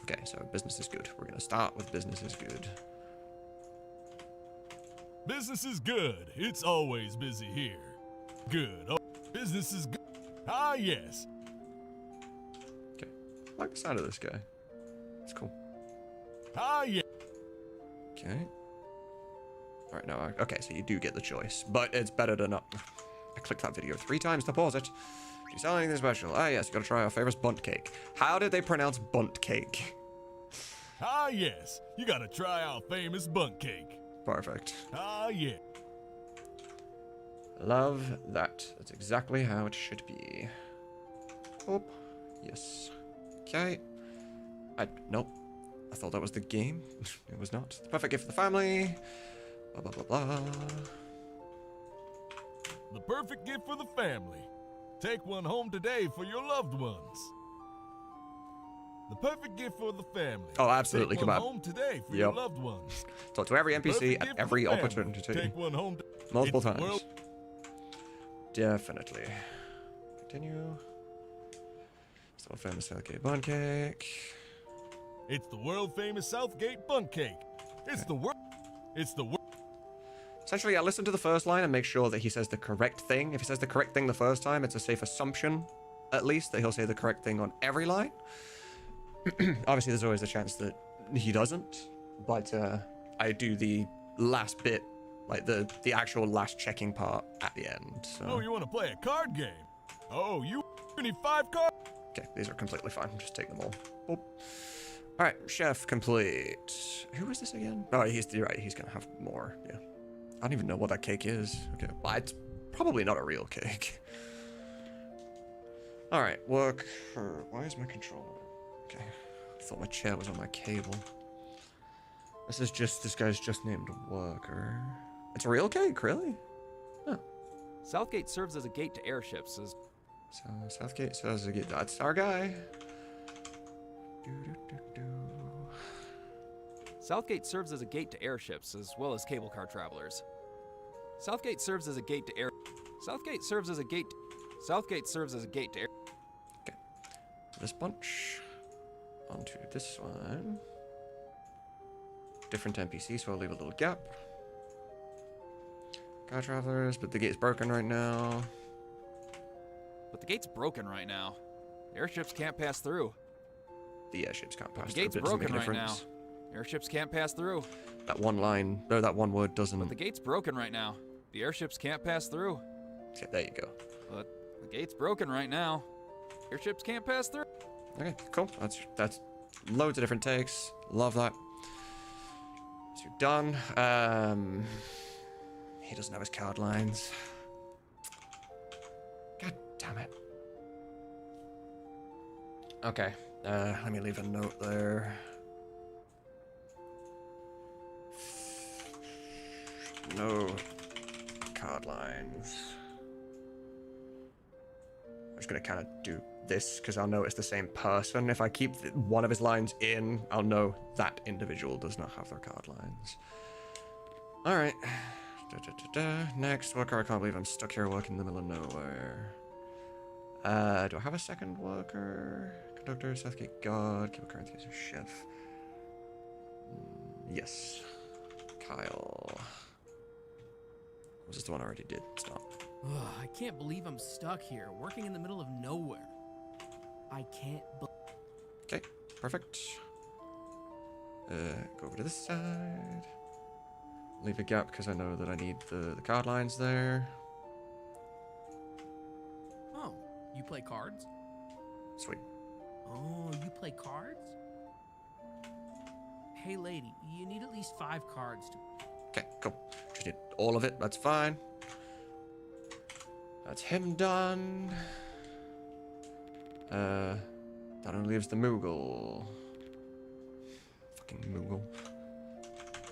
Okay, so business is good. We're gonna start with business is good. Business is good. It's always busy here. Good. Oh, business is good. Ah, yes. Okay. I like the sound of this guy. It's cool. Ah, yeah. Okay. Alright, now, okay, so you do get the choice, but it's better to not... I clicked that video 3 times to pause it. She's selling anything special. Ah, yes, you gotta try our famous bunt cake. How did they pronounce bunt cake? Ah, yes. You gotta try our famous bun cake. Perfect. Ah, yeah. Love that. That's exactly how it should be. Oh, yes. Okay. Nope. I thought that was the game. It was not. The perfect gift for the family. Blah, blah, blah, blah. The perfect gift for the family. Take one home today for your loved ones. The perfect gift for the family. Oh, absolutely. Take Come one on. home today for your loved ones. Talk to every NPC at every family. opportunity. Take one home. Multiple It's the times. world- Definitely. Continue. Still famous Southgate bun cake. It's the world famous Southgate bun cake. It's the world. It's the world. Essentially, I listen to the first line and make sure that he says the correct thing. If he says the correct thing the first time, it's a safe assumption, at least, that he'll say the correct thing on every line. Obviously, there's always a chance that he doesn't, but I do the last bit, like the actual last checking part at the end. So. Oh, you want to play a card game? Oh, you need 5 cards? Okay, these are completely fine. Just take them all. Boop. All right, chef complete. Who is this again? Oh, you're right. He's gonna have more. Yeah. I don't even know what that cake is. Okay, well, it's probably not a real cake. All right, work. Why is my controller? Okay, I thought my chair was on my cable. This guy's just named worker. It's a real cake, really? Oh. Southgate serves as a gate to airships. So Southgate says that's our guy. Southgate serves as a gate to airships as well as cable car travelers. Southgate serves as a gate to air. Southgate serves as a gate. Southgate serves as a gate to air. Okay. This bunch. Onto this one. Different NPC, so I'll leave a little gap. Car travelers, but the gate's broken right now. But the gate's broken right now. Airships can't pass through. The airships can't pass The through. gate's It doesn't make broken a right now. difference. Airships can't pass through. That one line, or that one word doesn't. But the gate's broken right now. The airships can't pass through. Okay, there you go. But the gate's broken right now. Airships can't pass through. Okay, cool. That's loads of different takes. Love that. So you're done. He doesn't have his card lines. God damn it. Okay. Let me leave a note there. No card lines. I'm just gonna kind of do this because I'll know it's the same person. If I keep one of his lines in, I'll know that individual does not have their card lines. All right. Next worker. I can't believe I'm stuck here working in the middle of nowhere. Do I have a second worker? Conductor, Southgate guard, cable currency user, chef. Yes. Kyle. Was this the one I already did? Stop. Ugh, I can't believe I'm stuck here, working in the middle of nowhere. I can't Okay, perfect. Go over to this side. Leave a gap because I know that I need the card lines there. Oh, you play cards? Sweet. Oh, you play cards? Hey lady, you need at least 5 cards to... Okay, cool. Just need all of it, that's fine. That's him done. That only leaves the Mughle. Fucking Mughle.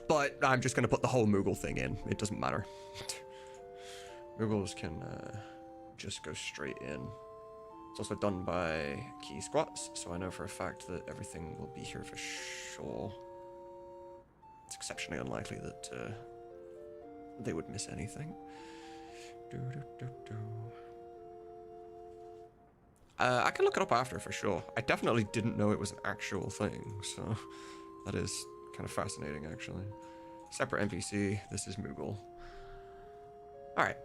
But I'm just gonna put the whole Mughle thing in. It doesn't matter. Mughles can just go straight in. It's also done by key squats, so I know for a fact that everything will be here for sure. It's exceptionally unlikely that they would miss anything. I can look it up after for sure. I definitely didn't know it was an actual thing, so that is kind of fascinating actually. Separate NPC, this is Mughle. Alright.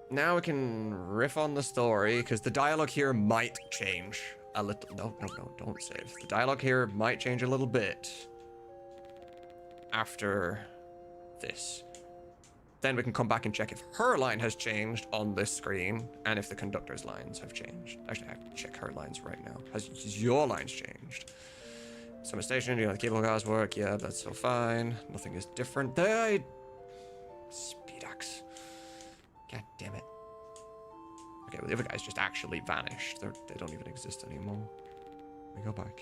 Now we can riff on the story, because the dialogue here might change a little. No, don't save. The dialogue here might change a little bit after this. Then we can come back and check if her line has changed on this screen, and if the conductor's lines have changed. Actually, I have to check her lines right now. Has your lines changed? Summer station, you know, the cable cars work. Yeah, that's still fine. Nothing is different. Speed axe. God damn it. Okay, well, the other guys just actually vanished. They don't even exist anymore. Let me go back.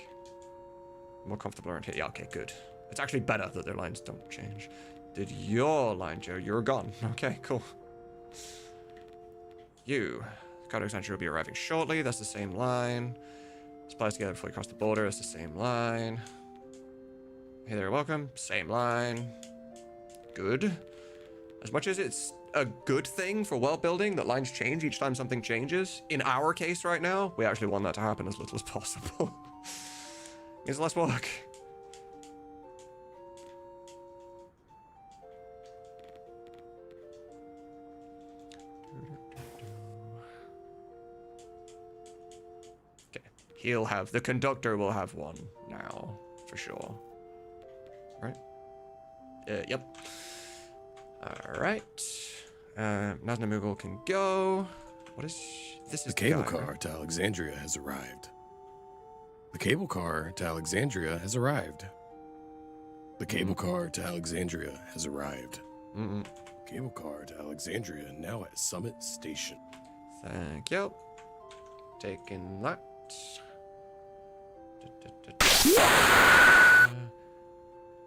More comfortable around here. Yeah, okay, good. It's actually better that their lines don't change. Did your line, Joe? You're gone. Okay, cool. You. Cargo Sanctuary will be arriving shortly. That's the same line. Supplies together before you cross the border. It's the same line. Hey there, welcome. Same line. Good. As much as it's a good thing for world building that lines change each time something changes, in our case right now, we actually want that to happen as little as possible. Means less work. He'll have, the conductor will have one now, for sure. Right? Yep. Alright. Nazna Mughle can go. What is, this is the cable car to Alexandria has arrived. The cable car to Alexandria has arrived. The cable car to Alexandria has arrived. Cable car to Alexandria now at Summit Station. Thank you. Taking that.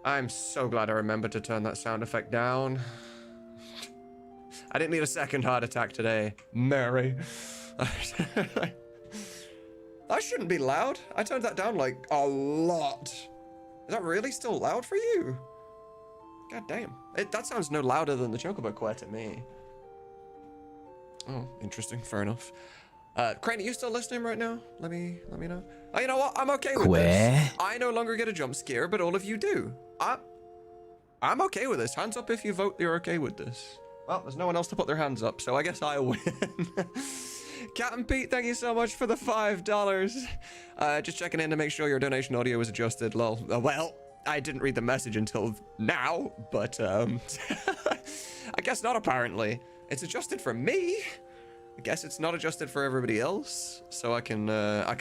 I'm so glad I remembered to turn that sound effect down. I didn't need a second heart attack today, Mary. That shouldn't be loud. I turned that down like a lot. Is that really still loud for you? God damn. That sounds no louder than the Chocobo Quet to me. Oh, interesting. Fair enough. Crane, are you still listening right now? Let me know. Oh, you know what? I'm okay with this. I no longer get a jump scare, but all of you do. I'm okay with this. Hands up if you vote you're okay with this. Well, there's no one else to put their hands up, so I guess I win. Cat and Pete, thank you so much for the $5. Just checking in to make sure your donation audio is adjusted, lol. Well, I didn't read the message until now, but I guess not apparently. It's adjusted for me. I guess it's not adjusted for everybody else, so I can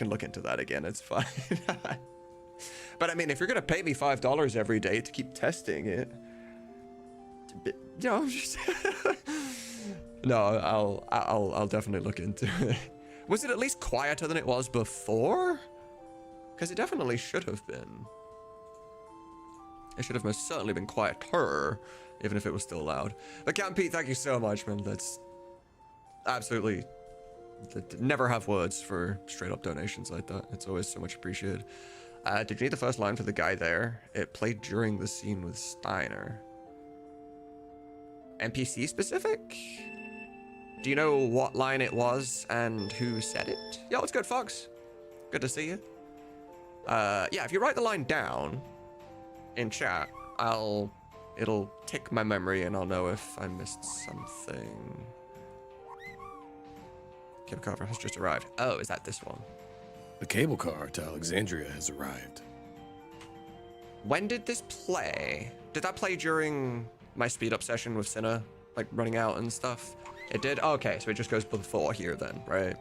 look into that again. It's fine. But I mean, if you're gonna pay me $5 every day to keep testing it, it's a bit, you know, just no, I'll definitely look into it. Was it at least quieter than it was before? Because it definitely should have been. It should have most certainly been quieter, even if it was still loud. But Captain Pete, thank you so much, man. That's absolutely... Never have words for straight up donations like that. It's always so much appreciated. Did you need the first line for the guy there? It played during the scene with Steiner. NPC specific? Do you know what line it was and who said it? Yo, what's good, Fox? Good to see you. Yeah, if you write the line down in chat, it'll tick my memory and I'll know if I missed something. Cable car has just arrived. Oh, is that this one? The cable car to Alexandria has arrived. When did this play? Did that play during my speed up session with Cinna? Like running out and stuff? It did? Okay, so it just goes before here then, right?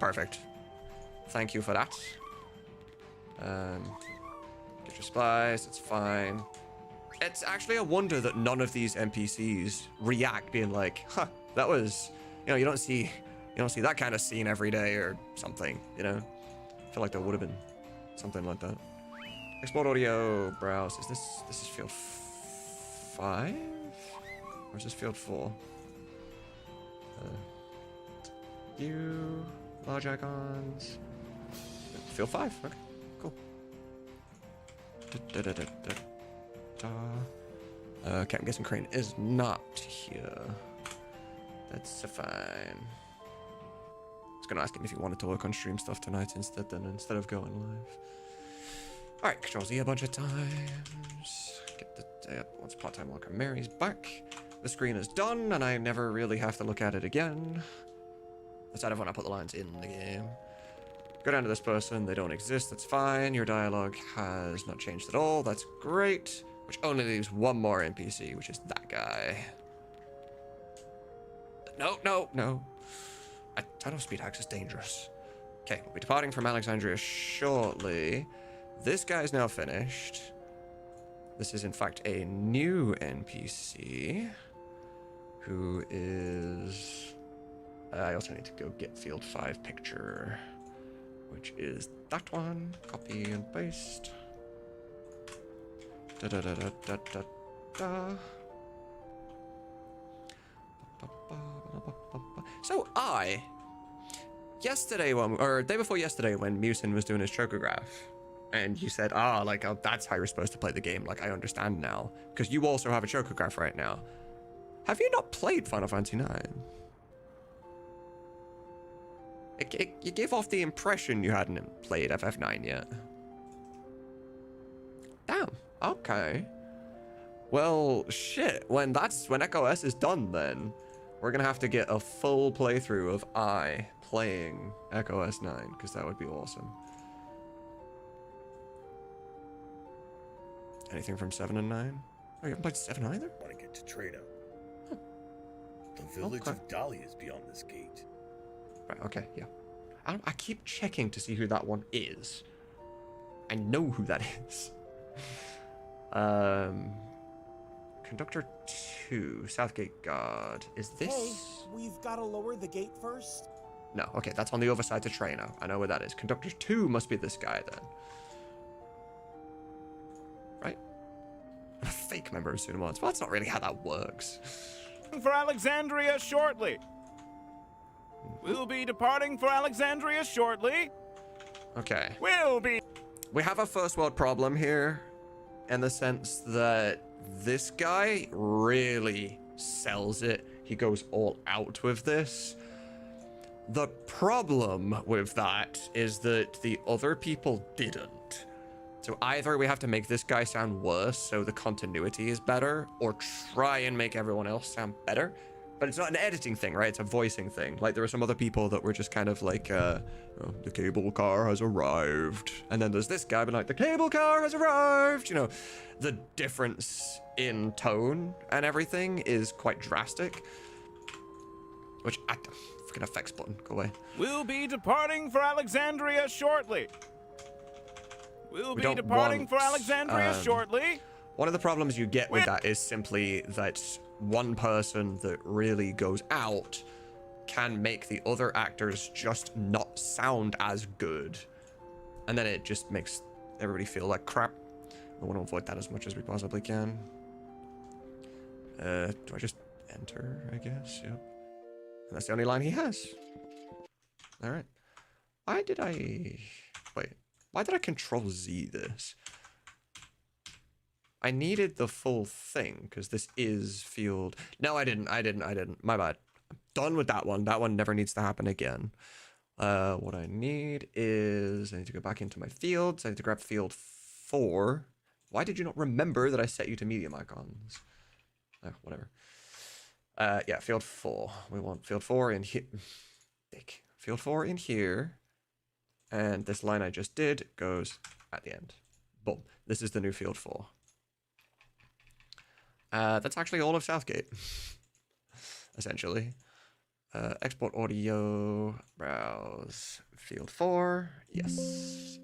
Perfect. Thank you for that. Get your supplies, it's fine. It's actually a wonder that none of these NPCs react being like, huh, that was, you know, you don't see that kind of scene every day or something, you know? I feel like there would have been something like that. Export audio, browse. This is field 5? Or is this field 4? You, large icons. Field 5, okay, cool. Okay, I'm guessing Crane is not here. That's fine. I was gonna ask him if he wanted to work on stream stuff tonight instead of going live. Alright, Control Z a bunch of times. Get the once part-time worker Mary's back. The screen is done, and I never really have to look at it again. Aside of when I put the lines in the game. Go down to this person, they don't exist, that's fine. Your dialogue has not changed at all, that's great. Which only leaves one more NPC, which is that guy. No. A ton of speed hacks is dangerous. Okay, we'll be departing from Alexandria shortly. This guy's now finished. This is in fact a new NPC who is... I also need to go get field 5 picture, which is that one. Copy and paste. So yesterday, or day before yesterday, when Musin was doing his chocograph, and you said, like, oh, that's how you're supposed to play the game. Like, I understand now, because you also have a chocograph right now. Have you not played Final Fantasy IX? You gave off the impression you hadn't played FF9 yet. Damn. Okay. Well, shit. When Echo S is done, then we're gonna have to get a full playthrough of I playing Echo S9, because that would be awesome. Anything from 7 and 9? Oh, you haven't played 7 either? Want to get to Trado. Huh. The village of Dahlia is beyond this gate. Right, okay, yeah. I keep checking to see who that one is. I know who that is. Conductor 2, Southgate Guard. Is this... Hey, we've got to lower the gate first? No, okay, that's on the other side to Trano. I know where that is. Conductor 2 must be this guy, then. Right? A fake member of Tsunamods. Well, that's not really how that works. For Alexandria shortly. We'll be departing for Alexandria shortly. Okay. We have a first world problem here, in the sense that this guy really sells it. He goes all out with this. The problem with that is that the other people didn't. So either we have to make this guy sound worse so the continuity is better, or try and make everyone else sound better. But it's not an editing thing, right? It's a voicing thing. Like, there are some other people that were just kind of like, oh, the cable car has arrived. And then there's this guy being like, the cable car has arrived. You know, the difference in tone and everything is quite drastic. Which, freaking effects button, go away. We'll be departing for Alexandria shortly. We'll We be don't departing want, for Alexandria shortly. One of the problems you get with that is simply that one person that really goes out can make the other actors just not sound as good. And then it just makes everybody feel like crap. We want to avoid that as much as we possibly can. Do I just enter, I guess? Yep. And that's the only line he has. Alright. Why did I Control Z this? I needed the full thing, because this is field... No, I didn't. My bad. I'm done with that one. That one never needs to happen again. What I need is... I need to go back into my fields. I need to grab field 4. Why did you not remember that I set you to medium icons? Oh, whatever. Yeah, field 4. We want field 4 in here. Field 4 in here. And this line I just did goes at the end. Boom. This is the new field 4. That's actually all of Southgate. Essentially. Export audio. Browse. Field 4. Yes.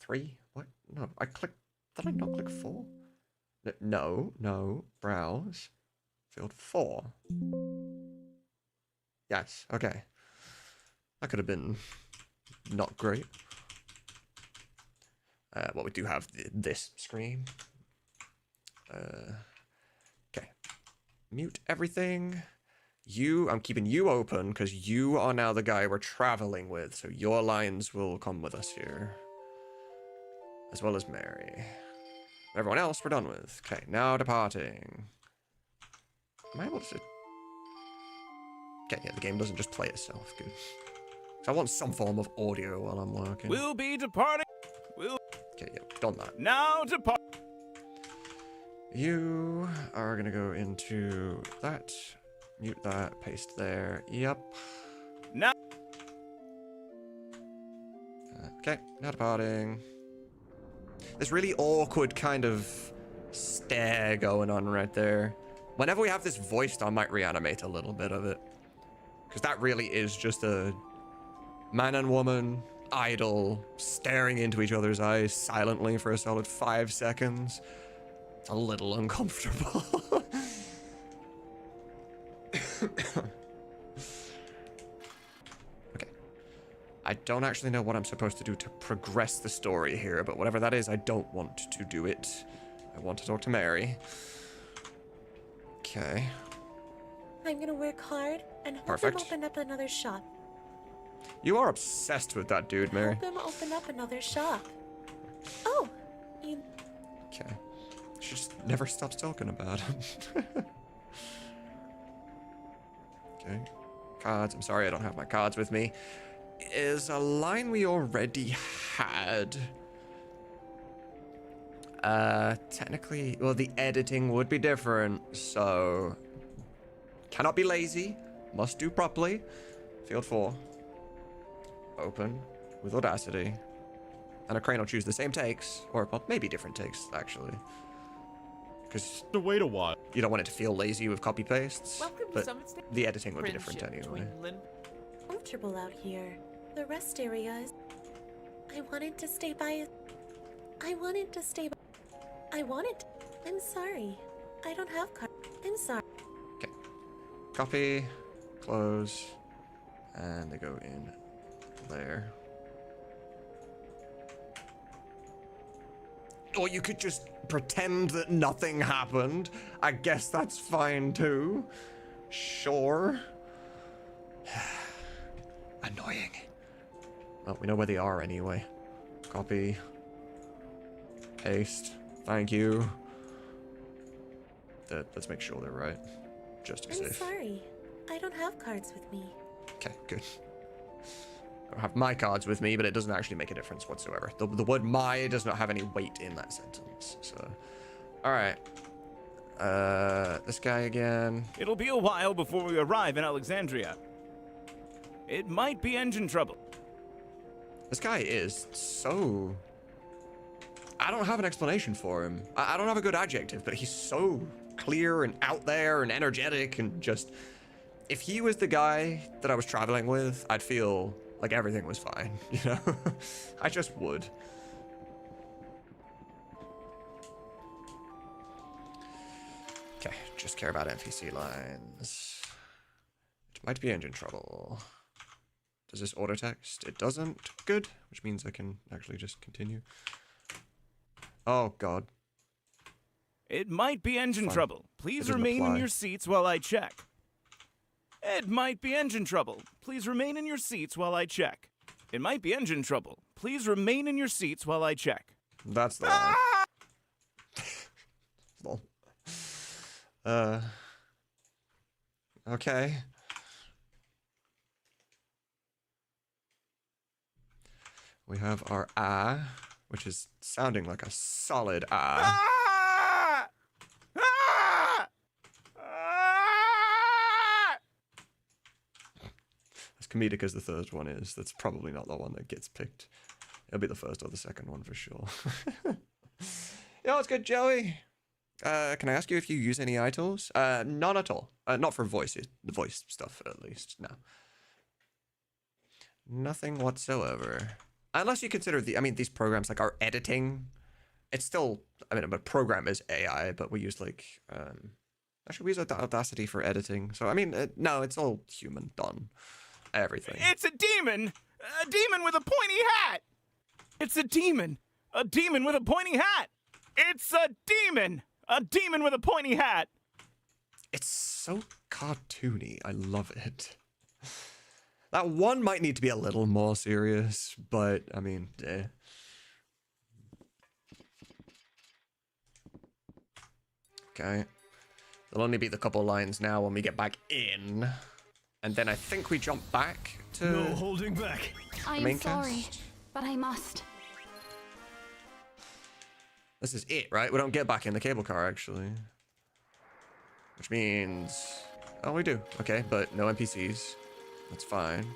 3? What? No, I clicked... Did I not click 4? No. Browse. Field 4. Yes, okay. That could have been not great. Well, we do have this screen. Okay. Mute everything. I'm keeping you open because you are now the guy we're traveling with, so your lines will come with us here. As well as Mary. Everyone else we're done with. Okay, now departing. Am I able to... Okay, yeah, the game doesn't just play itself. Good. So I want some form of audio while I'm working. We'll be departing. Okay, yeah, done that. Now depart. You are gonna go into that. Mute that. Paste there. Yep. Now. Okay, now departing. This really awkward kind of stare going on right there. Whenever we have this voiced, I might reanimate a little bit of it. Because that really is just a man and woman, idle, staring into each other's eyes silently for a solid 5 seconds. It's a little uncomfortable. Okay. I don't actually know what I'm supposed to do to progress the story here, but whatever that is, I don't want to do it. I want to talk to Mary. Okay. I'm gonna work hard and help Perfect. him open up another shop. You are obsessed with that dude, Mary. Help him open up another shop. Oh, you... Okay. She just never stops talking about him. Okay. Cards. I'm sorry I don't have my cards with me. Is a line we already had. Technically, well, the editing would be different, so... Cannot be lazy. Must do properly. Field 4. Open with Audacity. And a crane will choose the same takes, or well, maybe different takes, actually. Because to wait a while. You don't want it to feel lazy with copy pastes, Welcome to but Summit Station. the editing would be different Friendship anyway. between Lin- comfortable out here. The rest area is... I wanted to stay by... I'm sorry. I don't have cards. I'm sorry. Okay. Copy. Close. And they go in there. Or you could just pretend that nothing happened. I guess that's fine too. Sure. Annoying. Well, we know where they are anyway. Copy. Paste. Thank you. Let's make sure they're right. Just to be I'm safe. sorry. I don't have cards with me. Okay, good. I don't have my cards with me, but it doesn't actually make a difference whatsoever. The word my does not have any weight in that sentence, so... Alright. This guy again. It'll be a while before we arrive in Alexandria. It might be engine trouble. This guy is so... I don't have an explanation for him. I don't have a good adjective, but he's so clear and out there and energetic and just... If he was the guy that I was traveling with, I'd feel like everything was fine, you know? I just would. Okay, just care about NPC lines. It might be engine trouble. Does this auto text? It doesn't. Good, which means I can actually just continue. Oh, God. It might be engine Fine. trouble. Please It didn't remain in apply. your seats while I check. It might be engine trouble. Please remain in your seats while I check. It might be engine trouble. Please remain in your seats while I check. That's the line. Lol. Okay. We have our ah, which is sounding like a solid ah. As comedic as the third one is, that's probably not the one that gets picked. It'll be the first or the second one for sure. Yo, it's good, Joey. Can I ask you if you use any eye tools? None at all. Not for voices, the voice stuff at least. No. Nothing whatsoever. Unless you consider these programs like our editing. It's still, a program is AI, but we use like, actually we use Audacity for editing. So, no, it's all human done. Everything. It's a demon! A demon with a pointy hat! It's a demon! A demon with a pointy hat! It's a demon! A demon with a pointy hat! It's so cartoony. I love it. That one might need to be a little more serious, but, eh. Okay. There'll only be the couple lines now when we get back in. And then I think we jump back to... No holding back. I main am sorry, cast. but I must. This is it, right? We don't get back in the cable car, actually. Which means... Oh, we do. Okay, but no NPCs. That's fine.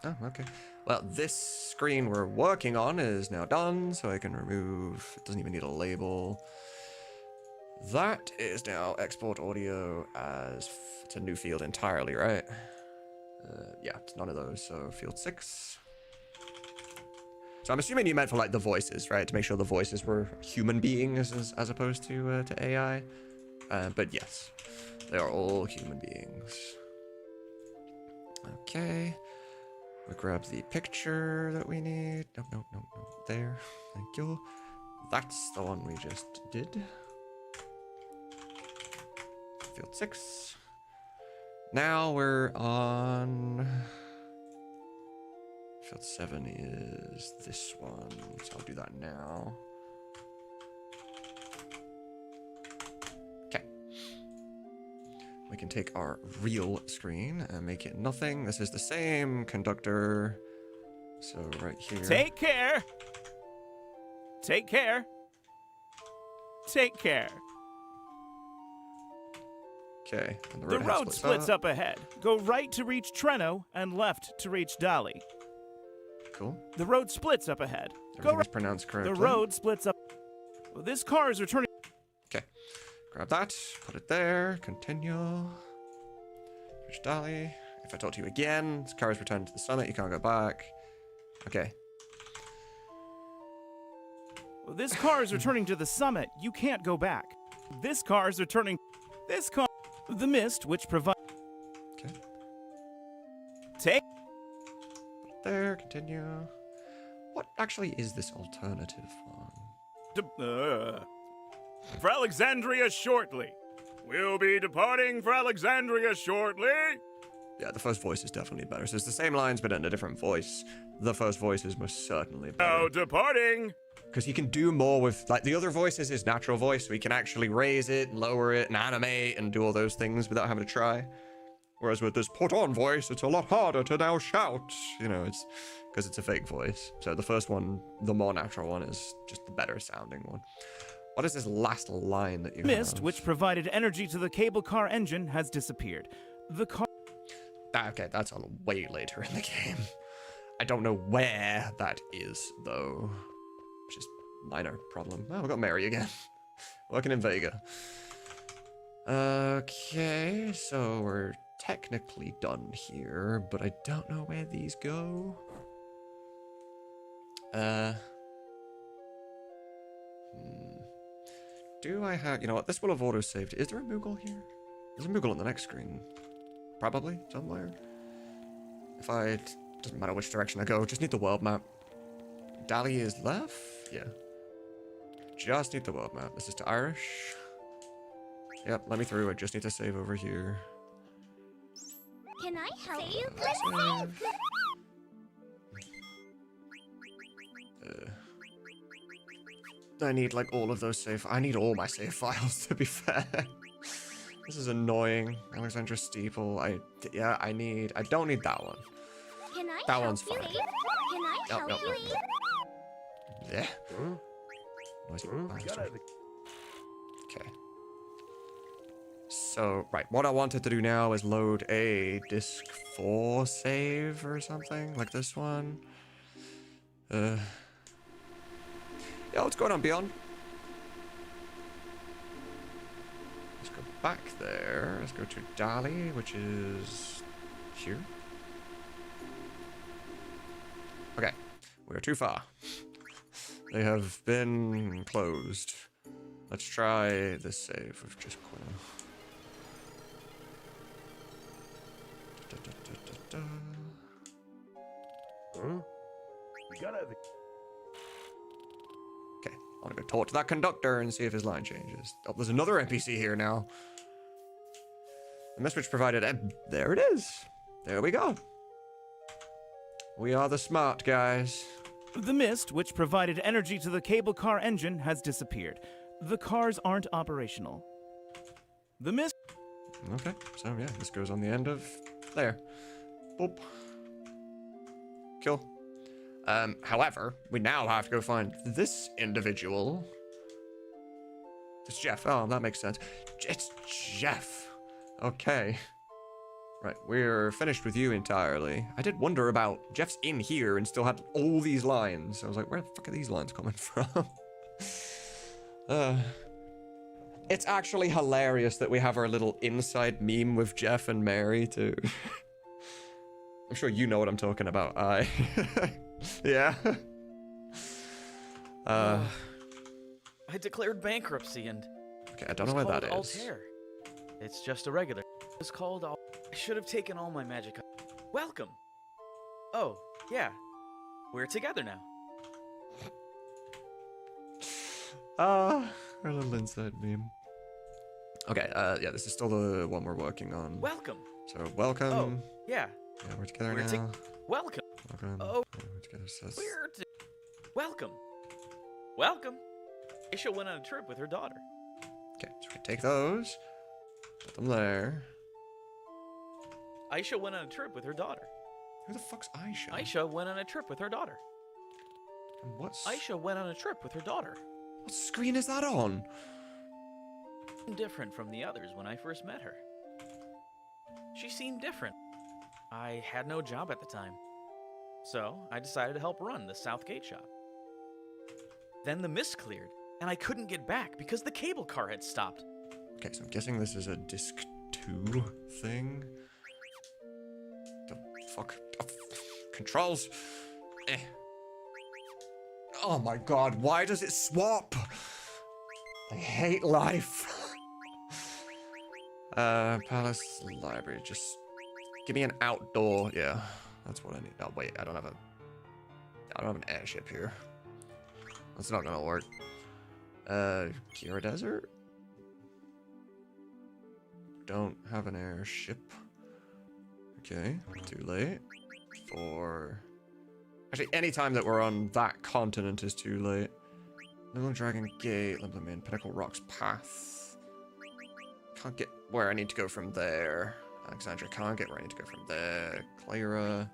Oh, okay. Well, this screen we're working on is now done, so I can remove... It doesn't even need a label. That is now export audio as... It's a new field entirely, right? Yeah, it's none of those, so field 6. So I'm assuming you meant for like the voices, right? To make sure the voices were human beings as opposed to AI. But yes, they are all human beings. Okay. We'll grab the picture that we need. No. There. Thank you. That's the one we just did. Field 6. Now we're on... Field 7 is this one, so I'll do that now. Okay. We can take our real screen and make it nothing. This is the same conductor. So right here. Take care! Take care! Take care! Okay. And The road splits up ahead. Go right to reach Treno and left to reach Dali. Cool. The road splits up ahead. Everything is pronounced correctly. The road splits up. Well, this car is returning. Okay. Grab that. Put it there. Continue. Reach Dali. If I talk to you again, this car is returned to the summit. You can't go back. Okay. Well, this car is returning to the summit. You can't go back. This car is returning. This car. The mist, which provides. Okay. Take. There, continue. What actually is this alternative one? For Alexandria shortly. We'll be departing for Alexandria shortly. Yeah, the first voice is definitely better. So it's the same lines, but in a different voice. The first voice is most certainly better. Now departing. Because you can do more with, like, the other voice is his natural voice, so he can actually raise it, lower it, and animate, and do all those things without having to try. Whereas with this put-on voice, it's a lot harder to now shout. You know, it's because it's a fake voice. So the first one, the more natural one, is just the better sounding one. What is this last line that you Mist, have? which provided energy to the cable car engine, has disappeared. The car... Okay, that's on way later in the game. I don't know where that is, though. Which is minor problem. Oh, we got Mary again. Working in Vega. Okay, so we're technically done here, but I don't know where these go. Do I have... You know what? This will have auto-saved. Is there a Mughle here? There's a Mughle on the next screen. Probably, somewhere. If I... Doesn't matter which direction I go, just need the world map. Dali is left? Yeah. Just need the world map. This is to Irish. Yep, let me through. I just need to save over here. Can I help you, Princess? I need like all of those save. I need all my save files to be fair. This is annoying. Alexandra Steeple. I don't need that one. Can I That help one's you? fine. Can I help you? Yeah. Noisy bastard. Okay. So, right, what I wanted to do now is load a disc 4 save or something, like this one. Yeah, what's going on, Beyond? Let's go back there. Let's go to Dali, which is here. Okay, we're too far. They have been closed. Let's try this save with just Quinn. You gotta. Okay, I want to go talk to that conductor and see if his line changes. Oh, there's another NPC here now. The message provided. There it is. There we go. We are the smart guys. The mist, which provided energy to the cable car engine, has disappeared. The cars aren't operational. The mist... Okay, so yeah, this goes on the end of there. Boop. Cool. However, we now have to go find this individual. It's Jeff. Oh, that makes sense. It's Jeff. Okay. Right, we're finished with you entirely. I did wonder about Jeff's in here and still had all these lines. I was like, where the fuck are these lines coming from? It's actually hilarious that we have our little inside meme with Jeff and Mary too. I'm sure you know what I'm talking about. Yeah. I declared bankruptcy and... Okay, I don't know where that is. Altair. It's just a regular. It's called I should have taken all my magic. Welcome. Oh, yeah. We're together now. Our little inside meme. Okay, yeah, this is still the one we're working on. Welcome. So, welcome. Oh, yeah. Yeah, we're together now. Welcome. Welcome. Oh. Yeah, we're together. So Welcome. Welcome. Aisha went on a trip with her daughter. Okay, so we can take those. Put them there. Aisha went on a trip with her daughter. Who the fuck's Aisha? Aisha went on a trip with her daughter. And what's... Aisha went on a trip with her daughter. What screen is that on? Different from the others when I first met her. She seemed different. I had no job at the time. So I decided to help run the Southgate shop. Then the mist cleared, and I couldn't get back because the cable car had stopped. Okay, so I'm guessing this is a disc 2 thing. The fuck? Oh, controls? Oh my god, why does it swap? I hate life. Palace library, just give me an outdoor. Yeah, that's what I need. Oh wait, I don't have an airship here. That's not gonna work. Kira Desert? Don't have an airship. Okay, too late. Actually, any time that we're on that continent is too late. Little Dragon Gate, Limblom Inn, Pinnacle Rocks Path. Can't get where I need to go from there. Alexandria can't get where I need to go from there. Clara.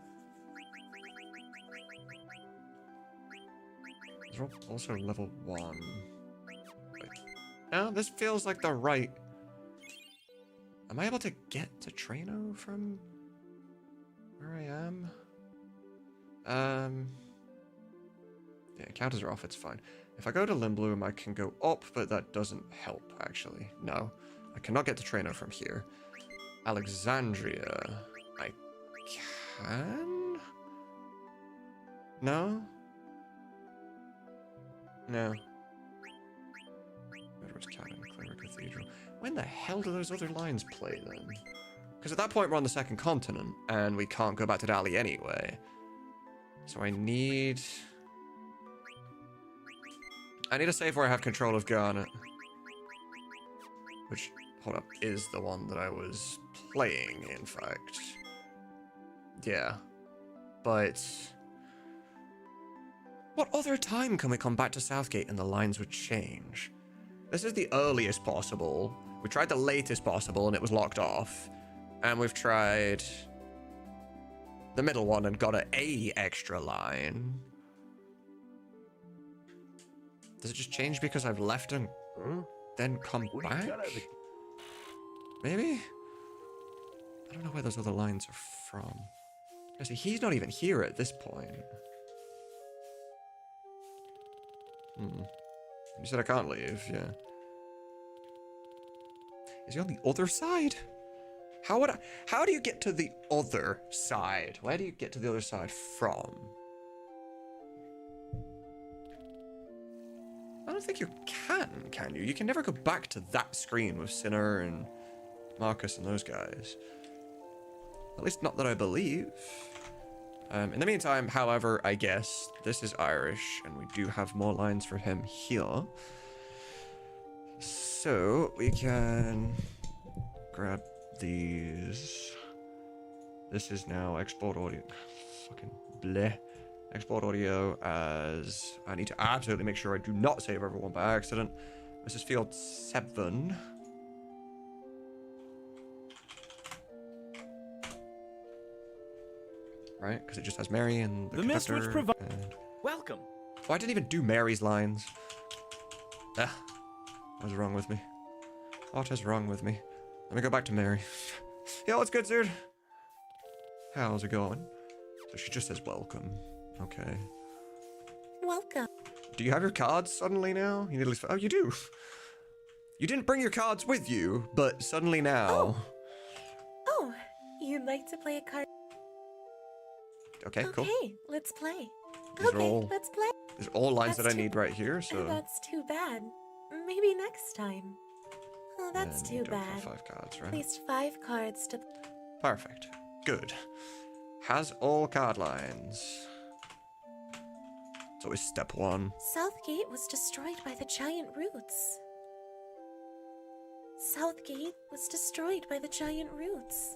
These are also level 1. Wait. No, this feels like the right. Am I able to get to Trano from where I am? Yeah, counters are off, it's fine. If I go to Limblum, I can go up, but that doesn't help, actually. No. I cannot get to Trainer from here. Alexandria. I can? No? No. Edward's Cabin, Clever Cathedral. When the hell do those other lines play, then? Because at that point, we're on the second continent, and we can't go back to Dali anyway. So I need a save where I have control of Garnet. Which, hold up, is the one that I was playing, in fact. Yeah. But what other time can we come back to Southgate and the lines would change? This is the earliest possible. We tried the latest possible and it was locked off. And we've tried the middle one and got a extra line. Does it just change because I've left and then come back? Maybe? I don't know where those other lines are from. See, he's not even here at this point. You said I can't leave, yeah. Is he on the other side? How do you get to the other side? Where do you get to the other side from? I don't think you can you? You can never go back to that screen with Sinner and Marcus and those guys. At least not that I believe. In the meantime, however, I guess this is Irish, and we do have more lines for him here. So we can grab these. This is now export audio. Fucking bleh. Export audio as I need to absolutely make sure I do not save everyone by accident. This is field 7. Right, because it just has Mary and the mist which provides. Welcome. Oh, I didn't even do Mary's lines. Ah, what's wrong with me? What is wrong with me? Let me go back to Mary. Yeah, what's good, dude? How's it going? So she just says welcome. Okay. Welcome. Do you have your cards suddenly now? You need at least. Oh, you do. You didn't bring your cards with you, but suddenly now. Oh, you'd like to play a card? Okay, cool. Okay, let's play. These are all, let's play. These are all lines That's that I need right here, so. That's too bad. Maybe next time. Oh, that's Then too you don't bad. have 5 cards, right? At least 5 cards to. Perfect. Good. Has all card lines. It's always step 1. Southgate was destroyed by the giant roots. Southgate was destroyed by the giant roots.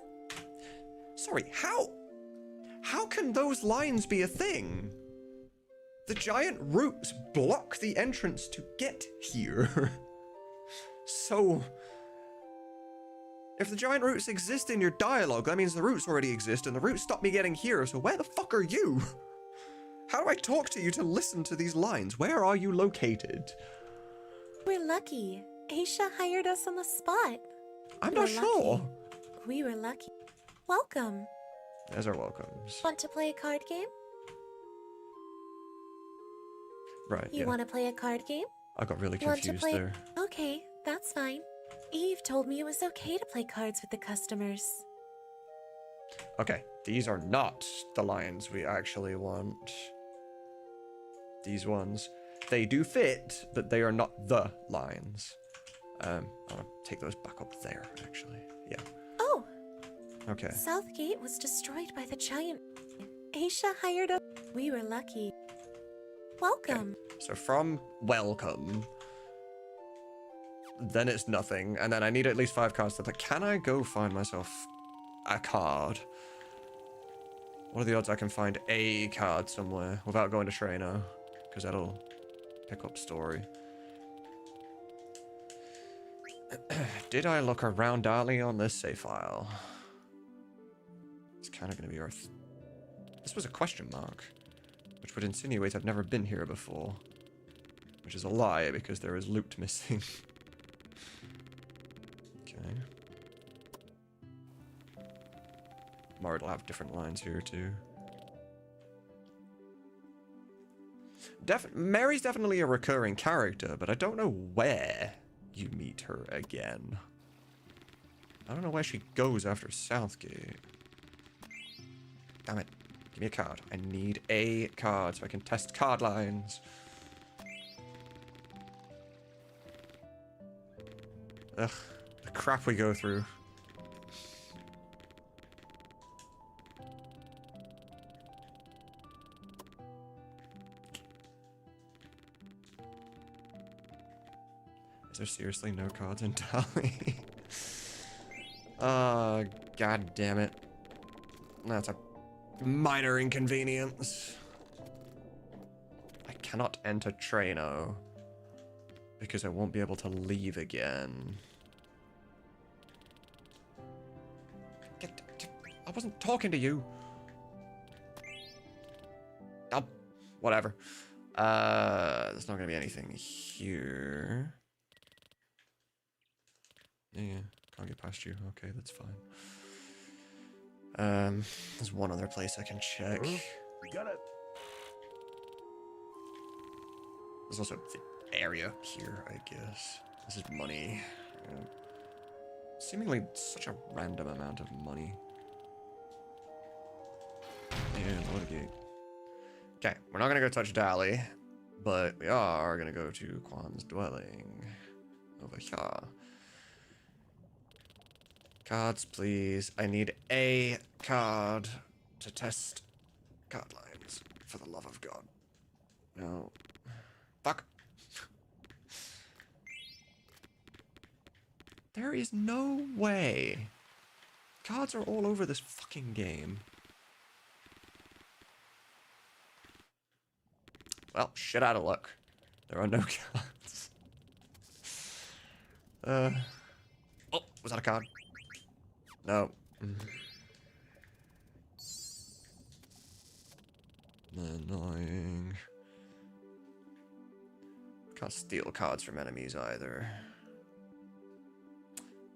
Sorry, how can those lines be a thing? The giant roots block the entrance to get here. So, if the giant roots exist in your dialogue, that means the roots already exist, and the roots stop me getting here, so where the fuck are you? How do I talk to you to listen to these lines? Where are you located? We're lucky. Aisha hired us on the spot. I'm not sure. We were lucky. Welcome. There's our welcomes. Want to play a card game? Right, You want to play a card game? I got really Want to confused play? there. Okay, that's fine. Eve told me it was okay to play cards with the customers. Okay, these are not the lines we actually want. These ones. They do fit, but they are not the lines. I'll take those back up there, actually. Yeah. Oh! Okay. Southgate was destroyed by the giant. Aisha hired us. We were lucky. Welcome. So from welcome, then it's nothing, and then I need at least 5 cards to play. Can I go find myself a card? What are the odds I can find a card somewhere without going to trainer? Because that'll pick up story. Did I look around Dali on this save file? It's kind of going to be our... This was a question mark, which would insinuate I've never been here before. Which is a lie, because there is loot missing. Okay. Mard will have different lines here, too. Mary's definitely a recurring character, but I don't know where you meet her again. I don't know where she goes after Southgate. Damn it. Give me a card. I need a card so I can test card lines. Ugh, the crap we go through. Is there seriously no cards in Dali? God damn it. That's a minor inconvenience. I cannot enter Trano because I won't be able to leave again. I wasn't talking to you. Oh, whatever. There's not gonna be anything here. Yeah, can't get past you. Okay, that's fine. There's one other place I can check. We got it. There's also the area here, I guess. This is money. Seemingly such a random amount of money. Yeah, load a gate. Okay, we're not gonna go touch Dali, but we are gonna go to Quan's dwelling. Over here. Cards, please. I need a card to test card lines, for the love of God. No. Fuck. There is no way. Cards are all over this fucking game. Well, shit out of luck. There are no cards. Oh, was that a card? No. Annoying. Can't steal cards from enemies either.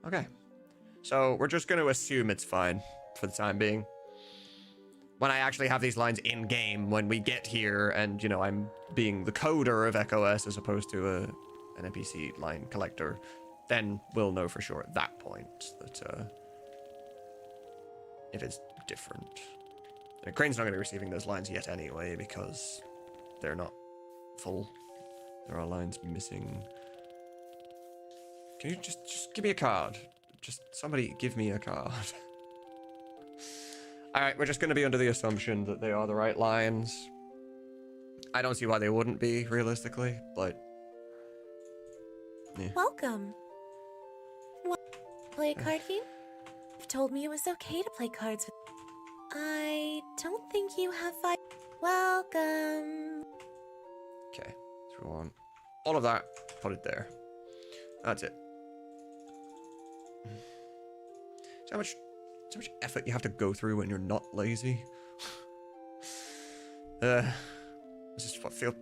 Okay. So we're just going to assume it's fine for the time being. When I actually have these lines in-game, when we get here and, you know, I'm being the coder of EchoS as opposed to an NPC line collector, then we'll know for sure at that point that, if it's different. Crane's not going to be receiving those lines yet anyway, because they're not full. There are lines missing. Can you just give me a card? Just somebody give me a card. Alright, we're just going to be under the assumption that they are the right lines. I don't see why they wouldn't be, realistically, but... yeah. Welcome. Play a card game? You've told me it was okay to play cards with... I don't think you have five... Welcome. Okay, so we want all of that, put it there. That's it. See how much effort you have to go through when you're not lazy? This is what, field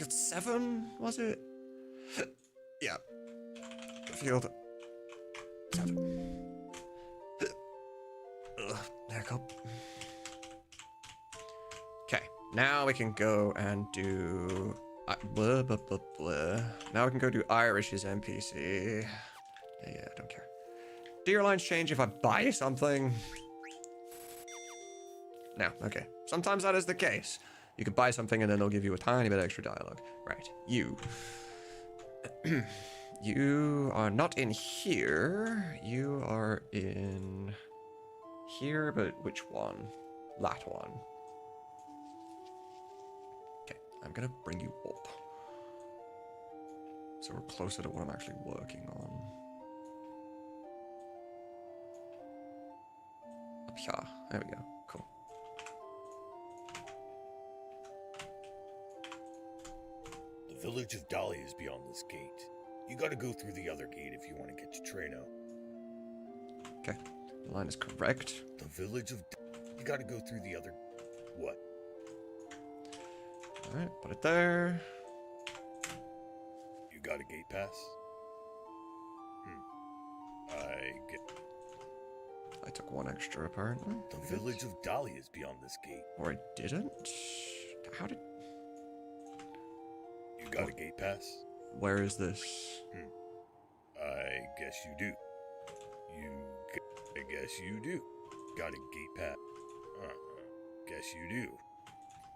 7, was it? Yeah. Field 7. Hiccup. Okay, now we can go and do... blah, blah, blah, blah. Now we can go do Irish's NPC. Yeah, I don't care. Do your lines change if I buy something? No, okay. Sometimes that is the case. You can buy something and then they'll give you a tiny bit extra dialogue. Right, you. You are not in here. You are in here, but which one? That one. Okay, I'm gonna bring you up. So we're closer to what I'm actually working on. Up here. There we go. Cool. The village of Dali is beyond this gate. You gotta go through the other gate if you want to get to Trano. Okay, the line is correct. The village of... You gotta go through the other... What? Alright, put it there. You got a gate pass? I took one extra, apparently. The village of Dali is beyond this gate. Or I didn't? How did... You got a gate pass? Where is this? I guess you do. I guess you do. Got a gate pass? Guess you do.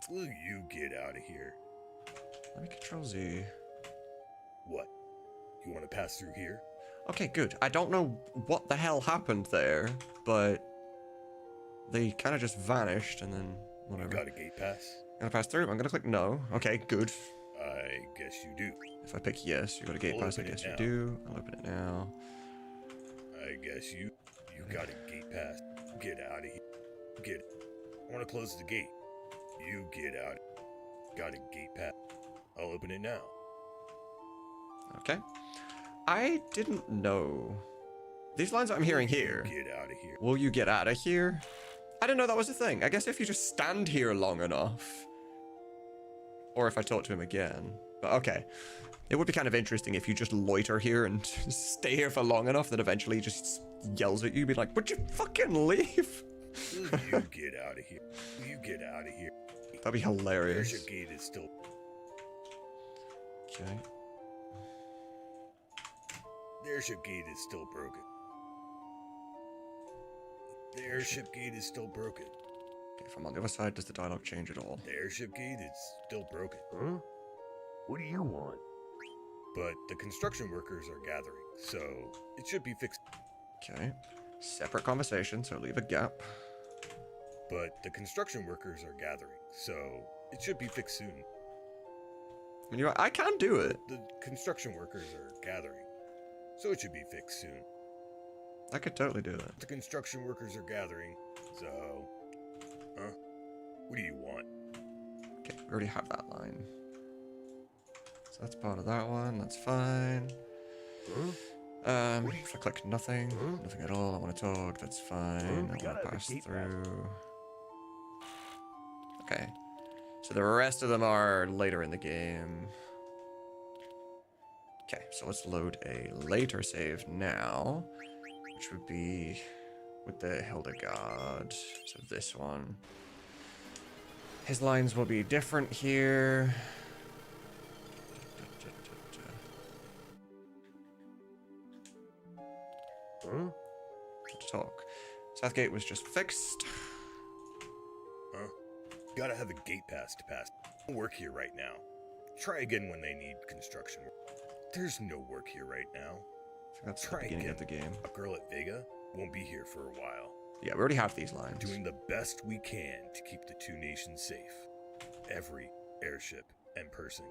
Will you get out of here? Let me control Z. What? You want to pass through here? Okay, good. I don't know what the hell happened there, but they kind of just vanished and then whatever. You got a gate pass? Gonna pass through? I'm gonna click no. Okay, good. I guess you do. If I pick yes, you got a gate pass. I guess you do. I'll open it now. I guess you got a gate pass. Get out of here. Get it. I want to close the gate. You get out. Got a gate pass. I'll open it now. Okay. I didn't know. These lines I'm hearing here. Get out of here. Will you get out of here? I didn't know that was a thing. I guess if you just stand here long enough. Or if I talk to him again. But okay. It would be kind of interesting if you just loiter here and stay here for long enough that eventually he just yells at you, be like, would you fucking leave? Will you get out of here? Will you get out of here? That'd be hilarious. Airship gate is still... Okay. The airship gate is still broken. The airship gate is still broken. Okay, if I'm on the other side, does the dialogue change at all? The airship gate is still broken. Huh? What do you want? But the construction workers are gathering, so it should be fixed. Okay. Separate conversation, so leave a gap. But the construction workers are gathering, so it should be fixed soon. I can do it. The construction workers are gathering, so it should be fixed soon. I could totally do that. The construction workers are gathering, so... Huh? What do you want? Okay, we already have that line. So that's part of that one, that's fine. If I click nothing, nothing at all, I want to talk, that's fine. I want to pass through. Okay. So the rest of them are later in the game. Okay, so let's load a later save now, which would be with the Hildegard. So this one. His lines will be different here. Talk. Southgate was just fixed. Huh? Gotta have a gate pass to pass. Don't work here right now. Try again when they need construction work. There's no work here right now. I think that's the beginning of the game. A girl at Vega won't be here for a while. Yeah, we already have these lines. Doing the best we can to keep the two nations safe. Every airship and person.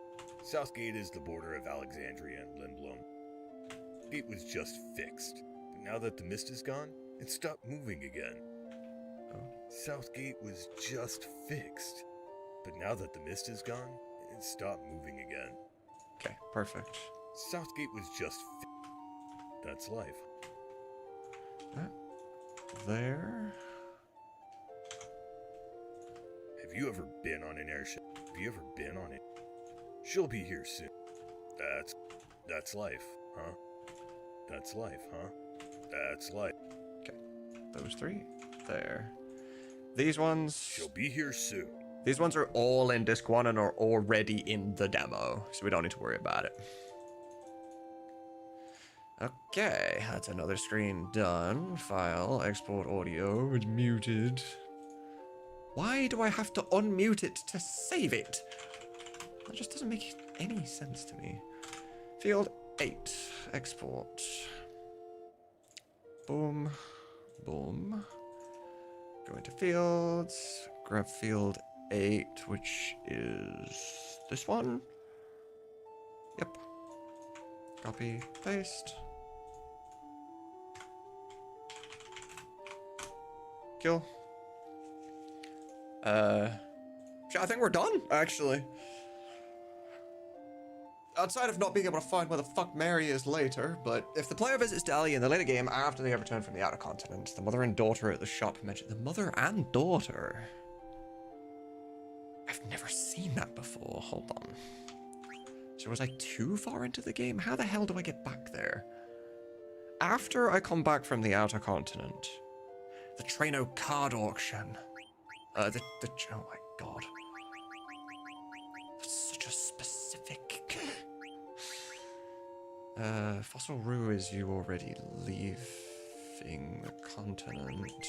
Southgate is the border of Alexandria and Lindblom. Gate was just fixed. But now that the mist is gone, it stopped moving again. Southgate was just fixed. But now that the mist is gone, it stopped moving again. Okay, perfect. Southgate was just That's life. There. Have you ever been on an airship? Have you ever been on it? She'll be here soon. That's life, huh? That's life, huh? That's life. Okay. Those three. There. These ones... She'll be here soon. These ones are all in Disc 1 and are already in the demo, so we don't need to worry about it. Okay, that's another screen done. File, export audio, it's muted. Why do I have to unmute it to save it? That just doesn't make any sense to me. Field 8, export. Boom, boom. Go into fields, grab field 8, which is this one. Yep. Copy, paste. Kill. I think we're done, actually. Outside of not being able to find where the fuck Mary is later, but if the player visits Delhi in the later game after they have returned from the outer continent, the mother and daughter at the shop mention the mother and daughter. I've never seen that before. Hold on. So was I too far into the game? How the hell do I get back there? After I come back from the outer continent, the Traino card auction. Oh my god. That's such a specific Fossil Rue is you already leaving the continent.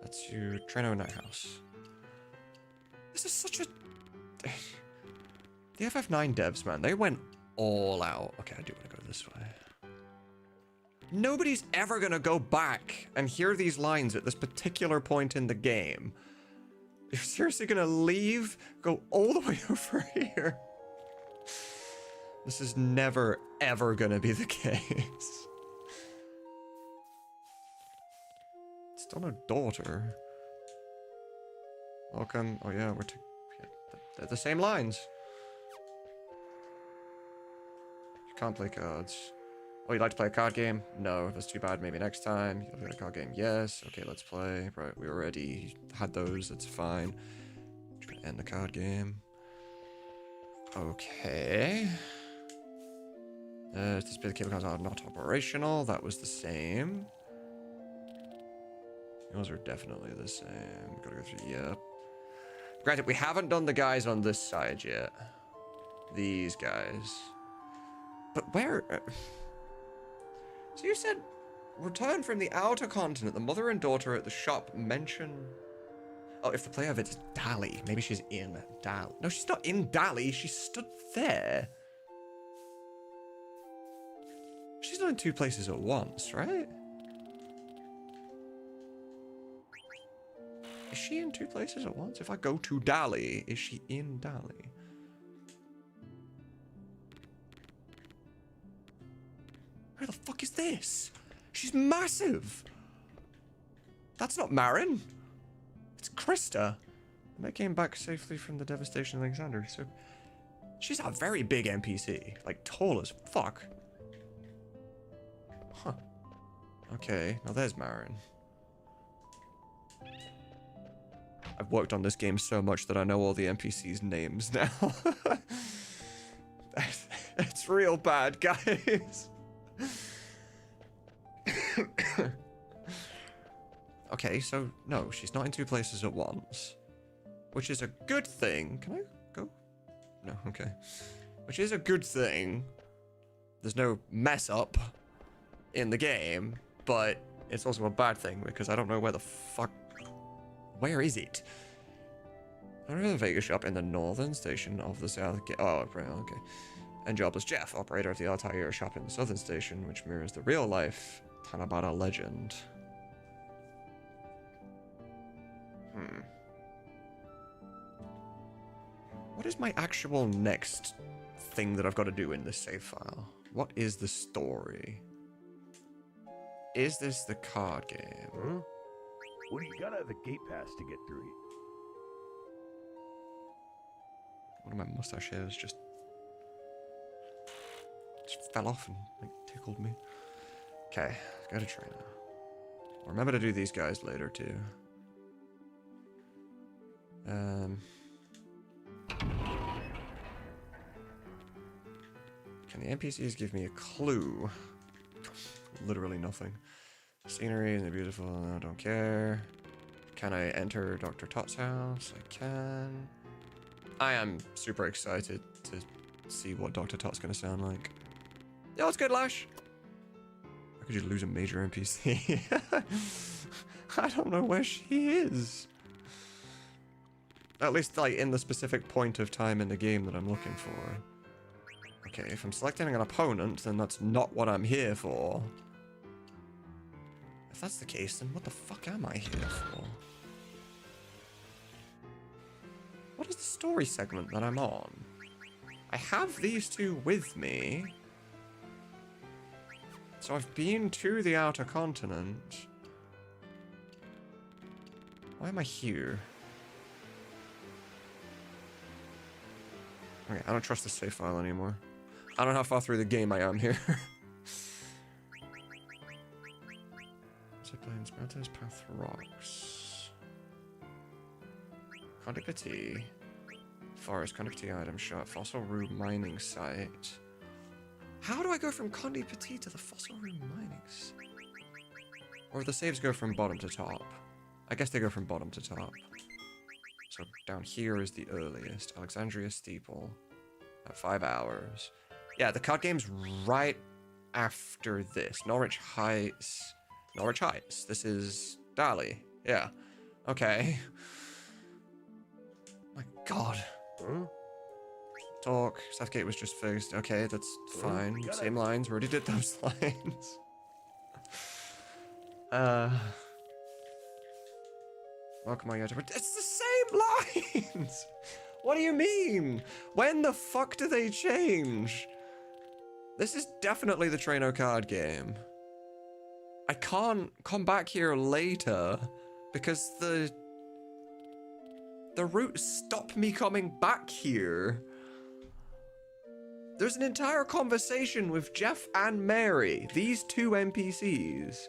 That's you. Treno Nighthouse. This is such a... The FF9 devs, man, they went all out. Okay, I do want to go this way. Nobody's ever gonna go back and hear these lines at this particular point in the game. You're seriously gonna leave? Go all the way over here? This is never, ever gonna be the case. Still no daughter. Welcome. Oh yeah, they're the same lines. You can't play cards. Oh, you'd like to play a card game? No, that's too bad. Maybe next time. You'll play a card game? Yes. Okay, let's play. Right, we already had those. That's fine. Try to end the card game. Okay. Display the cable cards are not operational. That was the same. Those are definitely the same. Gotta go through. Yep. Granted, we haven't done the guys on this side yet. These guys. But where? So you said, return from the outer continent. The mother and daughter at the shop mention... Oh, if the player visits Dali. Maybe she's in Dali. No, she's not in Dali. She stood there. She's not in two places at once, right? Is she in two places at once? If I go to Dali, is she in Dali? Where the fuck is this? She's massive. That's not Marin. It's Krista. And they came back safely from the devastation of Alexander. So she's a very big NPC. Like tall as fuck. Huh. Okay, now there's Marin. I've worked on this game so much that I know all the NPCs' names now. It's real bad, guys. Okay, so no, she's not in two places at once. Which is a good thing. Can I go? No, okay. Which is a good thing. There's no mess up in the game, but it's also a bad thing because I don't know where the fuck... Where is it? I know the Vegas shop in the northern station of the South Gate. Oh, right, okay. And Jobless Jeff, operator of the Altair shop in the southern station, which mirrors the real-life Tanabata legend. What is my actual next thing that I've got to do in this save file? What is the story? Is this the card game? Huh? Well, you gotta have a gate pass to get through it. One of my mustache hairs just fell off and like tickled me. Okay, go to trainer. Remember to do these guys later too. Can the NPCs give me a clue? Literally nothing. Scenery and the beautiful, I don't care. Can I enter Dr. Tot's house? I can. I am super excited to see what Dr. Tot's gonna sound like. Yo, it's good, Lash. How could you lose a major NPC? I don't know where she is. At least, like, in the specific point of time in the game that I'm looking for. Okay, if I'm selecting an opponent, then that's not what I'm here for. If that's the case, then what the fuck am I here for? What is the story segment that I'm on? I have these two with me. So I've been to the outer continent. Why am I here? Okay, I don't trust the save file anymore. I don't know how far through the game I am here. Ziplines, mountains, path, rocks. Condicity. Forest, Condicity item shop, Fossil Room mining site. How do I go from Condi Petit to the Fossil Room mining site? Or the saves go from bottom to top? I guess they go from bottom to top. So down here is the earliest. Alexandria Steeple. At 5 hours. Yeah, the card game's right after this. Norwich Heights. Norwich Heights. This is Dali. Yeah. Okay. My god. Talk. Southgate was just fixed. Okay, that's fine. Same lines. We already did those lines. Welcome, my God. It's the same lines! What do you mean? When the fuck do they change? This is definitely the Traino card game. I can't come back here later because the routes stop me coming back here. There's an entire conversation with Jeff and Mary, these two NPCs,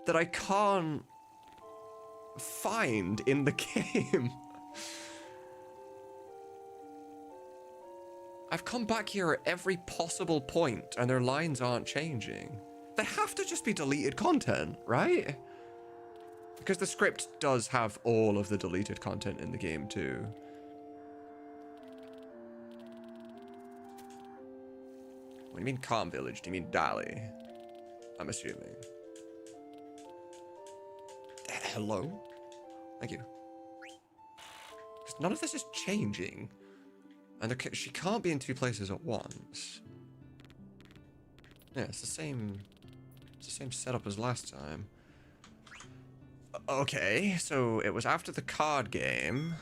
that I can't find in the game. I've come back here at every possible point and their lines aren't changing. They have to just be deleted content, right? Because the script does have all of the deleted content in the game too. When you mean Calm Village, do you mean Dali? I'm assuming. Hello? Thank you. Because none of this is changing. And she can't be in two places at once. Yeah, it's the same setup as last time. Okay, so it was after the card game.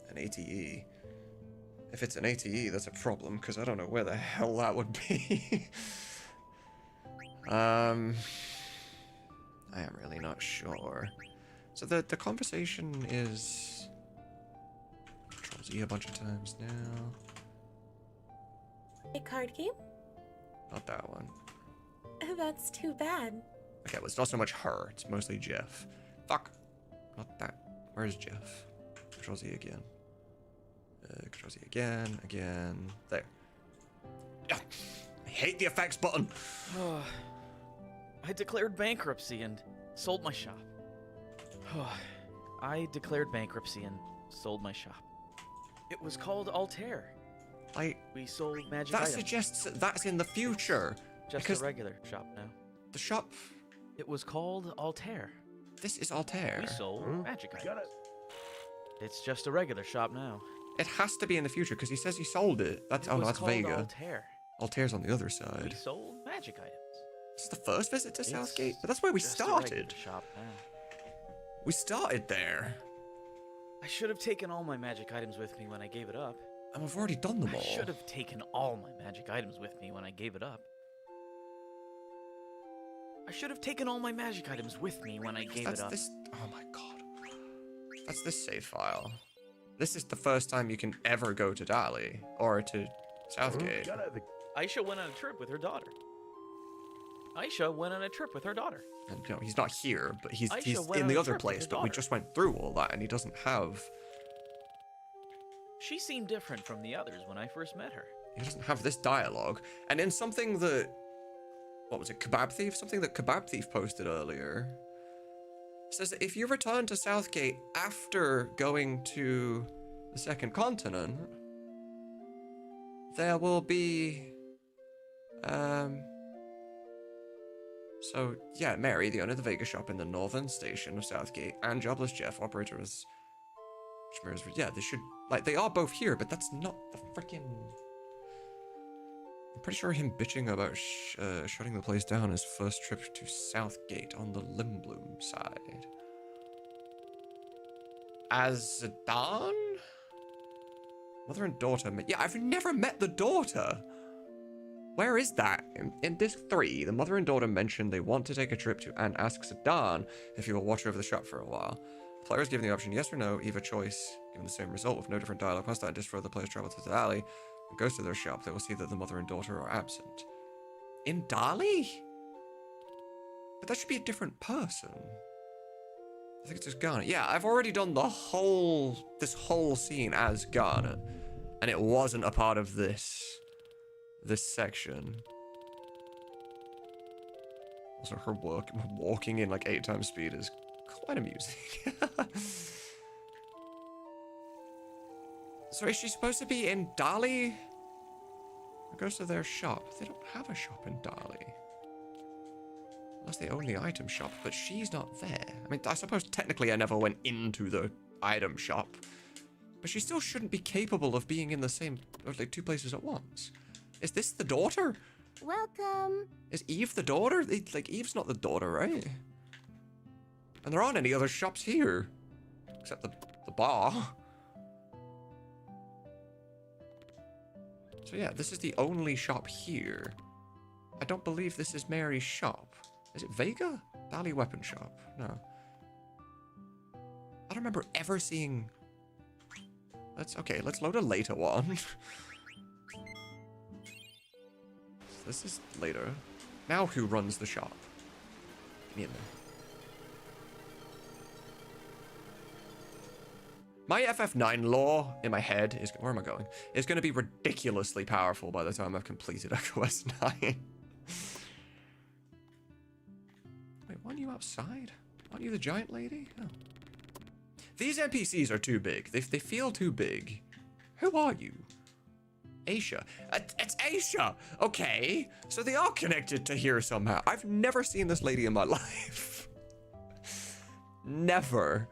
An ATE. If it's an ATE, that's a problem, because I don't know where the hell that would be. I am really not sure. So the conversation is... Control Z a bunch of times now. A card game? Not that one. That's too bad. Okay, well, it's not so much her. It's mostly Jeff. Fuck. Not that. Where's Jeff? Control Z again. Control Z again. Again. There. Yeah. I hate the effects button. I declared bankruptcy and sold my shop. I declared bankruptcy and sold my shop. It was called Altair. We sold magic that items. Suggests that that's in the future. Just a regular shop now. The shop... It was called Altair. This is Altair. We sold magic items. It's just a regular shop now. It has to be in the future because he says he sold it. That's It was that's called Vega. Altair. Altair's on the other side. We sold magic items. This is the first visit to It's Southgate, but that's where we just a regular started. Shop now. We started there. I should have taken all my magic items with me when I gave it up. And we've already done them all. I should have taken all my magic items with me when I gave it up. I should have taken all my magic items with me when I gave it up. Oh my god. That's this save file. This is the first time you can ever go to Dali or to Southgate. Aisha went on a trip with her daughter. Aisha went on a trip with her daughter. And you know, he's not here, but he's went in on the a other trip with place, his but we daughter. just went through all that and he doesn't have... She seemed different from the others when I first met her. He doesn't have this dialogue. And in something that... What was it? Kebab Thief? Something that Kebab Thief posted earlier. Says that if you return to Southgate after going to the second continent, there will be... So, yeah, Mary, the owner of the Vega shop in the northern station of Southgate, and Jobless Jeff, operator as... Yeah, they should... Like, they are both here, but that's not the freaking... I'm pretty sure him bitching about shutting the place down his first trip to Southgate on the Limbloom side. Azadan? Mother and daughter met... Yeah, I've never met the daughter! Where is that? In Disc 3, the mother and daughter mention they want to take a trip to and ask Zidane if he will watch over the shop for a while. The player is given the option yes or no, either choice, given the same result with no different dialogue. Once that Disc 4, the players travel to the alley and goes to their shop, they will see that the mother and daughter are absent. In Dali? But that should be a different person. I think it's just Garnet. Yeah, I've already done this whole scene as Garnet, and it wasn't a part of this section. Also, her walking in like 8 times speed is quite amusing. So is she supposed to be in Dali? Or goes to their shop? They don't have a shop in Dali. That's the only item shop, but she's not there. I mean, I suppose technically I never went into the item shop, but she still shouldn't be capable of being in the same, like, two places at once. Is this the daughter? Welcome. Is Eve the daughter? Like, Eve's not the daughter, right? And there aren't any other shops here, except the bar. So yeah, this is the only shop here. I don't believe this is Mary's shop. Is it Vega? Dali Weapon Shop? No. I don't remember ever seeing... Let's load a later one. This is later. Now who runs the shop? Get me in there. My FF9 lore in my head is... Where am I going? Is going to be ridiculously powerful by the time I've completed EchoS 9. Wait, weren't you outside? Aren't you the giant lady? Oh. These NPCs are too big. They feel too big. Who are you? Aisha. It's Aisha! Okay. So they are connected to here somehow. I've never seen this lady in my life. Never.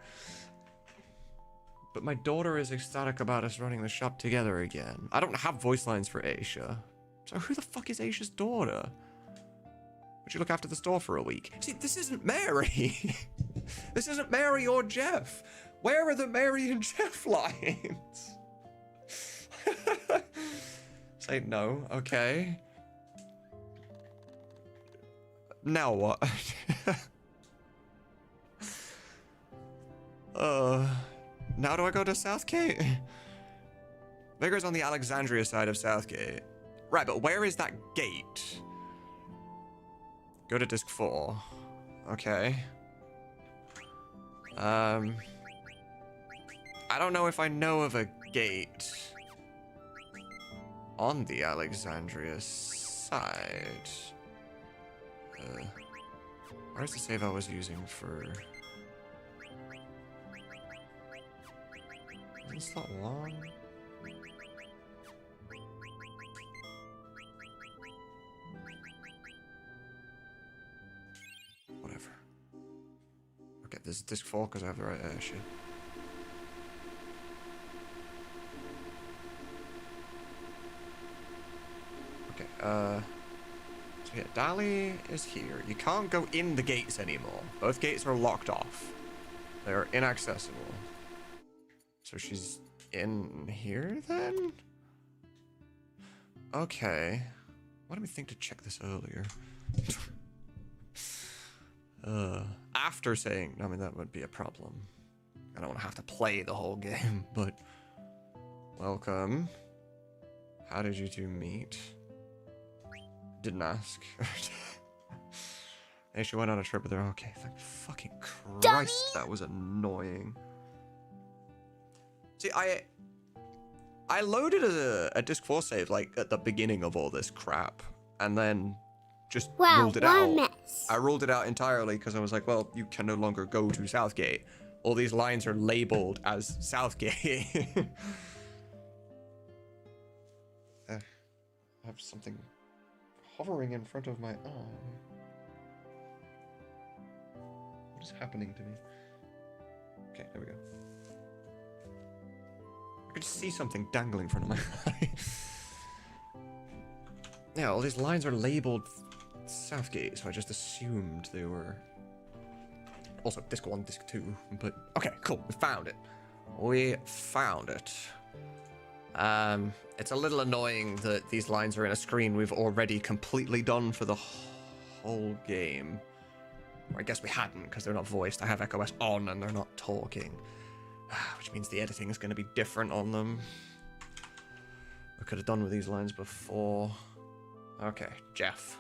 But my daughter is ecstatic about us running the shop together again. I don't have voice lines for Aisha. So who the fuck is Aisha's daughter? Would you look after the store for a week? See, this isn't Mary. This isn't Mary or Jeff. Where are the Mary and Jeff lines? Say no, okay. Now what? Now do I go to Southgate? Vigor's on the Alexandria side of Southgate. Right, but where is that gate? Go to disc 4. Okay. I don't know if I know of a gate on the Alexandria side. Where's the save I was using for... Is that long? Whatever. Okay, this is disc 4 because I have the right shit. Okay, so yeah, Dali is here. You can't go in the gates anymore. Both gates are locked off. They're inaccessible. So she's in here then? Okay. Why did we think to check this earlier? After saying, I mean, that would be a problem. I don't want to have to play the whole game, but... Welcome. How did you two meet? Didn't ask. Hey, she went on a trip with her. Okay, thank fucking Christ, Dummy. That was annoying. See, I loaded a disc 4 save, like, at the beginning of all this crap, and then just ruled it out. Mess. I ruled it out entirely because I was like, well, you can no longer go to Southgate. All these lines are labeled as Southgate. I have something hovering in front of my eye. What is happening to me? Okay, there we go. I could see something dangling in front of my eye. Yeah, all these lines are labeled Southgate, so I just assumed they were... Also, disc 1, disc 2, but... Okay, cool, we found it. We found it. It's a little annoying that these lines are in a screen we've already completely done for the whole game. Or I guess we hadn't, because they're not voiced. I have EchoS on, and they're not talking. Which means the editing is going to be different on them. I could have done with these lines before. Okay, Jeff.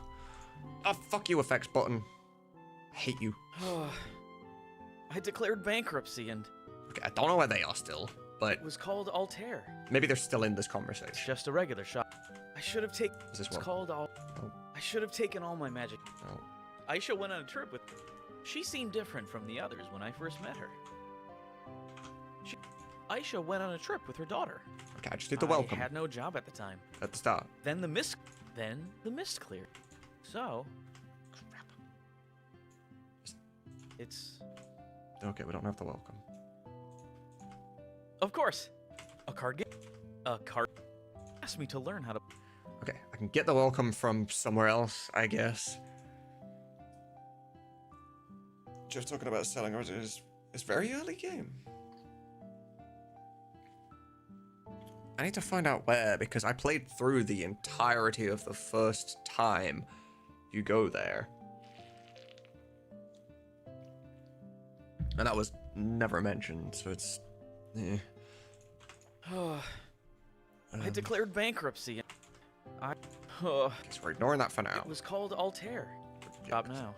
Oh, fuck you, effects button. I hate you. I declared bankruptcy and... Okay, I don't know where they are still, but... It was called Altair. Maybe they're still in this conversation. It's just a regular shop. I should have taken... Is this It's one? called Oh. I should have taken all my magic. Oh. Aisha went on a trip with... She seemed different from the others when I first met her. Aisha went on a trip with her daughter. Okay, I just did the welcome. I had no job at the time. At the start. Then the mist cleared. So, crap. It's Okay, we don't have the welcome. Of course. A card asked me to learn how to. Okay, I can get the welcome from somewhere else, I guess. Just talking about selling is very early game. I need to find out where, because I played through the entirety of the first time you go there. And that was never mentioned, so it's... eh. I declared bankruptcy. Guess we're ignoring that for now. It was called Altair. Job now.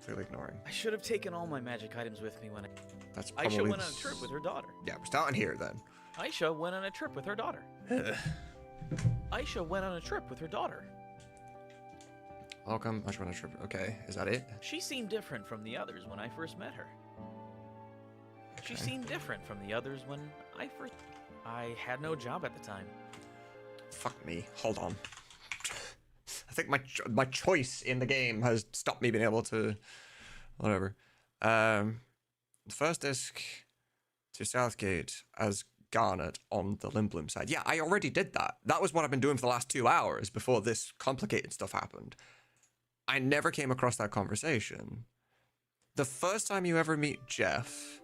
Clearly ignoring. I should have taken all my magic items with me when That's probably... Aisha went on a trip with her daughter. Yeah, we're starting here then. Aisha went on a trip with her daughter. Aisha went on a trip with her daughter. Welcome. Aisha went on a trip. Okay, is that it? She seemed different from the others when I first met her. She seemed different from the others when I had no job at the time. Fuck me. Hold on. I think my choice in the game has stopped me being able to... Whatever. The first disc to Southgate as Garnet on the Lindblom side. Yeah, I already did that. That was what I've been doing for the last 2 hours before this complicated stuff happened. I never came across that conversation. The first time you ever meet Jeff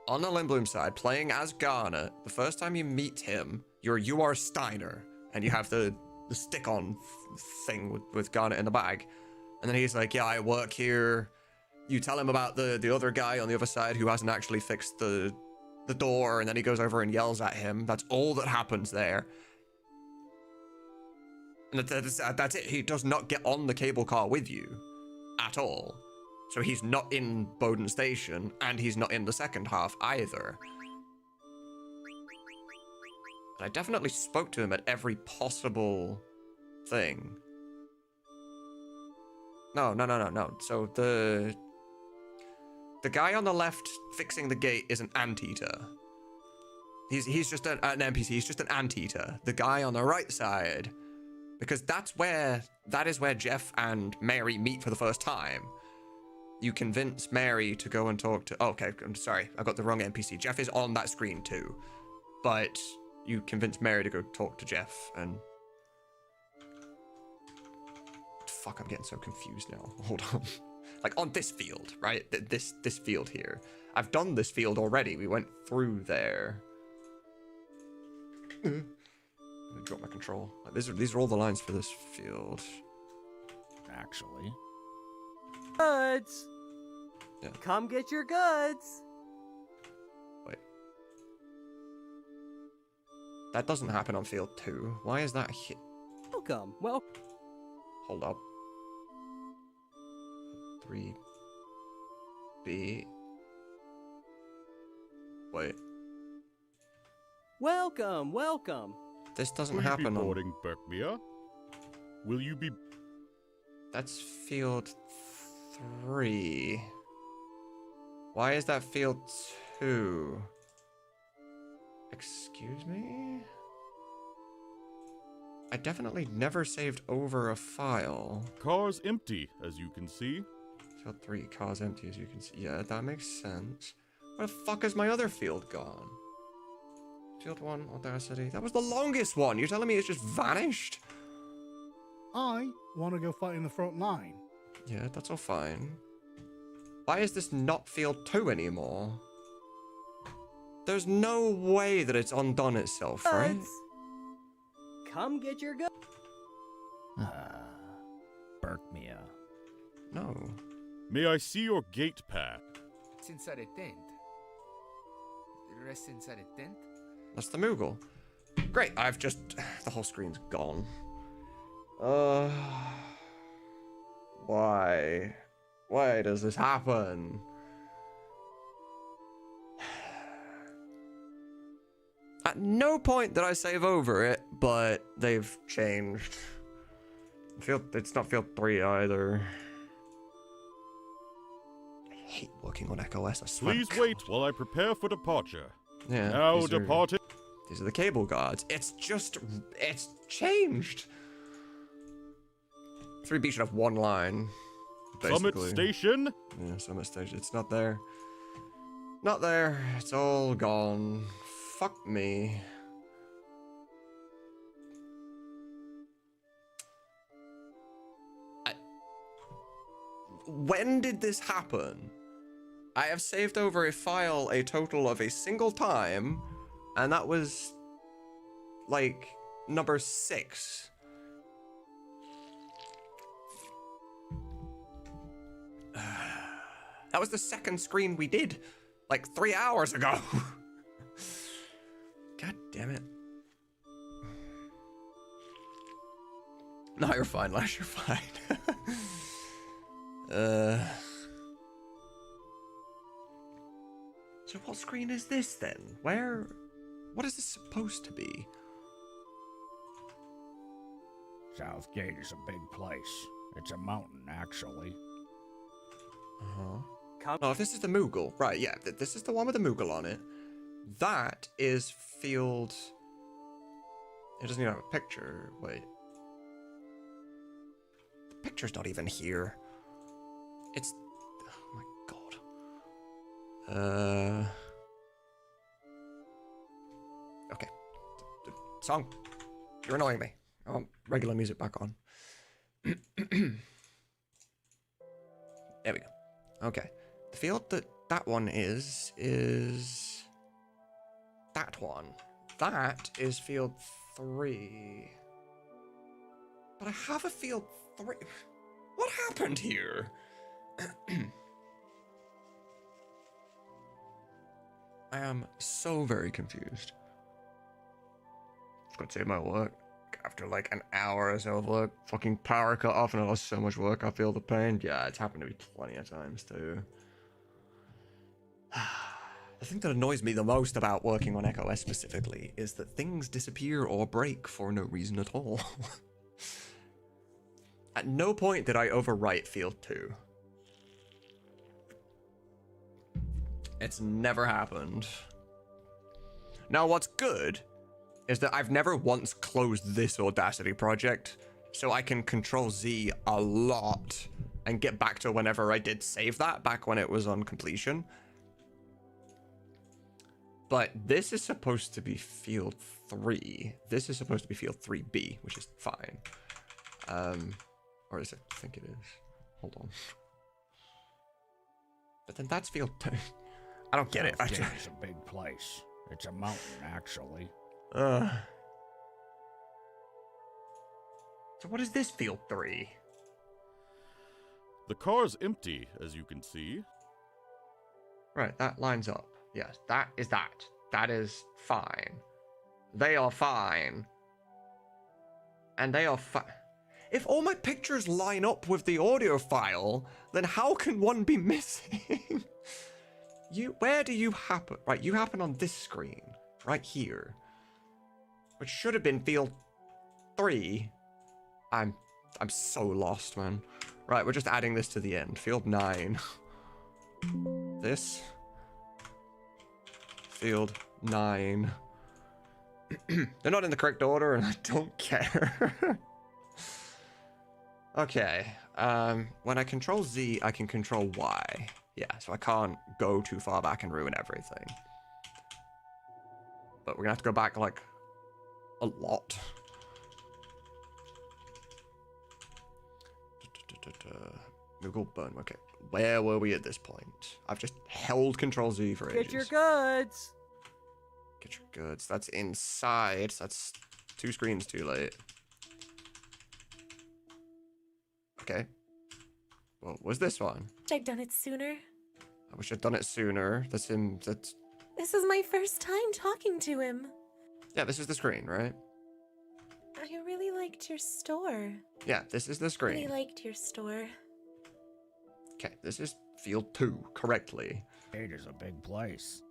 on the Lindblom side, playing as Garnet, the first time you meet him, you are Steiner, and you have the stick-on thing with Garnet in the bag. And then he's like, yeah, I work here. You tell him about the other guy on the other side who hasn't actually fixed the door, and then he goes over and yells at him. That's all that happens there. And that's it. He does not get on the cable car with you at all. So he's not in Bowden Station, and he's not in the second half either. And I definitely spoke to him at every possible thing. No. So the guy on the left fixing the gate is an anteater. He's just an NPC. He's just an anteater. The guy on the right side, because that is where Jeff and Mary meet for the first time. You convince Mary to go and talk to... Oh, okay, I'm sorry. I got the wrong NPC. Jeff is on that screen too. But you convince Mary to go talk to Jeff and... Fuck, I'm getting so confused now. Hold on. Like, on this field, right? This field here. I've done this field already. We went through there. Let me drop my control. Like, these are all the lines for this field. Actually. Goods! Yeah. Come get your goods! Wait. That doesn't happen on field 2. Why is that here? Welcome. Well. Hold up. 3B. Wait. Welcome. This doesn't happen on... Will you be boarding Berkmere? Will you be... That's field 3. Why is that field 2? Excuse me? I definitely never saved over a file. Car's empty, as you can see. Field 3, car's empty, as you can see. Yeah, that makes sense. Where the fuck is my other field gone? Field 1, Audacity. That was the longest one. You're telling me it's just vanished? I want to go fight in the front line. Yeah, that's all fine. Why is this not field 2 anymore? There's no way that it's undone itself, right? Come get your goods. Berkmere. No. May I see your gate path? It's inside a tent. Rest inside a tent? That's the Mughle. Great, I've just... The whole screen's gone. Why? Why does this happen? At no point did I save over it, but they've changed. It's not field 3 either. hate working on EchoS, I swear. Please wait while I prepare for departure. Yeah. Now these are- departing. These are the cable guards. It's changed. 3B should have one line. Summit Basically. Station. Yeah, Summit Station. It's not there. Not there. It's all gone. Fuck me. When did this happen? I have saved over a file a total of a single time, and that was like number 6. That was the second screen we did like 3 hours ago. God damn it. No, you're fine, Lash, you're fine. So what screen is this then? What is this supposed to be? Southgate is a big place. It's a mountain, actually. Oh, if this is the Mughle, right, yeah, this is the one with the Mughle on it. That is field... It doesn't even have a picture, wait. The picture's not even here. It's... Oh my god. Okay. Song. You're annoying me. I want regular music back on. There we go. Okay. The field that one is that one. That is field 3. But I have a field 3. What happened here? I am so very confused. I've got to save my work. After like an hour or so of work, fucking power cut off and I lost so much work, I feel the pain. Yeah, it's happened to me plenty of times too. The thing that annoys me the most about working on EchoS specifically is that things disappear or break for no reason at all. At no point did I overwrite field 2. It's never happened. Now what's good is that I've never once closed this Audacity project, so I can Control Z a lot and get back to whenever I did save that, back when it was on completion. But this is supposed to be field 3. This is supposed to be field 3B, which is fine. Or is it? I think it is. Hold on. But then that's field 2. I don't get it. Southgate is a big place. It's a mountain, actually. So what is this field 3? The car's empty, as you can see. Right, that lines up. Yes, that is that. That is fine. They are fine. And they are fine. If all my pictures line up with the audio file, then how can one be missing? Where do you happen? Right, you happen on this screen. Right here. Which should have been field 3. I'm so lost, man. Right, we're just adding this to the end. Field 9. This. Field 9. They're not in the correct order, and I don't care. Okay. When I Control Z, I can Control Y. Yeah, so I can't go too far back and ruin everything. But we're gonna have to go back, like, a lot. Mughle burn. Okay, where were we at this point? I've just held Control Z for ages. Get your goods. Get your goods. That's inside. That's 2 screens too late. Okay. What was this one? Wish I'd done it sooner. I wish I'd done it sooner. That's him. That's... This is my first time talking to him. Yeah, this is the screen, right? I really liked your store. Yeah, this is the screen. Really liked your store. Okay, this is field 2, correctly. It is a big place.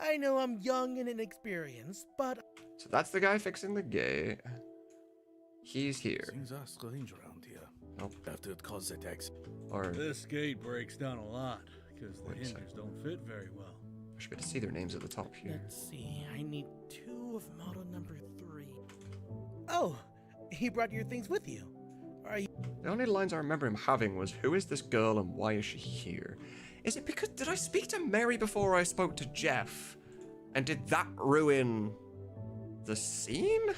I know I'm young and inexperienced, but... So that's the guy fixing the gate. He's here. Things are strange around here. Nope. After it caused that accident. Or This gate breaks down a lot because the Wait a hinges don't fit very well. I should be able to see their names at the top here. Let's see. I need 2 of model number 3. Oh, he brought your things with you. Are you? The only lines I remember him having was, "Who is this girl and why is she here?" Is it because did I speak to Mary before I spoke to Jeff? And did that ruin the scene?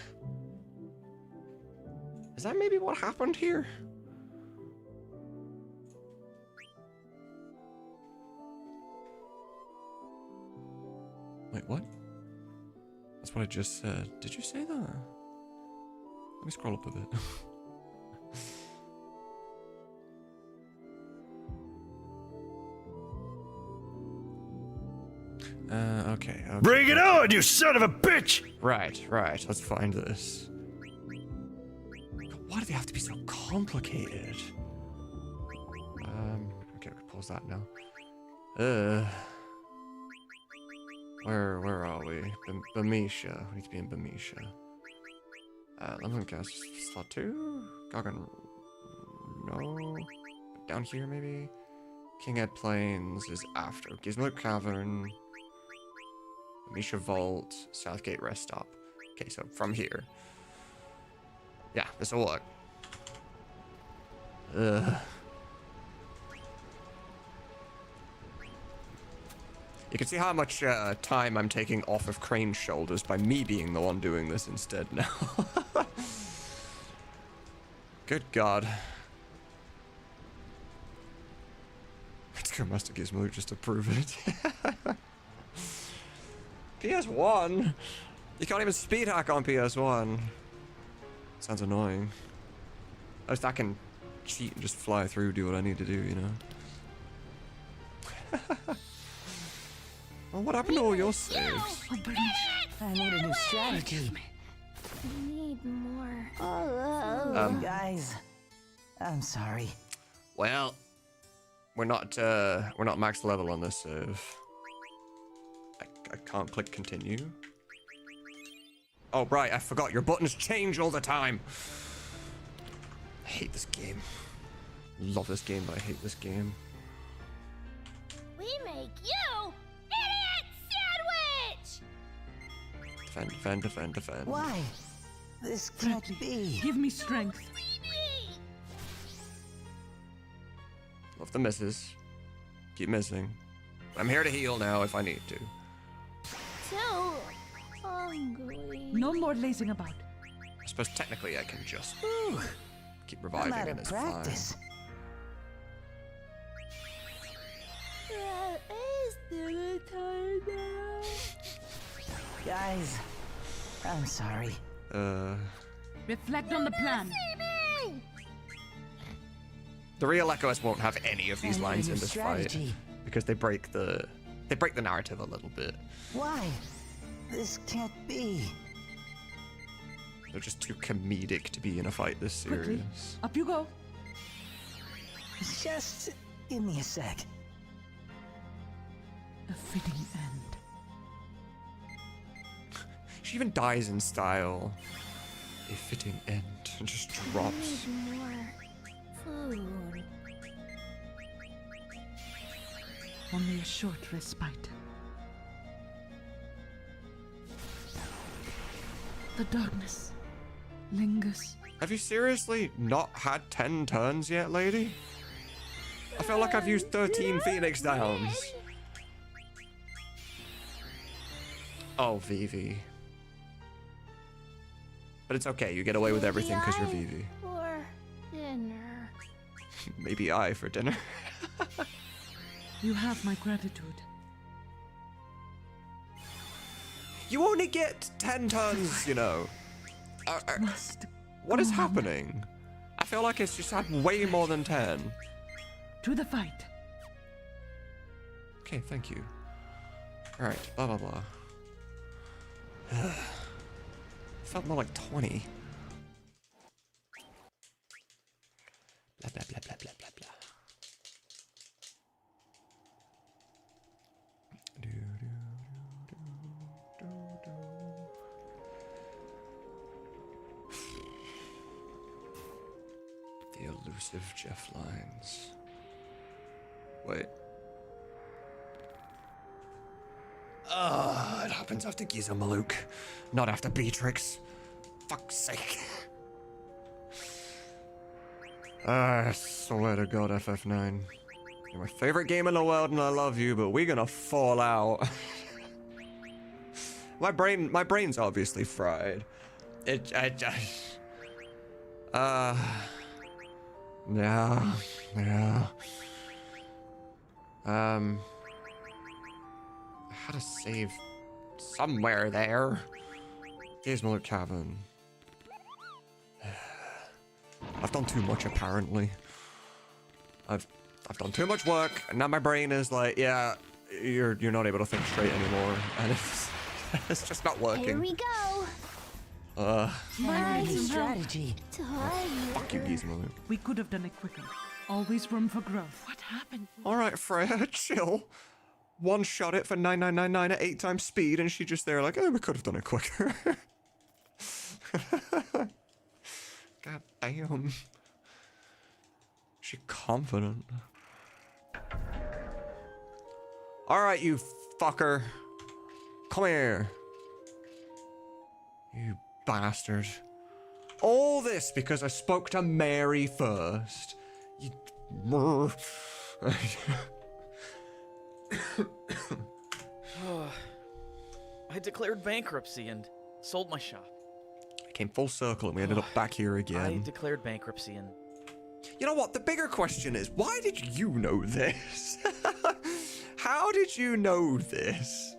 Is that maybe what happened here? Wait, what? That's what I just said. Did you say that? Let me scroll up a bit. Okay. Bring it on, you son of a bitch! Right. Let's find this. God, why do they have to be so complicated? Okay, we can pause that now. Where are we? Bamisha. We need to be in Bamisha. Let me guess. Slot 2? Gargan. No. Down here, maybe? King Ed Plains is after. Gizmo Cavern. Bamisha Vault. Southgate Rest Stop. Okay, so from here. Yeah, this'll work. You can see how much time I'm taking off of Crane's shoulders by me being the one doing this instead now. Good God. Let's go Master Gizmo just to prove it. PS1? You can't even speed hack on PS1. Sounds annoying. At least I can cheat and just fly through, do what I need to do, you know? Well, what happened to all your saves? I need a new strategy. I need more. Guys, I'm sorry. Well, we're not max level on this save. I can't click continue. Oh right, I forgot your buttons change all the time. I hate this game. Love this game, but I hate this game. We make you idiot sandwich! Defend. Why? This can't be. Give me strength. Love the misses. Keep missing. I'm here to heal now if I need to. So hungry. No more lazing about. I suppose technically I can just keep I'm reviving out and of it's practice. That is dinner time now. Guys, I'm sorry. fine. Reflect on the plan. The real Echoes won't have any of these lines in this strategy. fight because they break the narrative a little bit. Why? This can't be. They're just too comedic to be in a fight this serious. Quickly, up you go. Just give me a sec. A fitting end. She even dies in style. A fitting end. And just drops. Need more food. Only a short respite. The darkness lingers. Have you seriously not had 10 turns yet, lady? I feel like I've used 13 Phoenix Downs. Oh, Vivi. But it's okay, you get away with everything because you're Vivi. For dinner. Maybe I for dinner. You have my gratitude. You only get 10 turns, you know. What is happening? I feel like it's just had way more than 10. To the fight. Okay, thank you. Alright, blah blah blah. Felt more like 20. Blah blah blah blah blah blah blah. The elusive Jeff lines. Wait. It happens after Giza Maluk, not after Beatrix. Fuck's sake. I swear to God, FF9. You're my favorite game in the world and I love you, but we're gonna fall out. my brain's obviously fried. Yeah. I had a save somewhere there. Gizmo Cavern. I've done too much apparently. I've done too much work, and now my brain is like, yeah, you're not able to think straight anymore, and it's just not working. Here we go. My strategy. Fuck you, Gizmo. We could have done it quicker. Always room for growth. What happened? All right, Freya, chill. One shot it for 9999 at 8 times speed, and she just there like, oh, we could have done it quicker. God damn. She confident. All right, you fucker. Come here. You bastard. All this because I spoke to Mary first. You... I declared bankruptcy and sold my shop. I came full circle and we ended up back here again. I declared bankruptcy and... You know what? The bigger question is, why did you know this? How did you know this?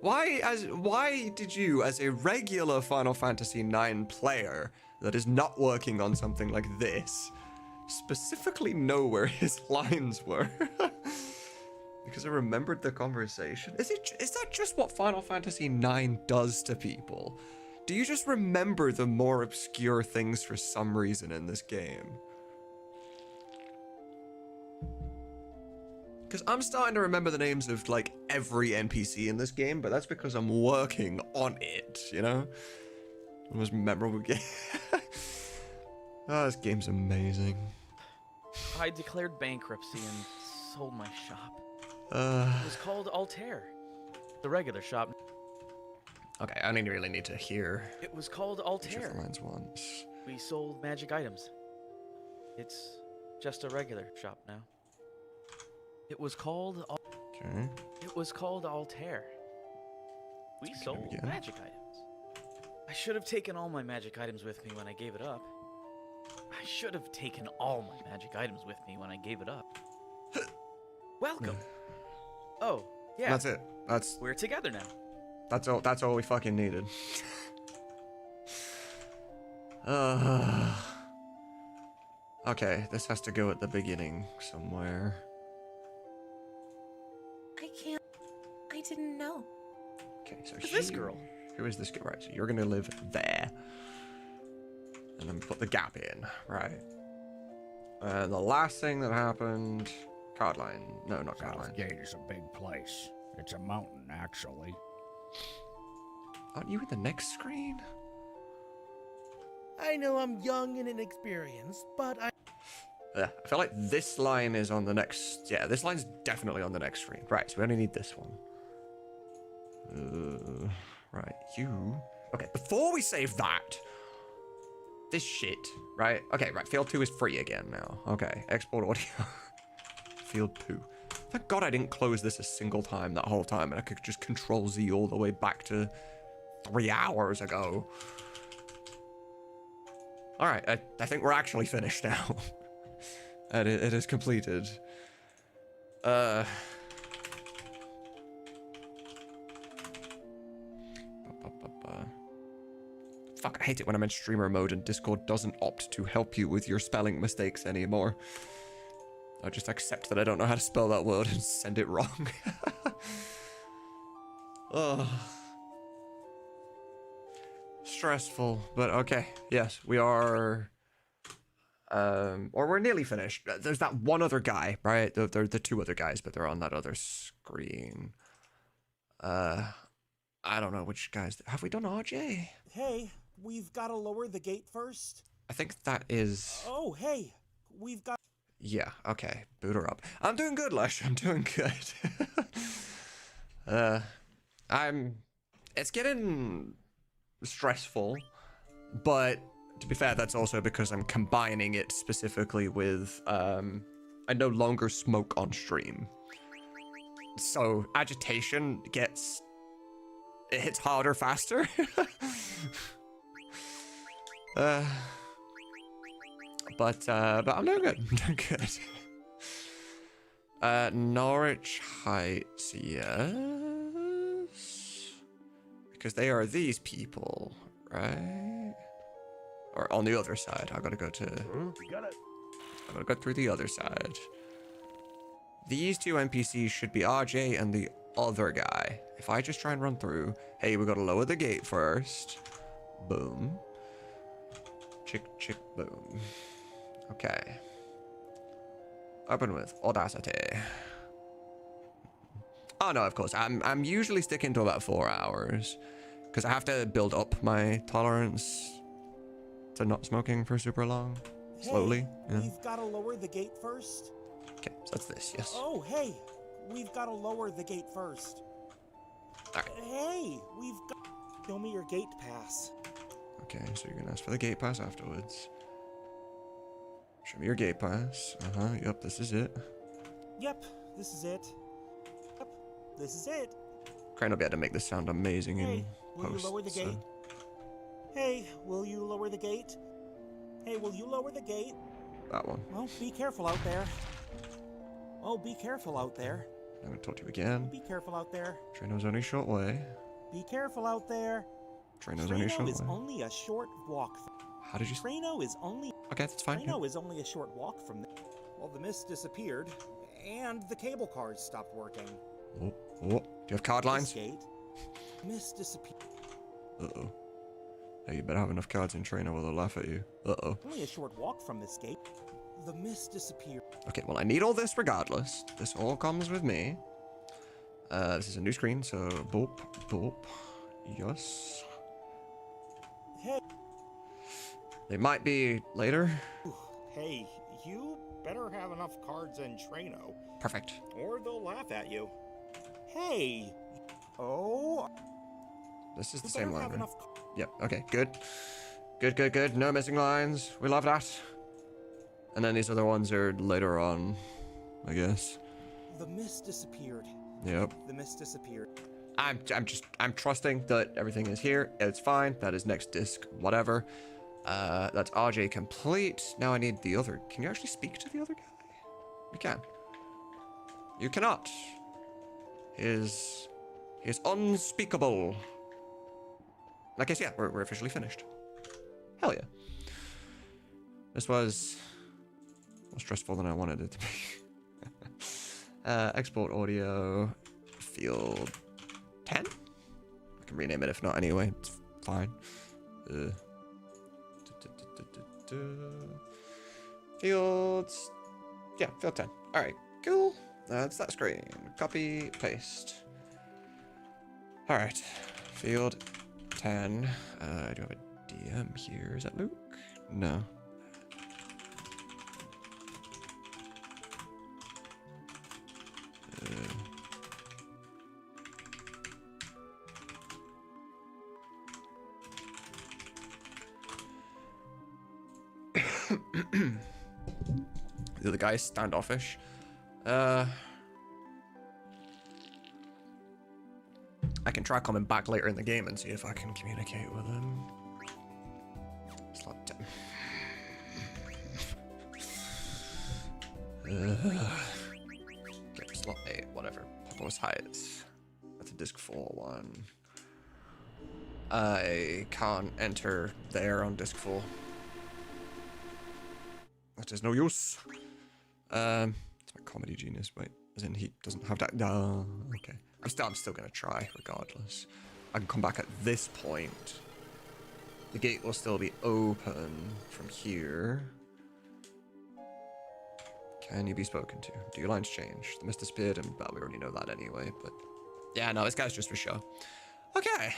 Why did you, as a regular Final Fantasy IX player that is not working on something like this, specifically know where his lines were? Because I remembered the conversation. Is that just what Final Fantasy IX does to people? Do you just remember the more obscure things for some reason in this game? Because I'm starting to remember the names of, like, every NPC in this game, but that's because I'm working on it, you know? The most memorable game. Oh, this game's amazing. I declared bankruptcy and sold my shop. It was called Altair. The regular shop. Okay, I didn't really need to hear. It was called Altair. The lines once. We sold magic items. It's just a regular shop now. It was called Okay. It was called Altair. We sold magic items. I should have taken all my magic items with me when I gave it up. I should have taken all my magic items with me when I gave it up. Welcome. Oh, yeah. That's it. We're together now. That's all we fucking needed. Okay, this has to go at the beginning somewhere. I can't. I didn't know. Okay, so Who's this girl? Who is this girl? Right, so you're gonna live there. And then put the gap in, right. And the last thing that happened... Cardline. No, not Cardline. Southgate is a big place. It's a mountain, actually. Aren't you in the next screen? I know I'm young and inexperienced, but Yeah, I feel like this line is on the next... Yeah, this line's definitely on the next screen. Right, so we only need this one. Right, you... Okay, before we save that... This shit, right? Okay, right, Field 2 is free again now. Okay, export audio. Field 2. Thank God I didn't close this a single time that whole time, and I could just Control Z all the way back to 3 hours ago. Alright, I think we're actually finished now. And it is completed. Fuck, I hate it when I'm in streamer mode and Discord doesn't opt to help you with your spelling mistakes anymore. I just accept that I don't know how to spell that word and send it wrong. Oh. Stressful, but okay. Yes, we are... or we're nearly finished. There's that one other guy, right? They're the 2 other guys, but they're on that other screen. I don't know which guys... Have we done RJ? Hey, we've got to lower the gate first. I think that is... Oh, hey, we've got... Yeah, okay. Boot her up. I'm doing good, Lush. I'm doing good. It's getting stressful, but to be fair, that's also because I'm combining it specifically with, I no longer smoke on stream. So agitation it hits harder faster. But I'm doing good. I'm doing good. Norwich Heights, yes. Because they are these people, right? Or on the other side. I gotta go through the other side. These two NPCs should be RJ and the other guy. If I just try and run through, hey, we gotta lower the gate first. Boom. Chick, chick, boom. Okay. Open with Audacity. Oh no, of course. I'm usually sticking to about 4 hours. Because I have to build up my tolerance to not smoking for super long. Slowly. Yeah. We've got to lower the gate first. Okay, so that's this, yes. Oh, hey, we've got to lower the gate first. Alright. Hey, we've got... Show me your gate pass. Okay, so you're gonna ask for the gate pass afterwards. Show me your gate pass. Yep, this is it. Yep, this is it. Yep, this is it. Crane will be able to make this sound amazing in Will post. you lower the gate? Hey, will you lower the gate? Hey, will you lower the gate? That one. Oh, be careful out there. Oh, be careful out there. I'm gonna talk to you again. Be careful out there. Trino's only a short way. Be careful out there. Trino's only a short way. is only a short walk. How did you... Trino is only... Okay, that's fine. Trino is only a short walk from there. Well, the mist disappeared, and the cable cars stopped working. Oh. Do you have card lines? Gate. Mist disappeared. Uh-oh. Hey, you better have enough cards in Trino or they'll laugh at you. Uh-oh. Only a short walk from this gate. The mist disappeared. Okay, well, I need all this regardless. This all comes with me. This is a new screen, so boop, boop. Yes. Hey. They might be later. Hey, you better have enough cards in Trino. Perfect. Or they'll laugh at you. Hey. Oh. This is the same line, right? Yep, okay, good. Good. No missing lines. We love that. And then these other ones are later on, I guess. The mist disappeared. Yep. The mist disappeared. I'm trusting that everything is here. It's fine. That is next disc, whatever. That's RJ complete. Now I need the other. Can you actually speak to the other guy? You can. You cannot. His unspeakable. I guess, yeah, we're officially finished. Hell yeah. This was more stressful than I wanted it to be. Export audio, field 10? I can rename it if not anyway, it's fine. Fields, yeah, field 10. All right, cool. That's that screen. Copy, paste. All right, field 10. I do have a DM here. Is that Luke? No. The other guy's standoffish. I can try coming back later in the game and see if I can communicate with him. Slot 10. Okay, slot 8, whatever. Populous Heights. That's a disc 4 one. I can't enter there on disc 4. That is no use. It's my comedy genius. Wait, as in he doesn't have that. Okay. I'm still gonna try regardless. I can come back at this point. The gate will still be open from here. Can you be spoken to? Do your lines change? The mist disappeared, and well, we already know that anyway. But yeah, no, this guy's just for show. Okay.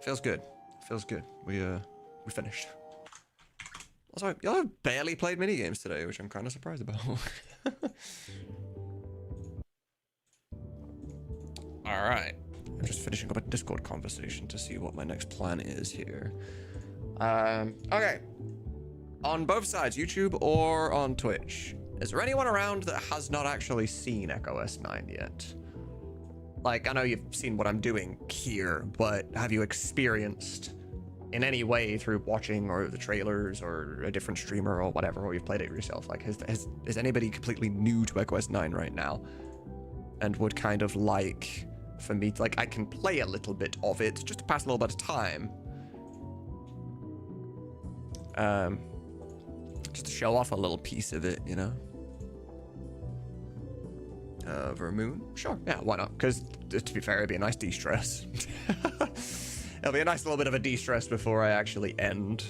Feels good. Feels good. We finished. Also, y'all have barely played minigames today, which I'm kind of surprised about. Alright. I'm just finishing up a Discord conversation to see what my next plan is here. Okay. On both sides, YouTube or on Twitch, is there anyone around that has not actually seen Echo S9 yet? Like, I know you've seen what I'm doing here, but have you experienced in any way through watching or the trailers or a different streamer or whatever, or you've played it yourself? Like, is anybody completely new to Echo S9 right now and would kind of like for me to, like, I can play a little bit of it just to pass a little bit of time. Just to show off a little piece of it, you know? Vermoon? Sure, yeah, why not? Because, to be fair, it'd be a nice de-stress. It'll be a nice little bit of a de-stress before I actually end.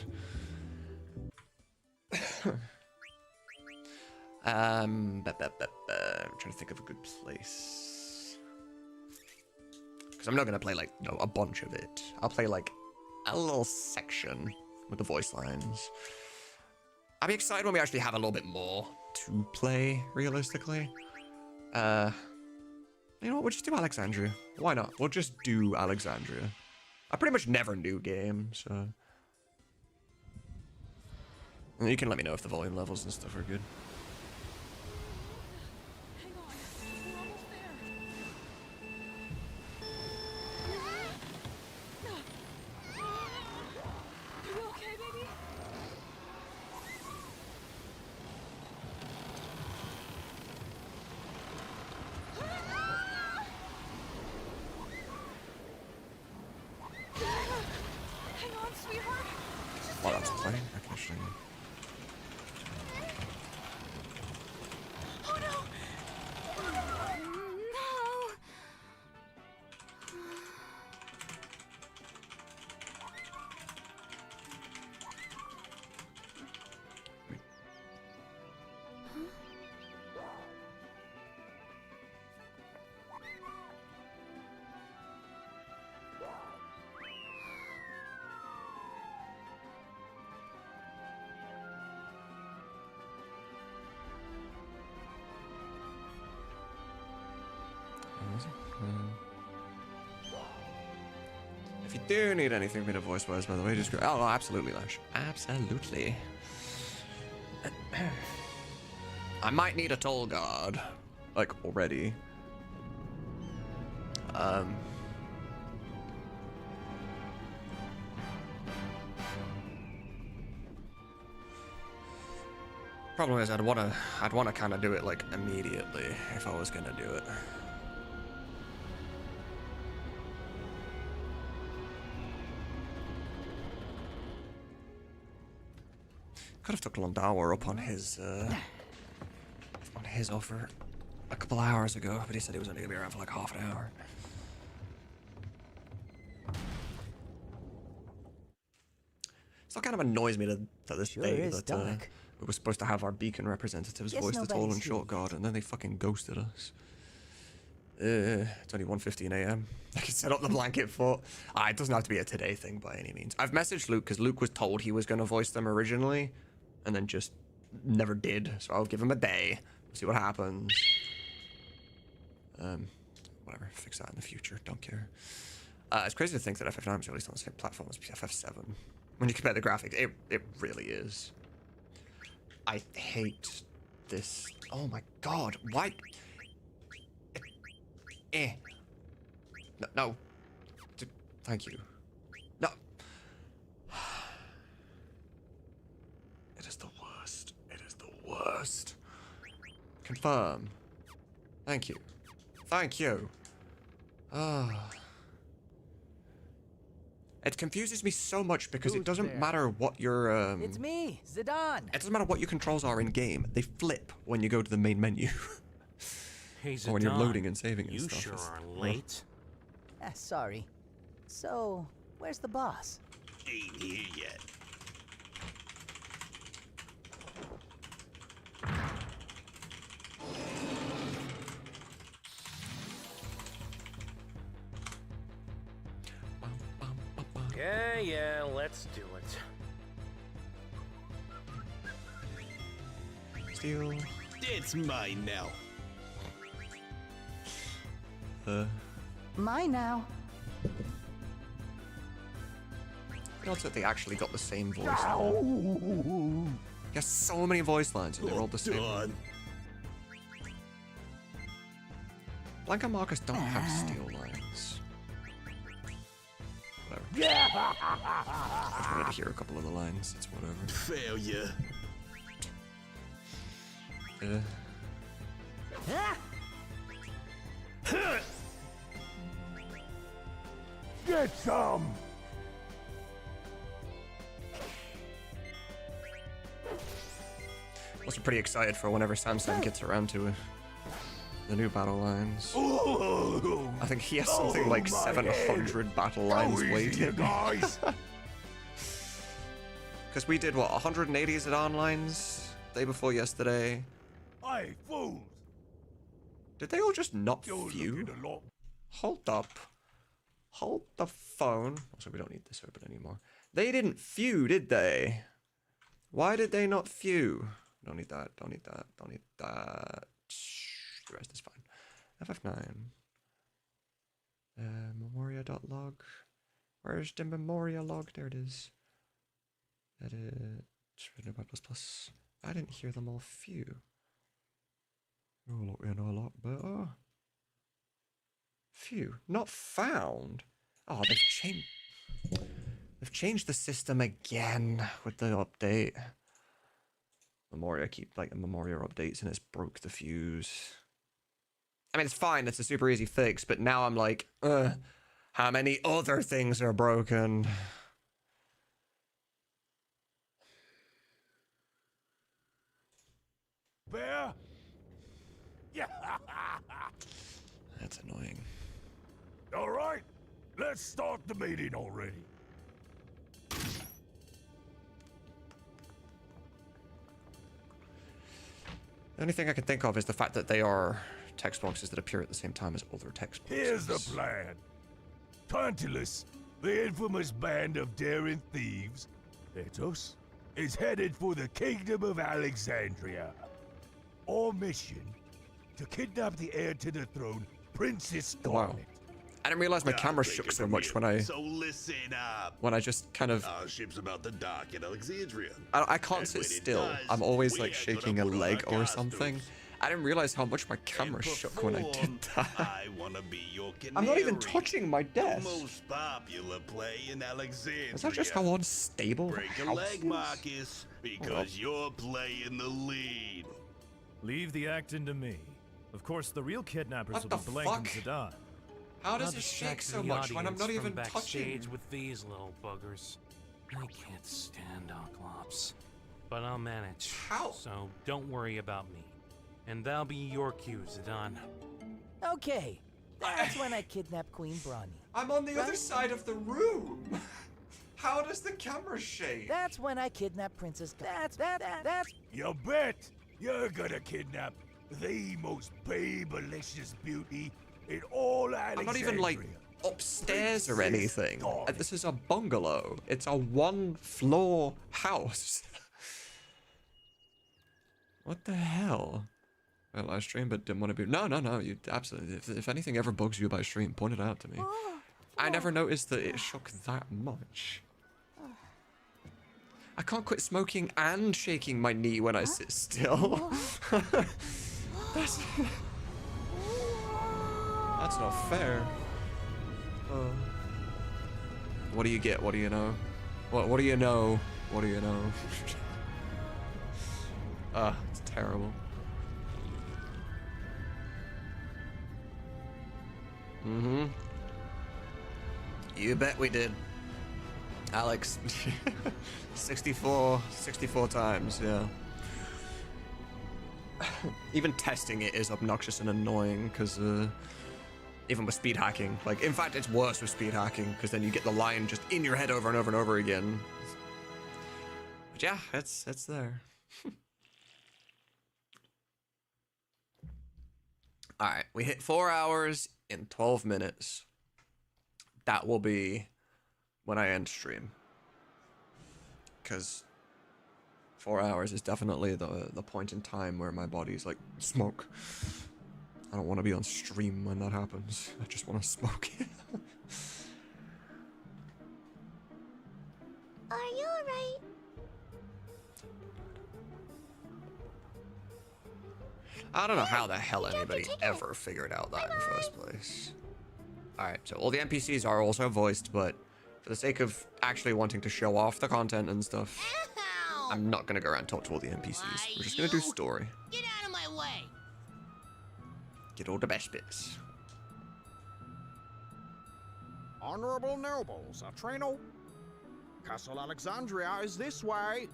I'm trying to think of a good place. Because I'm not going to play, like, no, a bunch of it. I'll play, like, a little section with the voice lines. I'll be excited when we actually have a little bit more to play, realistically. You know what, we'll just do Alexandria. Why not? We'll just do Alexandria. I pretty much never knew games, so... And you can let me know if the volume levels and stuff are good. While that's playing, I can actually... Oh no! No! If you do need anything bit of voice-wise, by the way, just go... Oh, absolutely, Lash. Absolutely. I might need a toll guard. Like, already. Problem is, I'd wanna kind of do it, like, immediately, if I was gonna do it. Could have took Londower up on his offer a couple hours ago, but he said he was only gonna be around for like half an hour. Still kind of annoys me to this day that we were supposed to have our beacon representatives voice the tall and short guard, and then they fucking ghosted us. It's only 1:15 a.m. I can set up the blanket fort. It doesn't have to be a today thing by any means. I've messaged Luke because Luke was told he was going to voice them originally, and then just never did. So I'll give him a day, see what happens. Whatever, fix that in the future. Don't care. It's crazy to think that FF9 was released on the same platform as FF7. When you compare the graphics, it really is. I hate this. Oh my god, why? No. Thank you. No. It is the worst. It is the worst. Confirm. Thank you. Thank you. It confuses me so much because it doesn't matter what your It's me, Zidane. It doesn't matter what your controls are in game. They flip when you go to the main menu. Hey, or when you're Zidane, loading and saving and you stuff. sure are late. Sorry. So, where's the boss? Ain't here yet. Yeah, let's do it. Steel. It's mine now. Mine now. Also, they actually got the same voice line. There's so many voice lines and they're all the same. Blanca Marcus don't have steel lines. Whatever. I just wanted to hear a couple of the lines. It's whatever. Failure. Get some! Also pretty excited for whenever Samson gets around to the new battle lines. I think he has something like 700 battle lines waiting. Because we did, what, 180 Zidane lines day before yesterday? Hey, fools! Did they all just not feud? Hold up. Hold the phone. Also, we don't need this open anymore. They didn't feud, did they? Why did they not feud? Don't need that, don't need that, don't need that. The rest is fine. FF9. Memoria.log. Where's the Memoria log? There it is. Edit. ++. I didn't hear them all few. Oh, looking a lot better. Phew. Not found. Oh, they've changed the system again with the update. Memoria keep like the Memoria updates and it's broke the fuse. I mean, it's fine, it's a super easy fix, but now I'm like, how many other things are broken? Bear? Yeah. That's annoying. All right, let's start the meeting already. The only thing I can think of is the fact that they are text boxes that appear at the same time as other text boxes. Here's the plan. Tantalus, the infamous band of daring thieves, that's us, is headed for the Kingdom of Alexandria. Our mission, to kidnap the heir to the throne, Princess Scarlet. Wow. I didn't realize my camera shook so much when I... So listen up. When I just kind of... Our ship's about to dock in Alexandria. I can't sit still. I'm always like shaking a leg or something. I didn't realize how much my camera shook when I did that. I want to be your canary. I'm not even touching my desk. The most popular play in Alexandria. Is that just how unstable the Break a house leg, is? Marcus, because you're playing the lead. Leave the acting to me. Of course, the real kidnappers What will the be Blank and fuck? Zidane. How does I'll it shake distract so the much when I'm not audience even from touching? backstage with these little buggers. I can't stand Oclops, but I'll manage. How? So don't worry about me. And that'll be your cue, Zidane. Okay, that's when I kidnap Queen Brawny. I'm on the other side of the room. How does the camera shake? That's when I kidnap Princess. That's. You bet you're gonna kidnap the most babylicious beauty in all Alexandria. I'm not even like upstairs or anything. This is a bungalow. It's a one-floor house. What the hell? I live stream, but didn't want to be. No. You absolutely. If anything ever bugs you about stream, point it out to me. I never noticed that it shook that much. I can't quit smoking and shaking my knee when I sit still. That's not fair. What do you get? What do you know? What do you know? What do you know? It's terrible. Mm-hmm. You bet we did. Alex. 64 times, yeah. Even testing it is obnoxious and annoying, because, even with speed hacking. Like, in fact, it's worse with speed hacking, because then you get the line just in your head over and over and over again. But yeah, it's there. Alright, we hit 4 hours in 12 minutes. That will be when I end stream. Because 4 hours is definitely the point in time where my body's like, smoke. I don't want to be on stream when that happens. I just want to smoke. Are you alright? I don't know how the hell anybody ever figured out that in the first place. Alright, so all the NPCs are also voiced, but for the sake of actually wanting to show off the content and stuff, I'm not gonna go around and talk to all the NPCs. We're just gonna do story. Get out of my way! Get all the best bits. Honorable nobles, a train. Castle Alexandria is this way.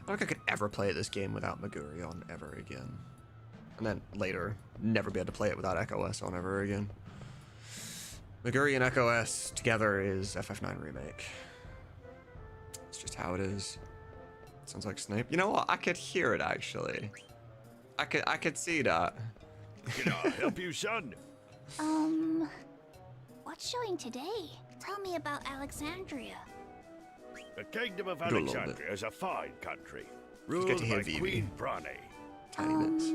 I don't think I could ever play this game without Mughle on ever again. And then later, never be able to play it without EchoS on ever again. Mughle and EchoS together is FF9 Remake. It's just how it is. Sounds like Snape. You know what? I could hear it actually. I could see that. Can I help you, son? What's showing today? Tell me about Alexandria. The Kingdom of Do a little bit. Alexandria is a fine country, You get ruled to hear by Vivi. Queen Brani. Tiny bits.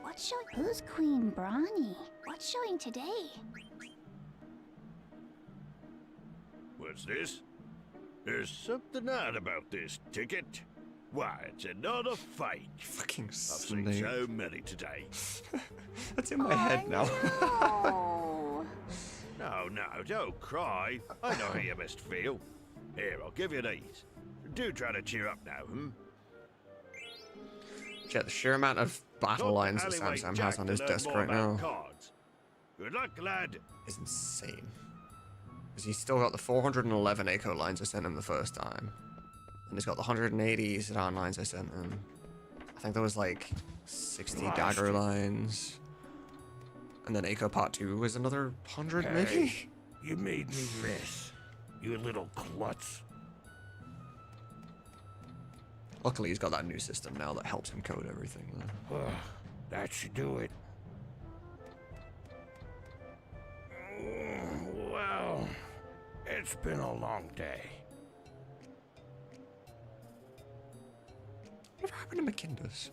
What's showing? Who's Queen Brani? What's showing today? What's this? There's something odd about this ticket. Why, it's another fake. Fucking I've seen Snape. so many today. That's in my head now. No, don't cry. I know how you must feel. Here, I'll give you these. Do try to cheer up now, Yeah, the sheer amount of battle lines that Alleyway Sam Jack has on to his learn desk more right about now cards. Good luck, lad. is insane. Because he's still got the 411 echo lines I sent him the first time. And he's got the 180 Zidane lines I sent him. I think there was like 60 dagger lines. And then Echo Part 2 was another 100 maybe? Hey, you made me miss. You little klutz. Luckily he's got that new system now that helps him code everything though. That should do it. Well, it's been a long day. Whatever happened to McKindus?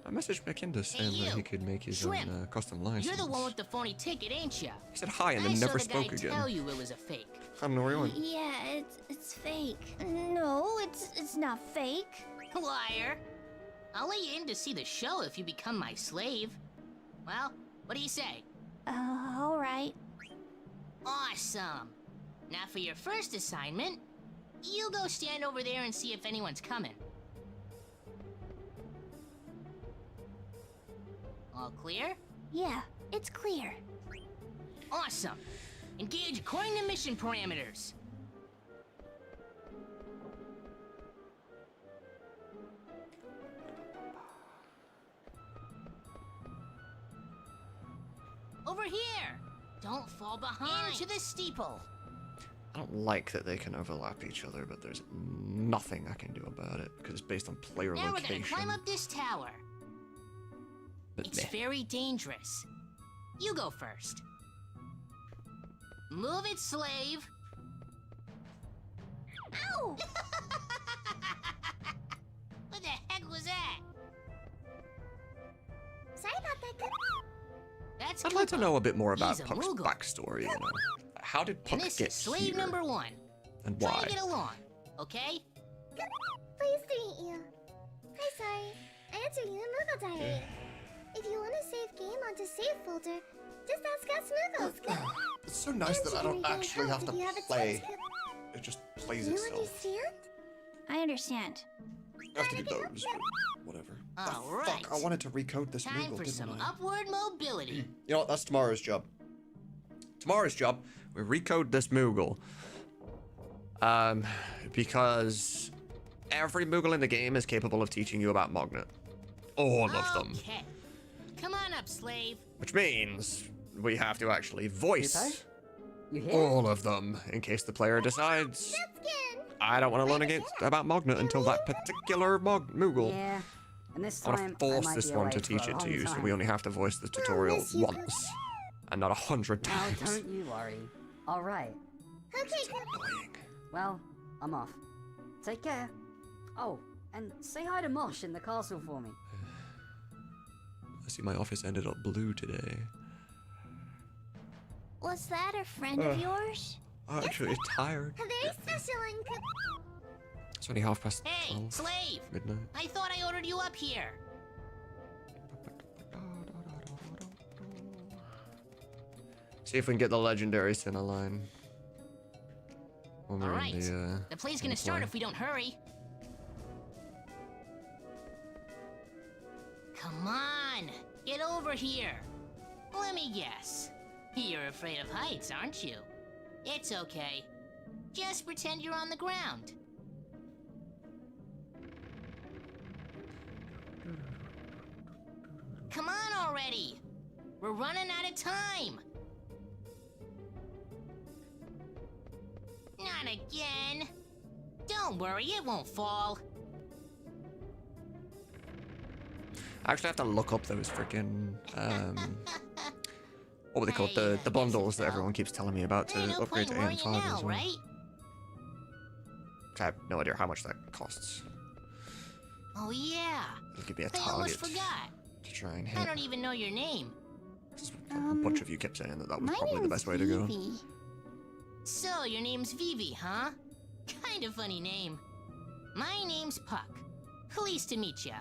I messaged McKindus saying that he could make his Shrimp. own custom license. You're the one with the phony ticket, ain't ya? He said hi and I then saw never the spoke guy again. tell you it was a fake. I don't know where he went. Yeah, it's fake. No, it's not fake. Liar. I'll let you in to see the show if you become my slave. Well, what do you say? All right. Awesome. Now for your first assignment, you go stand over there and see if anyone's coming. All clear? Yeah, it's clear. Awesome. Engage according to mission parameters. Over here! Don't fall behind! Into the steeple! I don't like that they can overlap each other, but there's nothing I can do about it because it's based on player Now location. we're gonna climb up this tower. But It's meh. very dangerous. You go first. Move it, slave! Ow! What the heck was that? Sorry about that. That's I'd like to know a bit more about He's a Puck's Muggle. backstory, you know. How did Puck And this get is slave here? number 1. And Try why? to get along, okay? Pleased to meet you. Hi, sorry. I answered you in Muggle Diary. If you want to save game onto save folder, just ask us Muggles. It's so nice that I don't actually have to play. It just plays You itself. understand? I understand. I have to do those, but whatever. All Oh, right. fuck, I wanted to recode this Time Muggle, for didn't some I? upward mobility. You know what? That's tomorrow's job. Tomorrow's job, we recode this Moogle. Because every Moogle in the game is capable of teaching you about Mognet. All of them. Okay. Come on up, slave. Which means we have to actually voice You hear? all of them in case the player decides I don't want to learn about Mognet until that particular Moogle. Yeah. And this I time, want to force might this be one away to for teach a it to long you, so time. we only have to voice the tutorial miss you, once and not 100 Now, times. don't you worry. Alright. Okay, Well, I'm off. Take care. Oh, and say hi to Mosh in the castle for me. I see my office ended up blue today. was that a friend of yours? I'm actually tired. Very special and It's only 12:30. Hey, slave! Midnight. I thought I ordered you up here. See if we can get the legendary Sinner line. When we're Alright, in the play's in gonna the start play. if we don't hurry. Come on, get over here. Let me guess. You're afraid of heights, aren't you? It's okay. Just pretend you're on the ground. Come on already! We're running out of time! Not again! Don't worry, it won't fall. I actually have to look up those freaking what were they called? The bundles that everyone keeps telling me about to No upgrade point to worrying AM5 now, as well. right? I have no idea how much that costs. Oh yeah. It'll give me a I almost target forgot. to try and I hit. don't even know your name. A bunch of you kept saying that was my probably the name's best way to go. Vivi. So, your name's Vivi, huh? Kind of funny name. My name's Puck. Pleased to meet ya.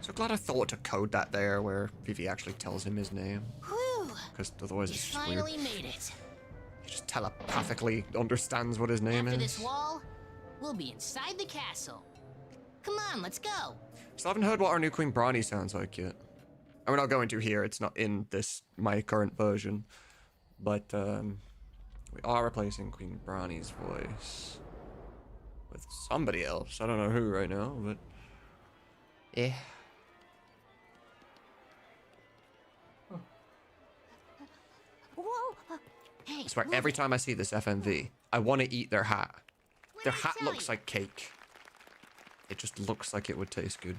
So glad I thought to code that there where Vivi actually tells him his name. Whew. Because otherwise We it's just weird. finally made it. He just telepathically understands what his name After is. this wall, we'll be inside the castle. Come on, let's go. Still haven't heard what our new Queen Brawny sounds like yet. And we're not going to here, it's not in my current version. But we are replacing Queen Brawny's voice with somebody else. I don't know who right now, but yeah. Whoa! Hey, I swear, every time I see this FMV, I want to eat their hat. Their hat looks like cake. It just looks like it would taste good.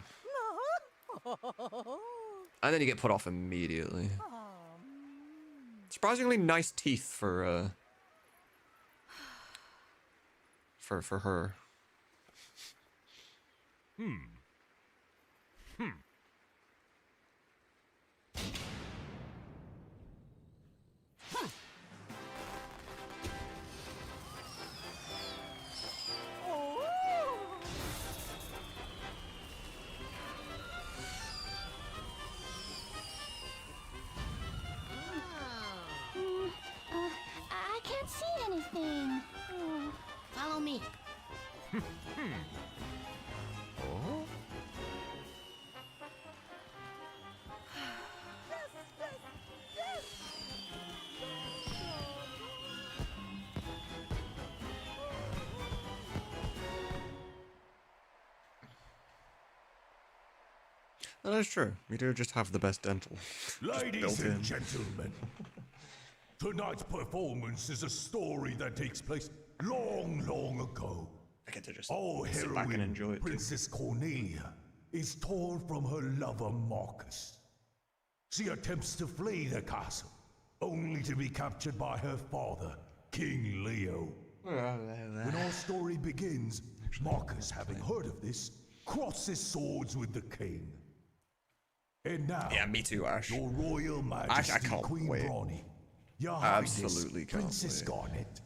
And then you get put off immediately. Surprisingly nice teeth for her. I can't see anything. Follow me. Oh? That is true. We do just have the best dental. Just Ladies built and in. gentlemen, tonight's performance is a story that takes place long, long ago. I get to just Our sit back and heroine, enjoy it. Princess Cornelia, is torn from her lover Marcus. She attempts to flee the castle, only to be captured by her father, King Leo. When our story begins, Marcus, having heard of this, crosses swords with the king. And now, Yeah, me too, Ash. Your Royal I Majesty can't Queen wait. Brawny, Your Absolutely Highness, can't Princess wait. Garnet,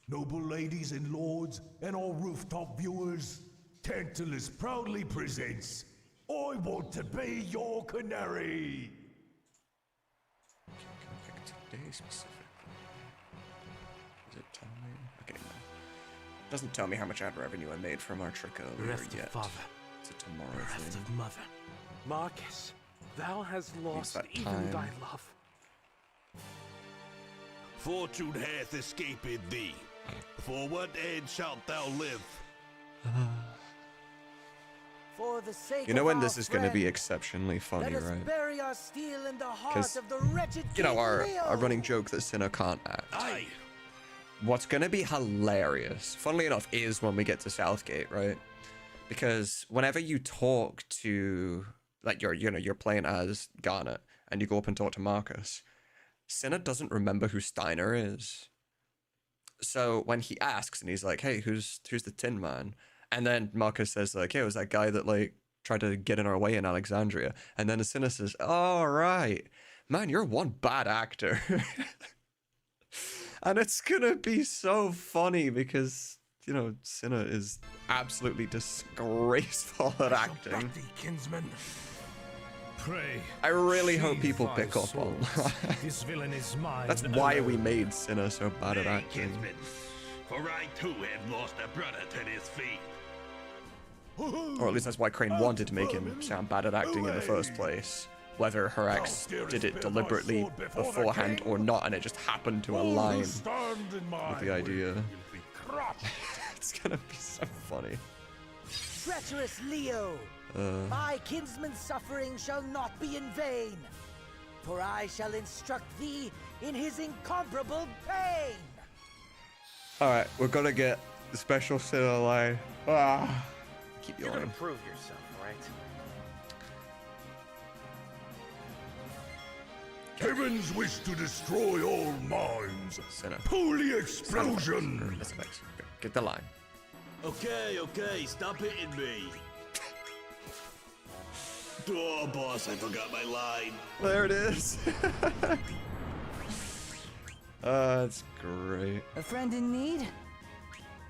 noble ladies and lords, and all rooftop viewers, Tantalus proudly presents I Want to Be Your Canary! Today specific. Does it tell me? Okay, no. Doesn't tell me how much ad revenue I made from our trick earlier Bereft yet. of father, It's a tomorrow bereft thing. of mother. Marcus, thou hast lost that even time. thy love. Fortune hath escaped thee. For what end shalt thou live? For the sake You know of when our this is going to be friend, exceptionally funny, let us right? bury our steel in the heart 'Cause, of the wretched You know, King our Leo. running joke that Sinner can't act. Aye. What's going to be hilarious, funnily enough, is when we get to Southgate, right? Because whenever you talk to, like, you're playing as Garnet, and you go up and talk to Marcus, Cinna doesn't remember who Steiner is. So when he asks and he's like, hey, who's the Tin Man? And then Marcus says like, hey, it was that guy that like tried to get in our way in Alexandria. And then Cinna says, oh, right. Man, you're one bad actor. And it's gonna be so funny because, you know, Cinna is absolutely disgraceful at acting. Kinsman. Pray. I really hope sheathe people thy pick up on swords. that. This villain is mine. That's why we made Cinna so bad at acting. Kinsman, for I too have lost a brother to this feat. Or at least that's why Crane wanted to make him sound bad at acting in the first place. Whether her ex did it deliberately beforehand or not, and it just happened to align with the idea. It's gonna be so funny. Treacherous Leo, my kinsman's suffering shall not be in vain, for I shall instruct thee in his incomparable pain. Alright, we're gonna get the special Cinna line. Keep You're gonna yawning. prove yourself, right? Heavens wish to destroy all minds. Cinna. Holy explosion! Get the line. Okay, stop hitting me. Oh, boss, I forgot my line. There it is. That's great. A friend in need?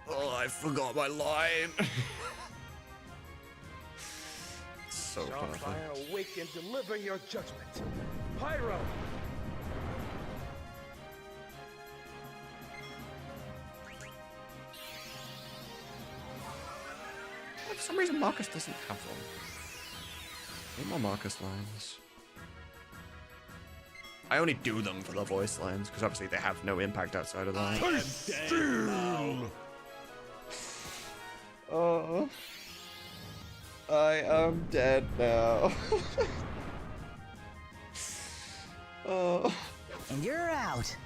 Oh, I forgot my line. So perfect. Starfire, awake and deliver your judgment. Pyro! For some reason, Marcus doesn't have one. Need more Marcus lines. I only do them for the voice lines, because obviously they have no impact outside of that. Oh. I am dead now. Oh. And you're out.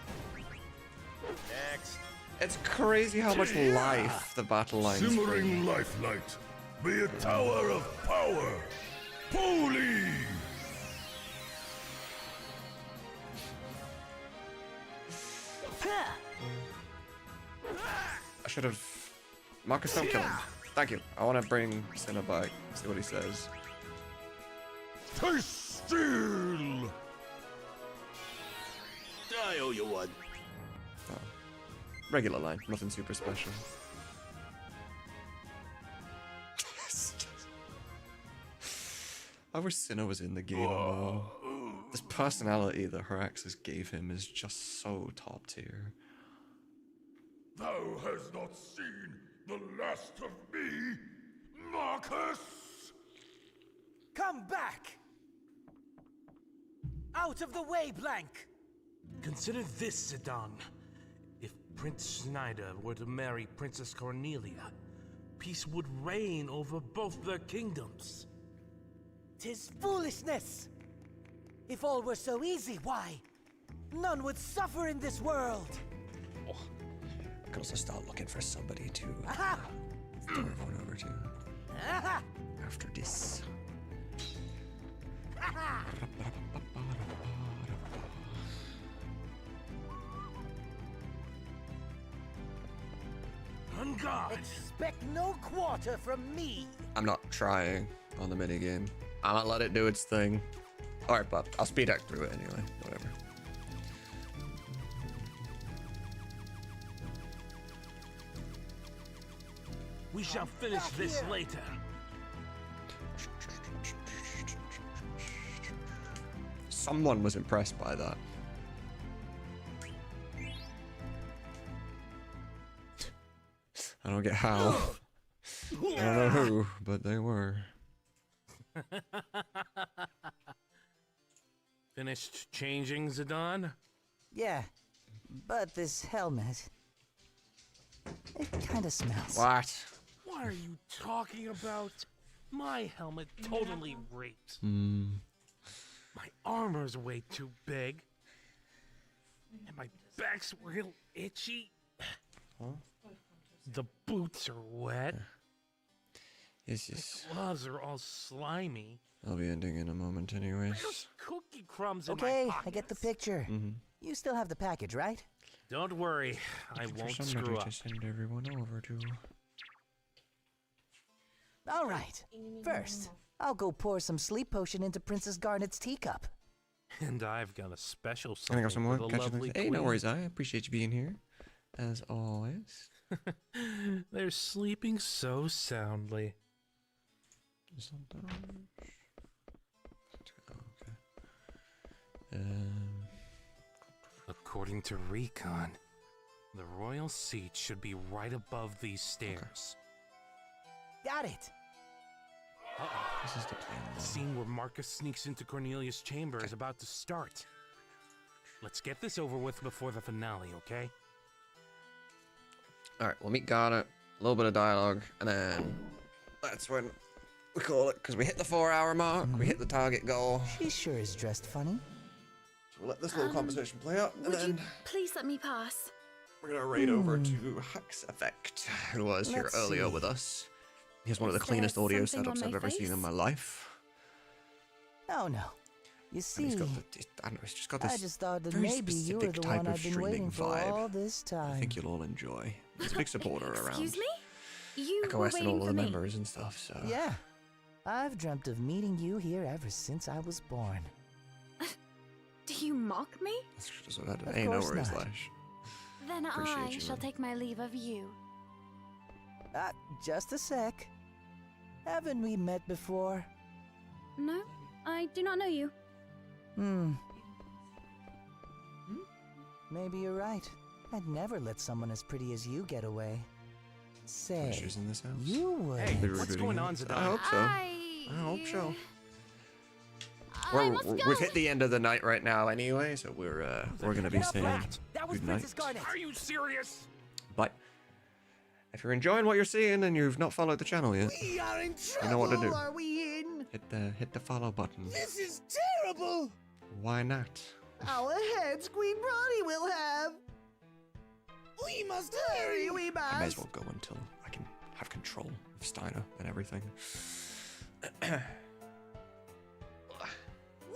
Next. It's crazy how much life the battle lines Simmering lifelight, be a tower of power. Holy! I should have... Marcus, don't kill him. Thank you. I want to bring Cinna back. See what he says. Taste steel! I owe you one. Oh. Regular line. Nothing super special. I wish Cinna was in the game more. This personality that her exes gave him is just so top tier. Thou hast not seen the last of me, Marcus! Come back! Out of the way, Blank! Consider this, Zidane. If Prince Schneider were to marry Princess Cornelia, peace would reign over both their kingdoms. 'Tis foolishness! If all were so easy, why? None would suffer in this world! Oh, I could also start looking for somebody to throw everyone over to. After this. On guard! Expect no quarter from me! I'm not trying on the minigame. I'm gonna let it do its thing. Alright, but I'll speed act through it anyway. Whatever. We shall finish this later. Someone was impressed by that. I don't get how. I don't know who, but they were. Finished changing, Zidane? Yeah, but this helmet... it kinda smells. What? What are you talking about? My helmet totally raped. My armor's way too big. And my back's real itchy. Huh? The boots are wet. Yes, yes. The gloves are all slimy. I'll be ending in a moment, anyways. There's cookie crumbs in Okay, my pockets. I get the picture. You still have the package, right? Don't worry, I For won't somebody screw up. to send everyone over to. All right. First, I'll go pour some sleep potion into Princess Garnet's teacup. And I've got a special Can I something grab some for more? the Catch you lovely next- Hey, no queen. worries. I appreciate you being here, as always. They're sleeping so soundly. According to Recon, the royal seat should be right above these stairs. Got it. This is the plan. The scene where Marcus sneaks into Cornelius' chamber is about to start. Let's get this over with before the finale, okay? Alright, we'll meet Garnet, a little bit of dialogue, and then that's when we call it, because we hit the 4-hour mark, we hit the target goal. She sure is dressed funny. So we'll let this little conversation play out, and Would then you please let me pass? we're going to raid over to Hux Effect, who was here Let's earlier see. with us. He has one of the Is cleanest there audio something on setups my I've ever seen in face? my life. Oh no. You And see, he's got I don't know, he's just got this I just thought that very maybe you were specific the type one of I've been streaming waiting for vibe. all this time. I think you'll all enjoy. He's a big supporter around. Excuse me? You Echo were West and waiting all for the me? members and stuff, so. Yeah. I've dreamt of meeting you here ever since I was born. Do you mock me? That's just what I do. Of Hey, no course worries, not. Lash. Then Appreciate I you, shall man. take my leave of you. Just a sec. Haven't we met before? No, I do not know you. Maybe you're right. I'd never let someone as pretty as you get away. Say, She's in this house. you would. Hey, They're what's rebooting going it. on, Zidane? I hope so. I hope so. We've hit the end of the night right now anyway, so we're gonna be saying That was good night. Princess Garnet. Are you serious? But if you're enjoying what you're seeing and you've not followed the channel yet, We are in trouble. you know what to do. Are we in? Hit the follow button. This is terrible. Why not? Our heads Queen Bronny will have. We must hurry. We must. I may as well go until I can have control of Steiner and everything.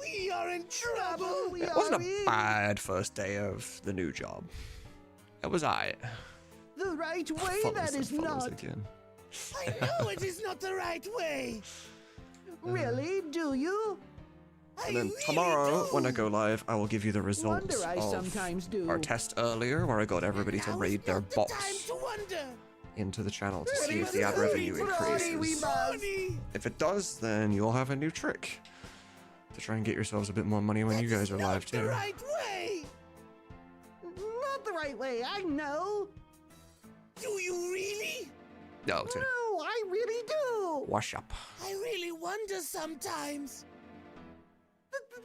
We are in trouble. It wasn't a bad first day of the new job. It was alright. The right way. Follows That and is follows not. again. I know it is not the right way. Really? Do you? And then tomorrow, when I go live, I will give you the results Wonder I of sometimes do. our test earlier, where I got everybody to raid their box To wonder. into the channel to see if the ad revenue increases. If it does, then you'll have a new trick to try and get yourselves a bit more money when you guys are live too. way. Not the right way. I know. Do you really? No, it's No, I really do. wash up. I really wonder sometimes.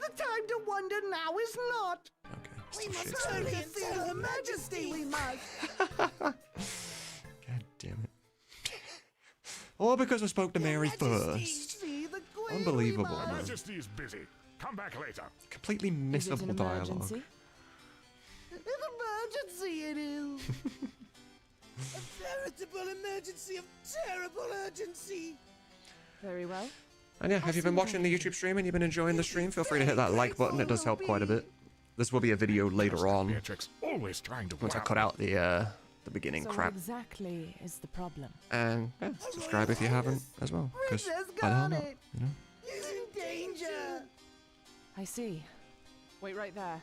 The time to wonder now is not. Okay. We must shit's hurry good. and tell Her Majesty. We must. God damn it. All because I spoke to Mary first. See the Queen. Unbelievable, Her man. Majesty is busy. Come back later. Completely Is it an missable dialogue. emergency? An emergency it is. A veritable emergency of terrible urgency. Very well. And yeah, have you been watching the YouTube stream and you've been enjoying the stream? Feel free to hit that like button. It does help quite a bit. This will be a video later on. Beatrix, always trying to Once I wow. cut out the beginning So crap. what exactly is the problem? And yeah, subscribe if you haven't as well. Because why the hell not? You know? Is in danger. I see. Wait right there.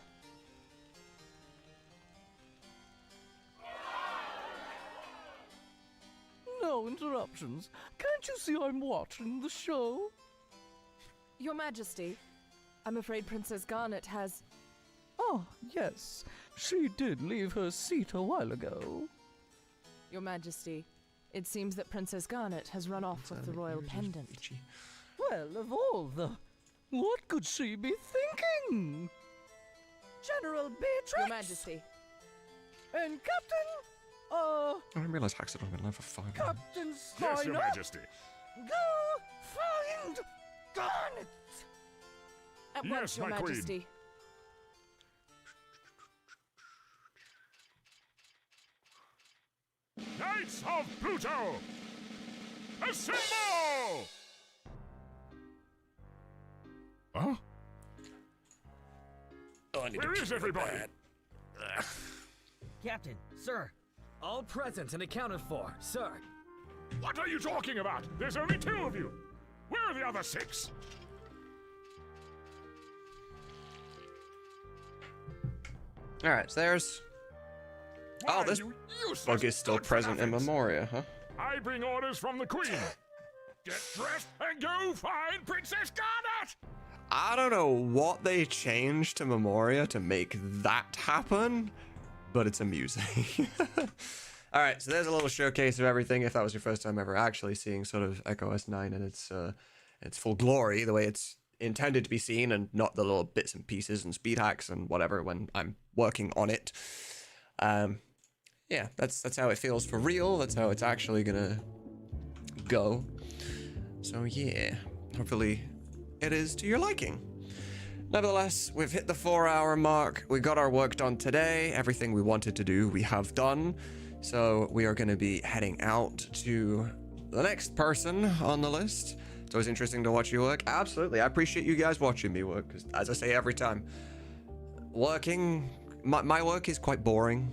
No interruptions. Can't you see I'm watching the show? Your Majesty, I'm afraid Princess Garnet has... Oh, yes. She did leave her seat a while ago. Your Majesty, it seems that Princess Garnet has run off with the royal pendant. Well, of all the... What could she be thinking? General Beatrix? Your Majesty. And Captain... I didn't realize Hacks had only been live for 5 minutes. Captain Steiner? Yes, Your Majesty. Go find Garnet! At Yes, once, Your my queen. Majesty. Knights of Pluto! Assemble! Huh? Oh, I need Where to is everybody? Captain, sir. All present and accounted for, sir. What are you talking about? There's only 2 of you. Where are the other 6? All right, so there's. Oh, this bug is still present in Memoria, huh? I bring orders from the Queen. Get dressed and go find Princess Garnet! I don't know what they changed to Memoria to make that happen, but it's amusing. All right, so there's a little showcase of everything. If that was your first time ever actually seeing sort of Echo S9 in its full glory, the way it's intended to be seen, and not the little bits and pieces and speed hacks and whatever when I'm working on it. Yeah, that's how it feels for real. That's how it's actually gonna go. So yeah, hopefully it is to your liking. Nevertheless, we've hit the 4-hour mark. We got our work done today. Everything we wanted to do, we have done. So we are going to be heading out to the next person on the list. It's always interesting to watch you work. Absolutely. I appreciate you guys watching me work, because as I say every time, working, my work is quite boring.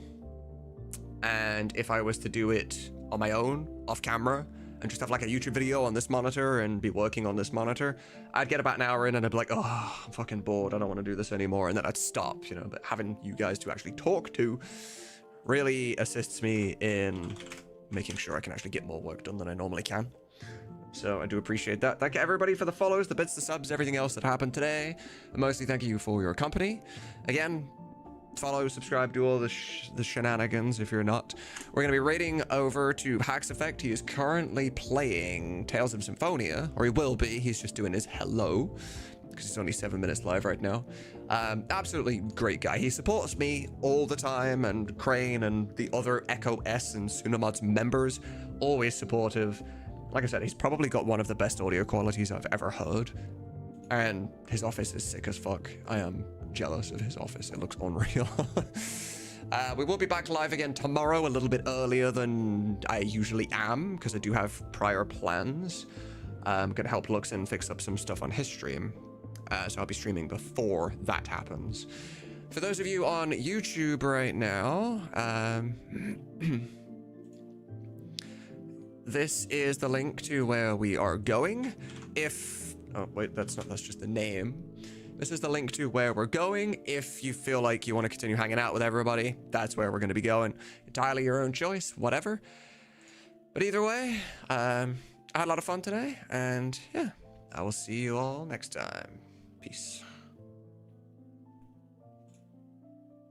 And if I was to do it on my own, off camera, and just have like a YouTube video on this monitor and be working on this monitor, I'd get about an hour in and I'd be like, oh, I'm fucking bored. I don't want to do this anymore. And then I'd stop, you know. But having you guys to actually talk to really assists me in making sure I can actually get more work done than I normally can. So I do appreciate that. Thank you everybody for the follows, the bits, the subs, everything else that happened today. And mostly thank you for your company. Again, follow, subscribe, do all the shenanigans if you're not. We're going to be raiding over to Hack's Effect. He is currently playing Tales of Symphonia, or he will be. He's just doing his hello, because he's only 7 minutes live right now. Absolutely great guy. He supports me all the time, and Crane and the other Echo S and Tsunamods members, always supportive. Like I said, he's probably got one of the best audio qualities I've ever heard, and his office is sick as fuck. I am jealous of his office. It looks unreal. We will be back live again tomorrow, a little bit earlier than I usually am, because I do have prior plans. I'm going to help Luxon fix up some stuff on his stream. So I'll be streaming before that happens. For those of you on YouTube right now, this is the link to where we are going. Oh wait, that's just the name. This is the link to where we're going. If you feel like you want to continue hanging out with everybody, that's where we're going to be going. Entirely your own choice, whatever. But either way, I had a lot of fun today, and yeah, I will see you all next time. Peace.